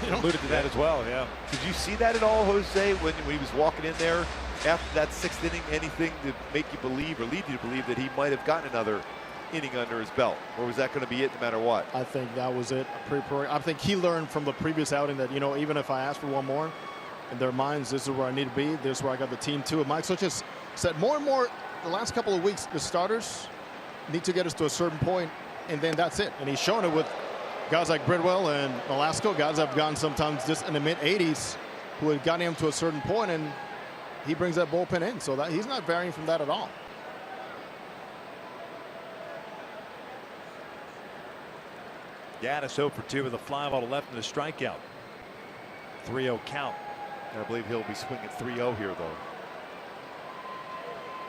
alluded to that as well. Yeah. Did you see that at all, Jose, when he was walking in there after that 6th inning? Anything to make you believe or lead you to believe that he might have gotten another inning under his belt, or was that going to be it no matter what? I think that was it. I think he learned from the previous outing that, you know, even if I ask for one more, in their minds, this is where I need to be. This is where I got the team to. And Mike Such has said more and more the last couple of weeks, the starters need to get us to a certain point, and then that's it. And he's shown it with guys like Bridwell and Velasco, guys that have gone sometimes just in the mid-80s who had gotten him to a certain point, and he brings that bullpen in. So that he's not varying from that at all. Gaddis 0 for 2 with a fly ball to left and a strikeout. 3-0 count. I believe he'll be swinging 3-0 here, though.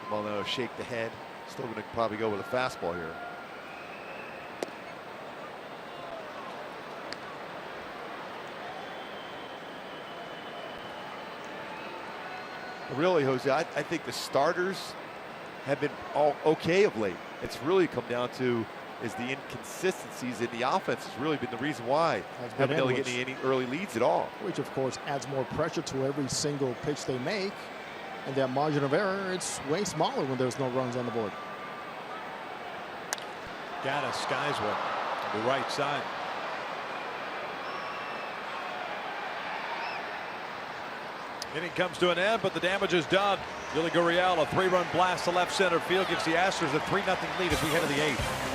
Maldonado shake the head. Still going to probably go with a fastball here. Really, Jose, I think the starters have been all okay of late. It's really come down to is the inconsistencies in the offense has really been the reason why haven't been able to get any early leads at all. Which, of course, adds more pressure to every single pitch they make. And that margin of error, it's way smaller when there's no runs on the board. Gaddis skies one on the right side. Inning comes to an end, but the damage is done. Yuli Gurriel, a 3-run blast to left center field, gives the Astros a 3-0 lead as we head to the 8th.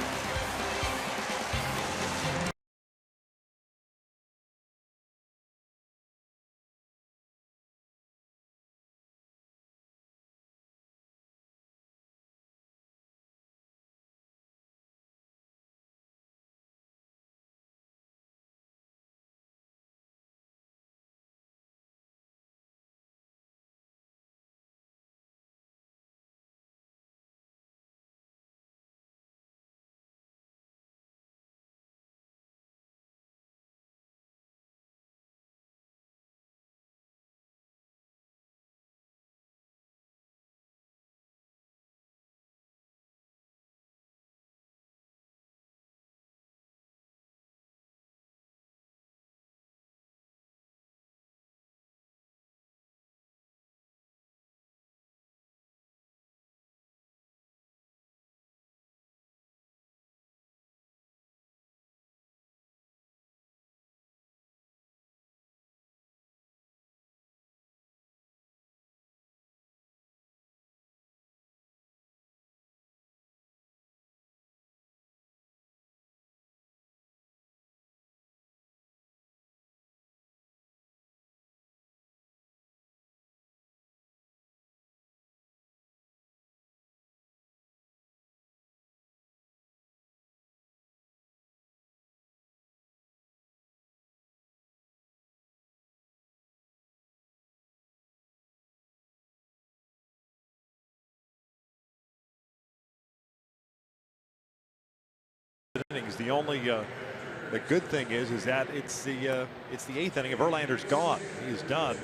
Innings. The only the good thing is that it's the 8th inning. If Verlander's gone, he is done.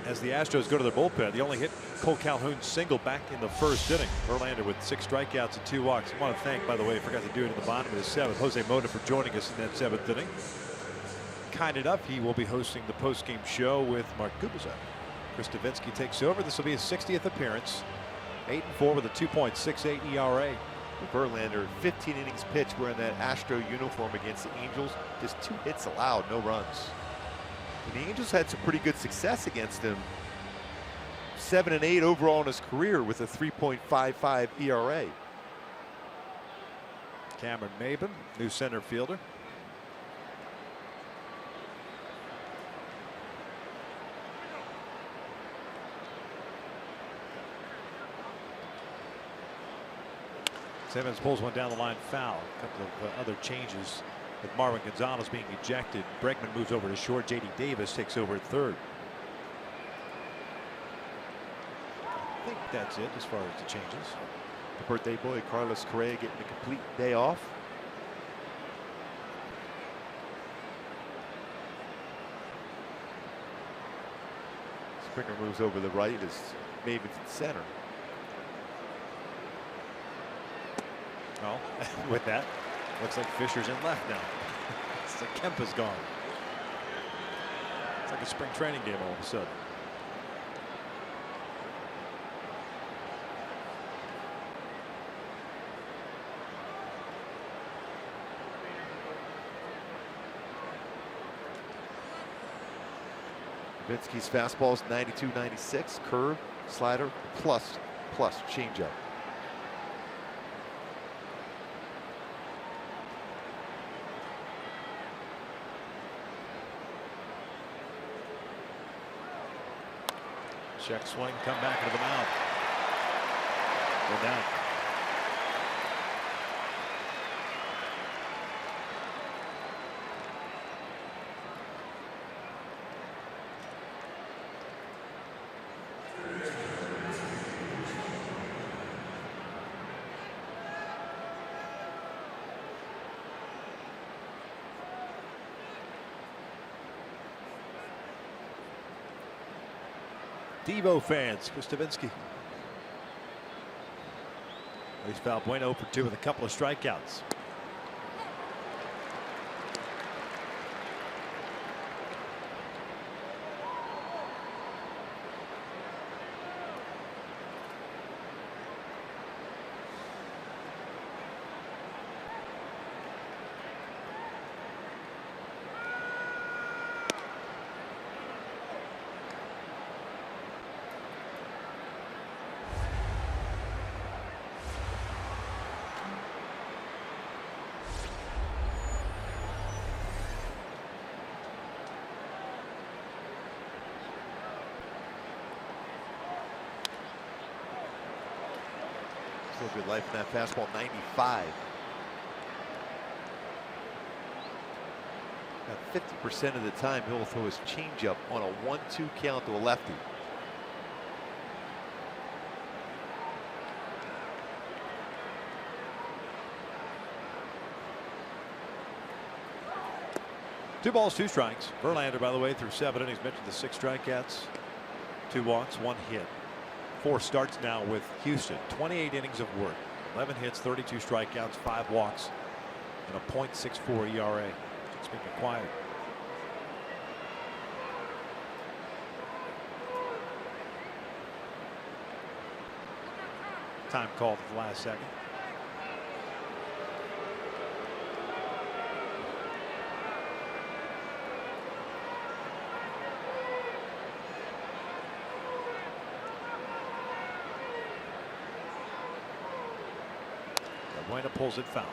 As the Astros go to their bullpen, they only hit Cole Calhoun's single back in the 1st inning. Verlander with 6 strikeouts and 2 walks. I want to thank, by the way, I forgot to do it at the bottom of the 7th, Jose Mota for joining us in that 7th inning. Kind enough, he will be hosting the post-game show with Mark Gubicek. Chris Davinsky takes over. This will be his 60th appearance. 8-4 with a 2.68 ERA. Verlander, 15 innings pitched, wearing that Astro uniform against the Angels. Just 2 hits allowed, no runs. And the Angels had some pretty good success against him. 7-8 overall in his career with a 3.55 ERA. Cameron Maben, new center fielder. Simmons pulls one down the line, foul. A couple of other changes with Marwin Gonzalez being ejected. Bregman moves over to short. J.D. Davis takes over at third. I think that's it as far as the changes. The birthday boy Carlos Correa getting a complete day off. Springer moves over the right as Maven's in center. Well, with that, looks like Fisher's in left now. It's like Kemp is gone. It's like a spring training game all of a sudden. Vinsky's fastball is 92-96, curve, slider, plus changeup. Check swing, come back into the mound. Go down. Devo fans, Chris Davinsky. Luis Valbuena for 2 with a couple of strikeouts. Still good life in that fastball, 95. About 50% of the time he'll throw his changeup on a 1-2 count to a lefty. Two balls, 2 strikes. Verlander, by the way, through 7 innings, mentioned the 6 strikeouts, 2 walks, 1 hit. 4 starts now with Houston. 28 innings of work, 11 hits, 32 strikeouts, 5 walks, and a .64 ERA. It's been acquired. Time called at the last second. Valbuena pulls it foul.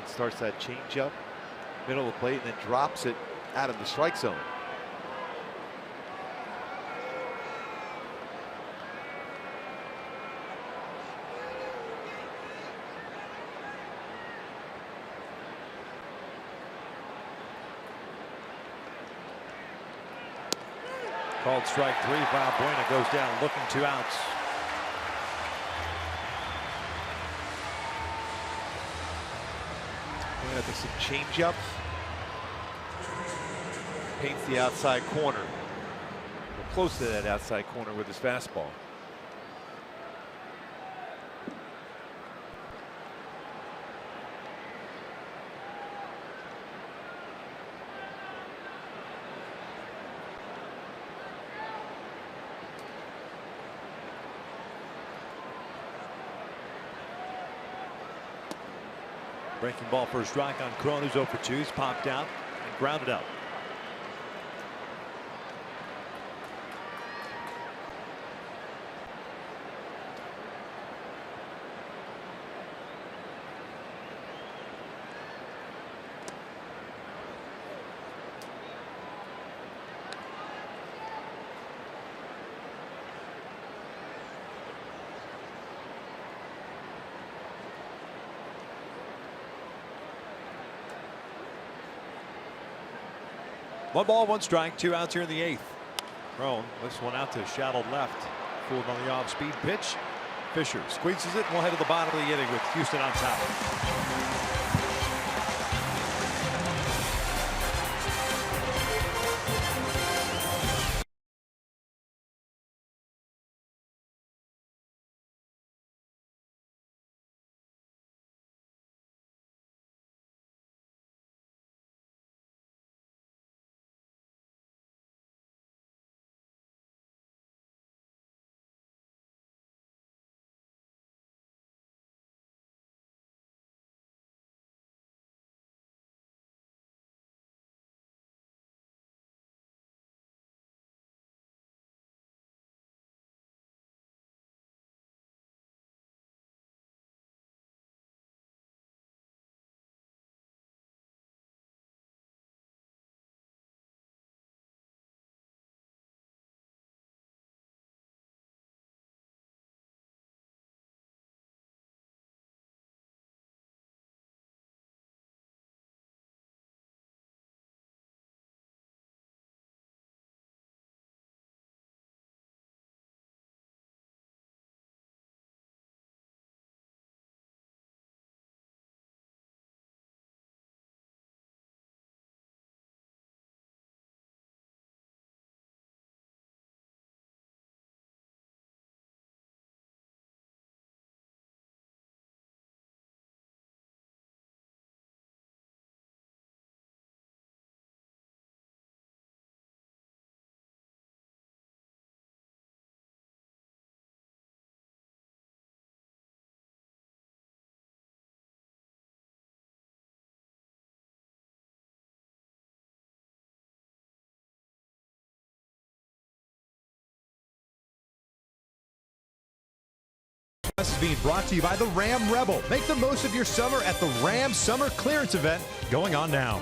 Starts that changeup, middle of the plate, and then drops it out of the strike zone. Called strike 3. Valbuena goes down looking, 2 outs. swinging at some changeups. Paints the outside corner. We're close to that outside corner with his fastball. Breaking ball for a strike on Cron, who's 0 for 2. He's popped out and grounded out. One ball, one strike, 2 outs here in the 8th. Cron lifts one out to shallow left. Fooled on the off-speed pitch. Fisher squeezes it and we'll head to the bottom of the inning with Houston on top. This is being brought to you by the Ram Rebel. Make the most of your summer at the Ram Summer Clearance Event going on now.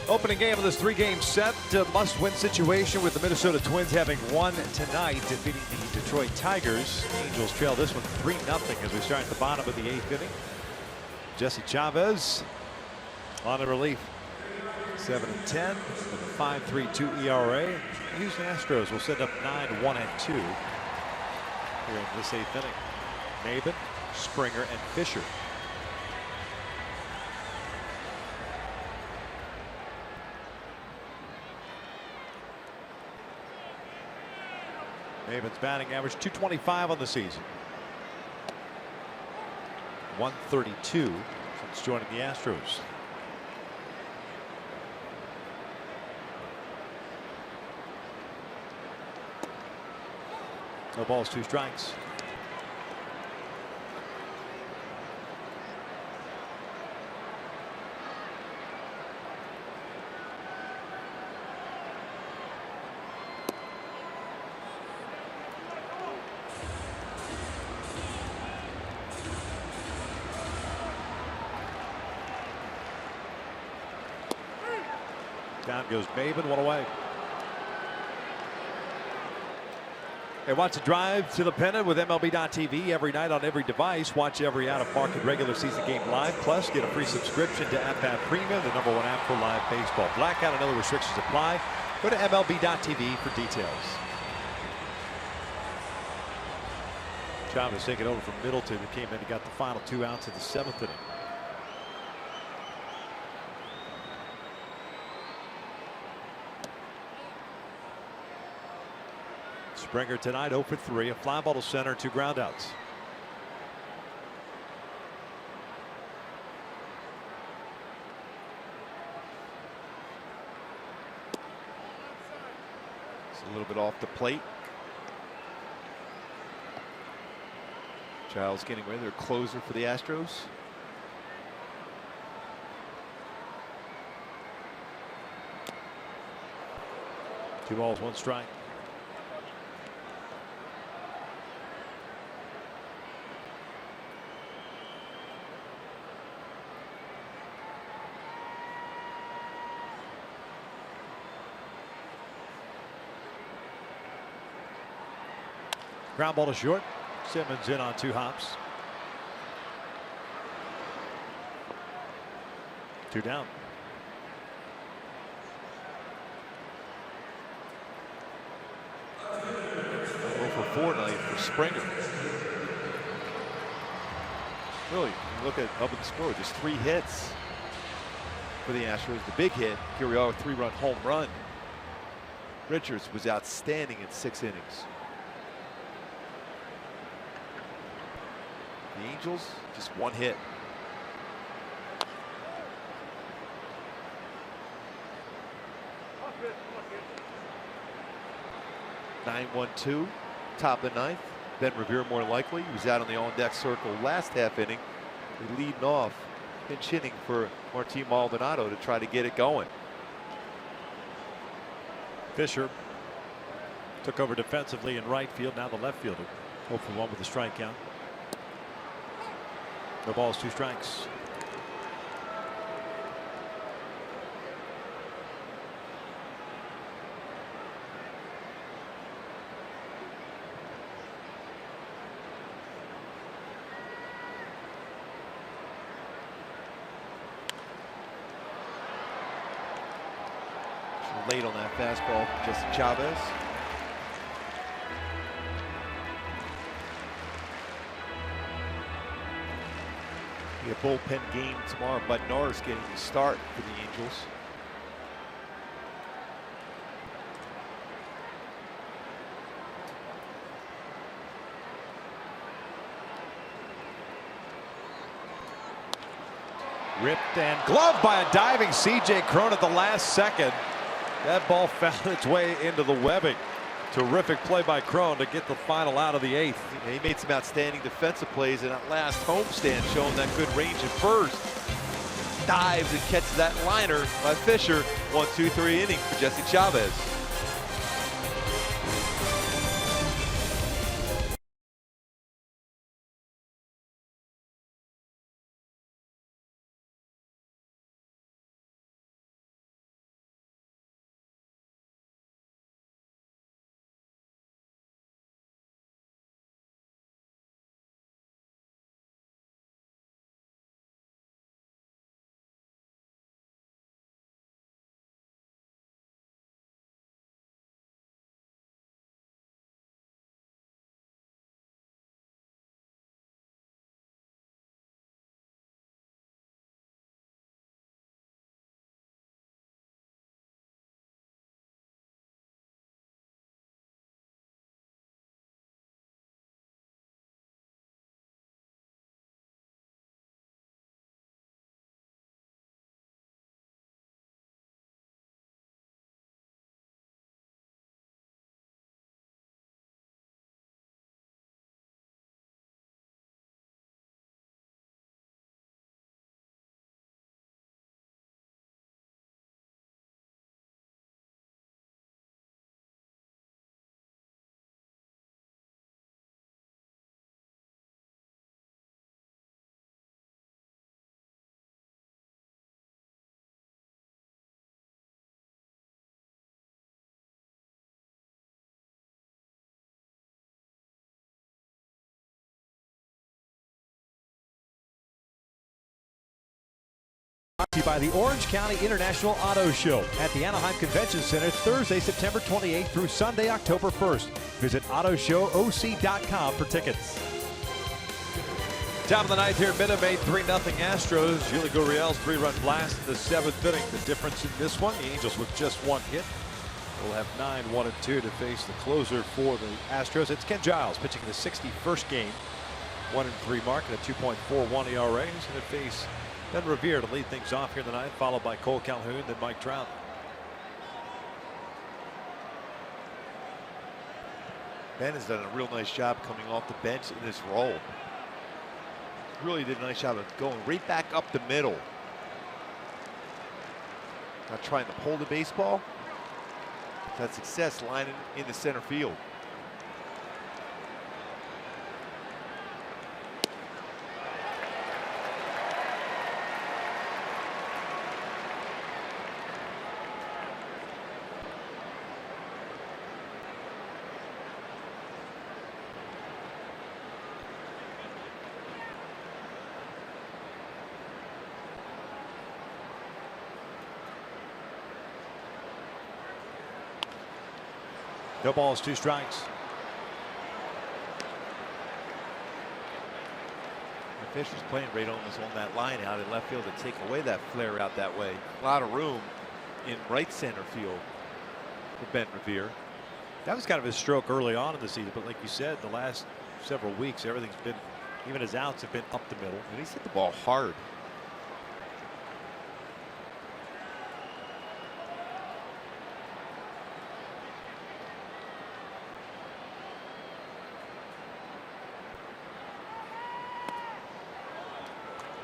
Opening game of this 3-game set, must-win situation with the Minnesota Twins having won tonight, defeating the Detroit Tigers. The Angels trail this one 3-0 as we start at the bottom of the 8th inning. Jesse Chavez on the relief. 7-10 with a 5.32 ERA. The Houston Astros will set up 9-1-2 here in this 8th inning. Maben, Springer, and Fisher. Maben's batting average .225 on the season. 132 since joining the Astros. No balls, 2 strikes. Down goes Maben, 1 away. Hey, watch the drive to the pennant with MLB.tv every night on every device. Watch every out-of-market regular season game live. Plus, get a free subscription to At-Bat Premium, the #1 app for live baseball. Blackout and other restrictions apply. Go to MLB.tv for details. Chavez taking over from Middleton, who came in and got the final 2 outs of the 7th inning. Springer tonight 0 for 3, a fly ball to center, 2 groundouts. It's a little bit off the plate. Giles getting ready, their closer for the Astros. Two balls, 1 strike. Ground ball to short. Simmons in on 2 hops. 2 down. 0 for 4 tonight for Springer. Really, you look at up at the score, just 3 hits for the Astros. The big hit, here we are, a 3-run home run. Richards was outstanding in 6 innings. The Angels, just 1 hit. (9-1-2), top of the 9th. Ben Revere more likely. He was out on the on-deck circle last half inning. They're leading off, pinch hitting for Martin Maldonado to try to get it going. Fisher took over defensively in right field. Now the left fielder. 0 for 1 with a strikeout. No balls, 2 strikes. Late on that fastball from Jesse Chavez. A bullpen game tomorrow. Bud Norris getting the start for the Angels. Ripped and gloved by a diving C.J. Cron at the last second. That ball found its way into the webbing. Terrific play by Cron to get the final out of the 8th. He made some outstanding defensive plays in that last homestand, showing that good range at first. Dives and catches that liner by Fisher. 1-2-3 inning for Jesse Chavez. Brought to you by the Orange County International Auto Show at the Anaheim Convention Center Thursday, September 28th through Sunday, October 1st. Visit AutoShowOC.com for tickets. Top of the 9th here at Minute Maid, 3-0 Astros. Yuli Gurriel's 3-run blast in the 7th inning. The difference in this one, the Angels with just 1 hit. will have 9-1-2 to face the closer for the Astros. It's Ken Giles pitching in the 61st game. 1-3 mark and a 2.41 ERA. He's going to face Ben Revere to lead things off here in the ninth, followed by Cole Calhoun, then Mike Trout. Ben has done a real nice job coming off the bench in this role. Really did a nice job of going right back up the middle. Not trying to pull the baseball. Had success lining in the center field. No balls, 2 strikes. Fisher's playing right almost on that line out in left field to take away that flare out that way. A lot of room in right center field for Ben Revere. That was kind of his stroke early on in the season, but like you said, the last several weeks, everything's been, even his outs have been up the middle. And he's hit the ball hard.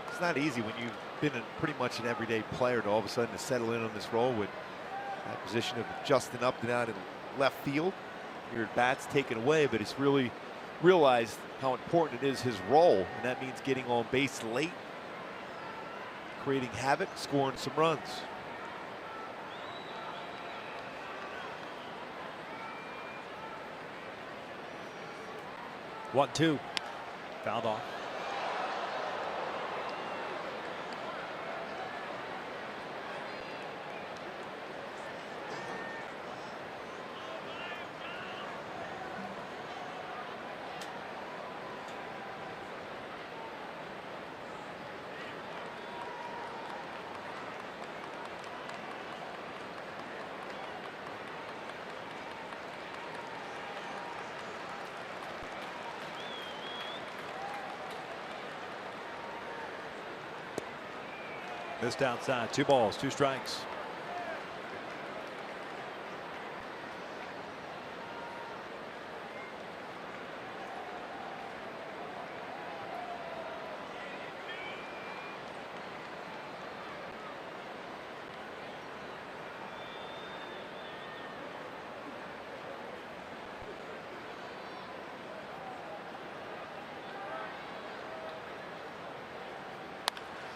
It's not easy when you've been pretty much an everyday player to all of a sudden to settle in on this role with that position of adjusting up and out in left field. Your bat's taken away, but it's really realized how important it is his role, and that means getting on base late, creating havoc, scoring some runs. One, two, fouled off. Missed outside. 2 balls, 2 strikes.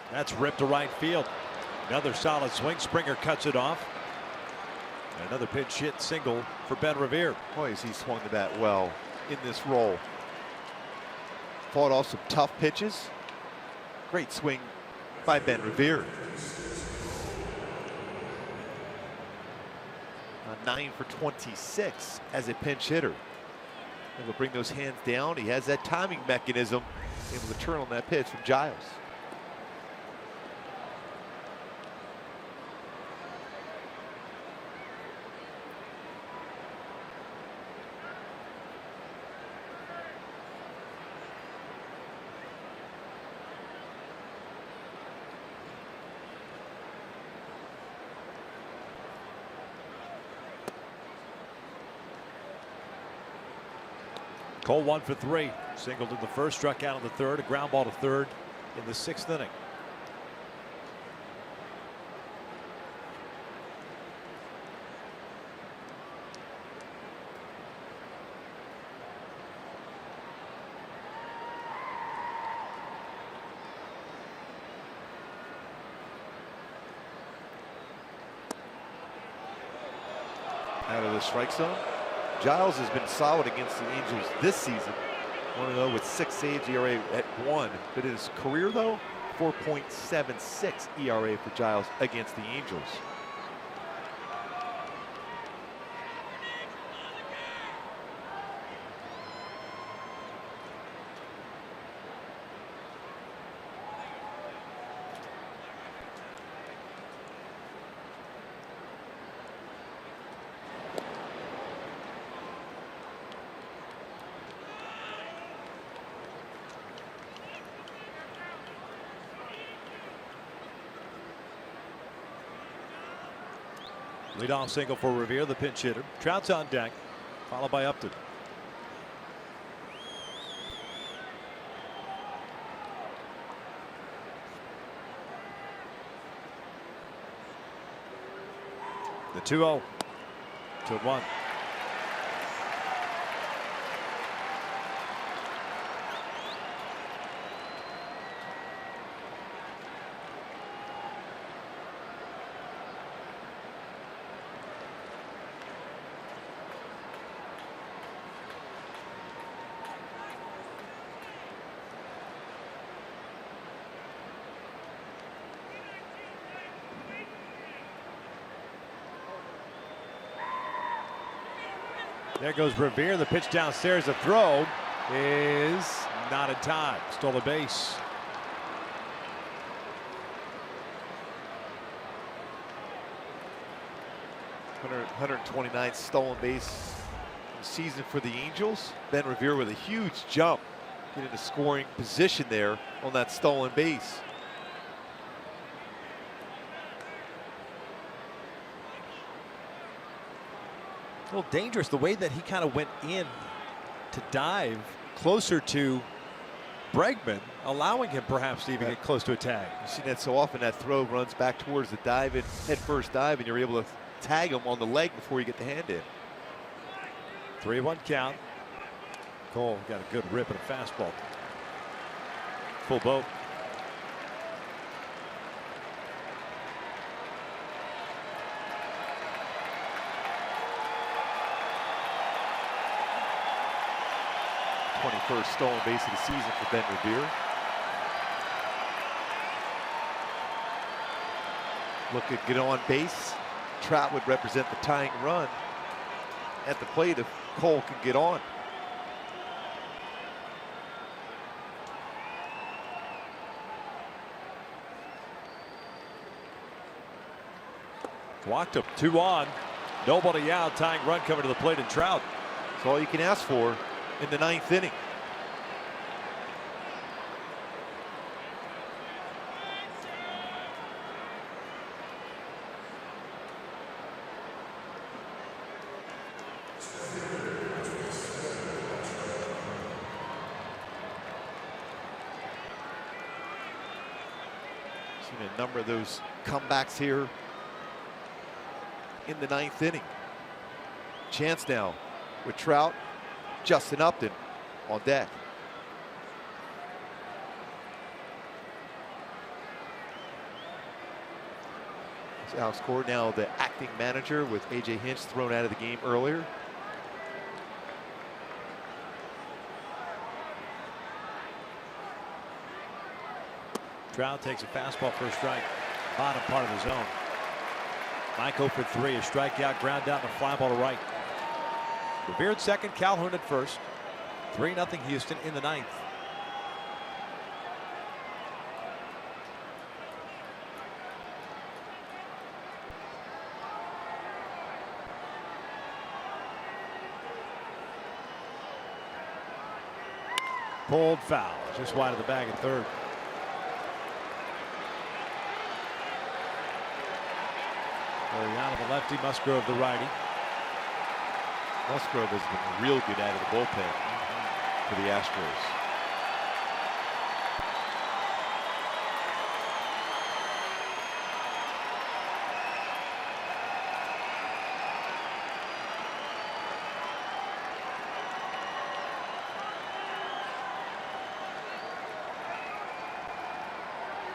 That's ripped to right field. Another solid swing. Springer cuts it off. Another pinch hit single for Ben Revere. Boy, has he swung the bat well in this role. Fought off some tough pitches. Great swing by Ben Revere. 9 for 26 as a pinch hitter. Able to bring those hands down. He has that timing mechanism, able to turn on that pitch from Giles. Cole 1 for 3. Singled in the first, struck out in the third, a ground ball to third in the 6th inning. Out of the strike zone. Giles has been solid against the Angels this season. 1-0 with 6 saves, ERA at 1. But in his career, though, 4.76 ERA for Giles against the Angels. Leadoff single for Revere, the pinch hitter. Trout's on deck, followed by Upton. The 2-0 to 1. There goes Revere. The pitch downstairs. The throw is not in time. Stole a base. $129 stolen base season for the Angels. Ben Revere with a huge jump, getting a scoring position there on that stolen base. A little dangerous the way that he kind of went in to dive closer to Bregman, allowing him perhaps to even get close to a tag. You see that so often. That throw runs back towards the dive, and head first dive, and you're able to tag him on the leg before you get the hand in. 3-1 count. Cole got a good rip and a fastball. Full boat. First stolen base of the season for Ben Revere. Look at get on base. Trout would represent the tying run at the plate if Cole can get on. Walked him. 2 on. Nobody out. Tying run coming to the plate, and Trout. That's all you can ask for in the 9th inning. Seen a number of those comebacks here in the 9th inning. Chance now with Trout, Justin Upton on deck. So Alex Cord now the acting manager with AJ Hinch thrown out of the game earlier. Trout takes a fastball for a strike. Bottom part of the zone. Mike 0 for 3. A strikeout, ground out, and a fly ball to right. Revere at second, Calhoun at first. 3-0 Houston in the 9th. Pulled foul, just wide of the bag at third. Ariana the lefty, Musgrove the righty. Musgrove has been real good out of the bullpen for the Astros.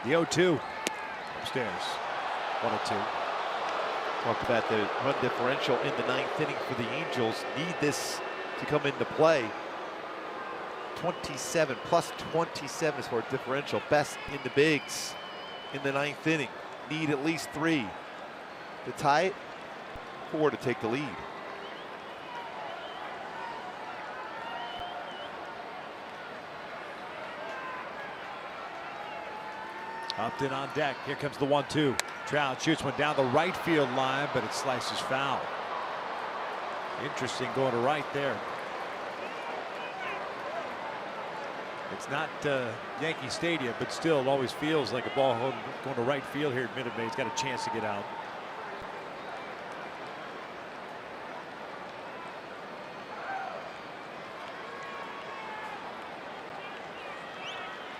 The 0-2 upstairs. 1-2. Talked about the run differential in the 9th inning for the Angels. Need this to come into play. 27 plus 27 is for a differential. Best in the bigs in the 9th inning. Need at least 3 to tie it, 4 to take the lead. Upton on deck. Here comes the 1-2. Trout shoots one down the right field line, but it slices foul. Interesting going to right there. It's not Yankee Stadium, but still it always feels like a ball going to right field here at Minute Maid. He's got a chance to get out.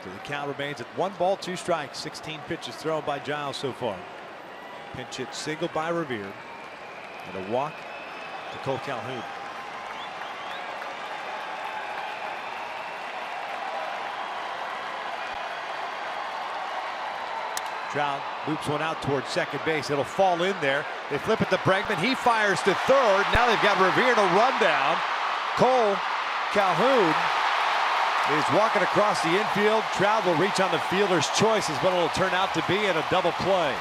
So the count remains at 1 ball, 2 strikes. 16 pitches thrown by Giles so far. Pinch hit single by Revere. And a walk to Cole Calhoun. Trout loops one out towards second base. It'll fall in there. They flip it to Bregman. He fires to third. Now they've got Revere to run down. Cole Calhoun is walking across the infield. Trout will reach on the fielder's choice, is what it'll turn out to be in a double play.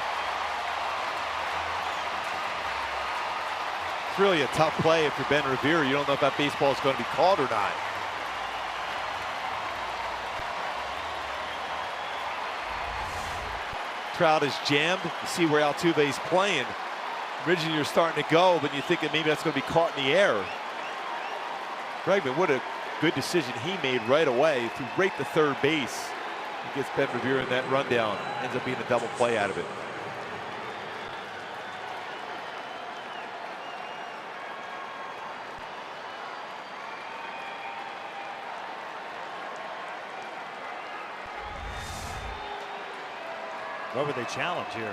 It's really a tough play if you're Ben Revere. You don't know if that baseball is going to be called or not. Trout is jammed. You see where Altuve is playing. Originally you're starting to go, but you think that maybe that's going to be caught in the air. Bregman, what a good decision he made right away to rake the third base. He gets Ben Revere in that rundown. Ends up being a double play out of it. What would they challenge here?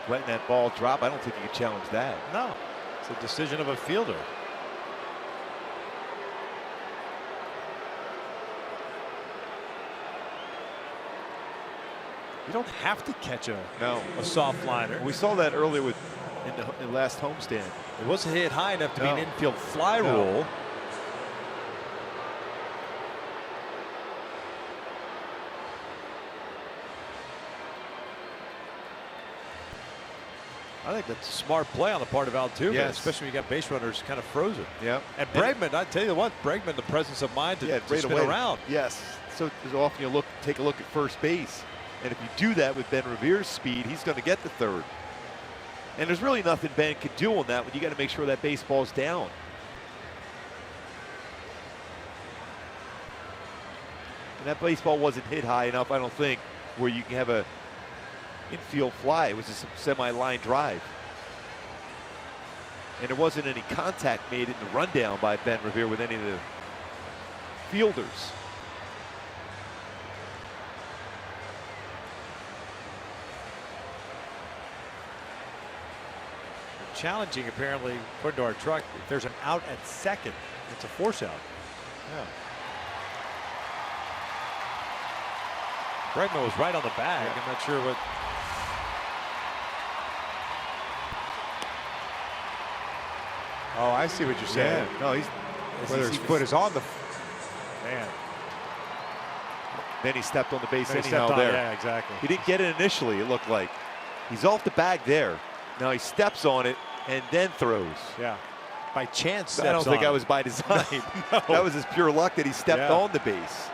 Letting that ball drop, I don't think you can challenge that. No, it's a decision of a fielder. You don't have to catch a soft liner. We saw that earlier with in the last homestand. It wasn't hit high enough to be an infield fly rule. I think that's a smart play on the part of Altuve, especially when you got base runners kind of frozen. Yeah. And Bregman, I tell you what, Bregman, the presence of mind to spin around. Yes. So often you take a look at first base, and if you do that with Ben Revere's speed, he's going to get the third. And there's really nothing Ben can do on that when you got to make sure that baseball's down. And that baseball wasn't hit high enough, I don't think, where you can have a infield fly. It was just a semi-line drive. And there wasn't any contact made in the rundown by Ben Revere with any of the fielders. Challenging, apparently, according to our truck, if there's an out at second, it's a force out. Yeah. Bregman was right on the bag. I'm not sure what. Oh, I see what you're saying. No, whether his foot is on the. Man. Then he stepped on the base anyhow there. Yeah, exactly. He didn't get it initially, it looked like. He's off the bag there. Now he steps on it and then throws. Yeah. By chance. I don't think that was by design. No. That was his pure luck that he stepped on the base.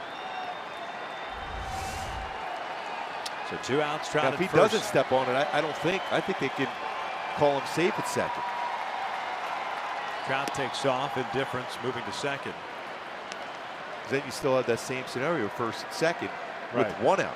So 2 outs. Trout if he first. doesn't step on it, I think they can call him safe at second. Trout takes off, indifference, moving to second. Then you still have that same scenario, first and second, with 1 out.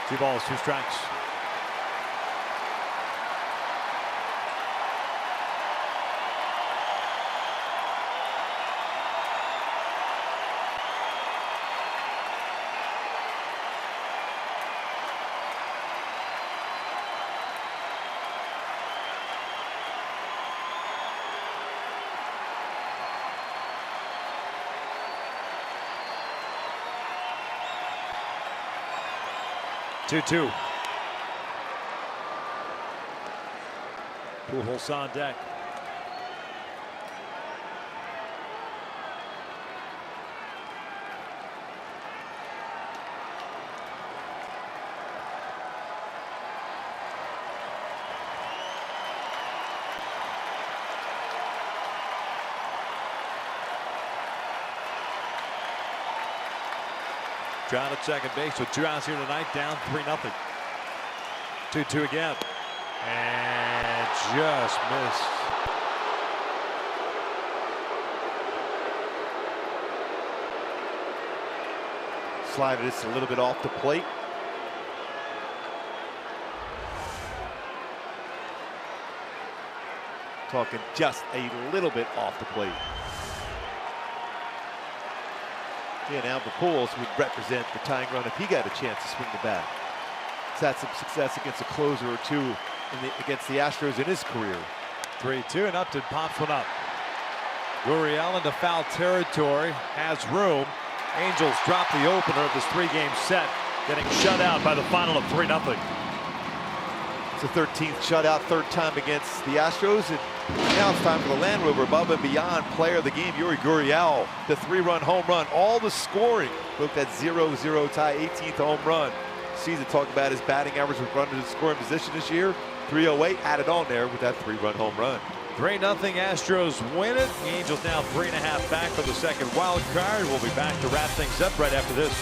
Two balls, 2 strikes. 2-2. Pujols on deck. Trout at second base with 2 outs here tonight, down 3-0. 2-2 again. And just missed. Slided this a little bit off the plate. Talking just a little bit off the plate. Yeah, now the Pujols would represent the tying run if he got a chance to swing the bat. He's had some success against a closer or two against the Astros in his career. 3-2, and Upton pops one up. Gurriel into foul territory, has room. Angels drop the opener of this 3-game set, getting shut out by the final of 3-0. It's the 13th shutout, 3rd time against the Astros. And now it's time for the Land Rover above and beyond player of the game, Yuri Gurriel. The 3-run home run, all the scoring. Look at 0-0 tie, 18th home run. Season talk about his batting average with runners in scoring position this year. 308 added on there with that 3-run home run. 3-0 Astros win it. The Angels now 3.5 back for the second wild card. We'll be back to wrap things up right after this.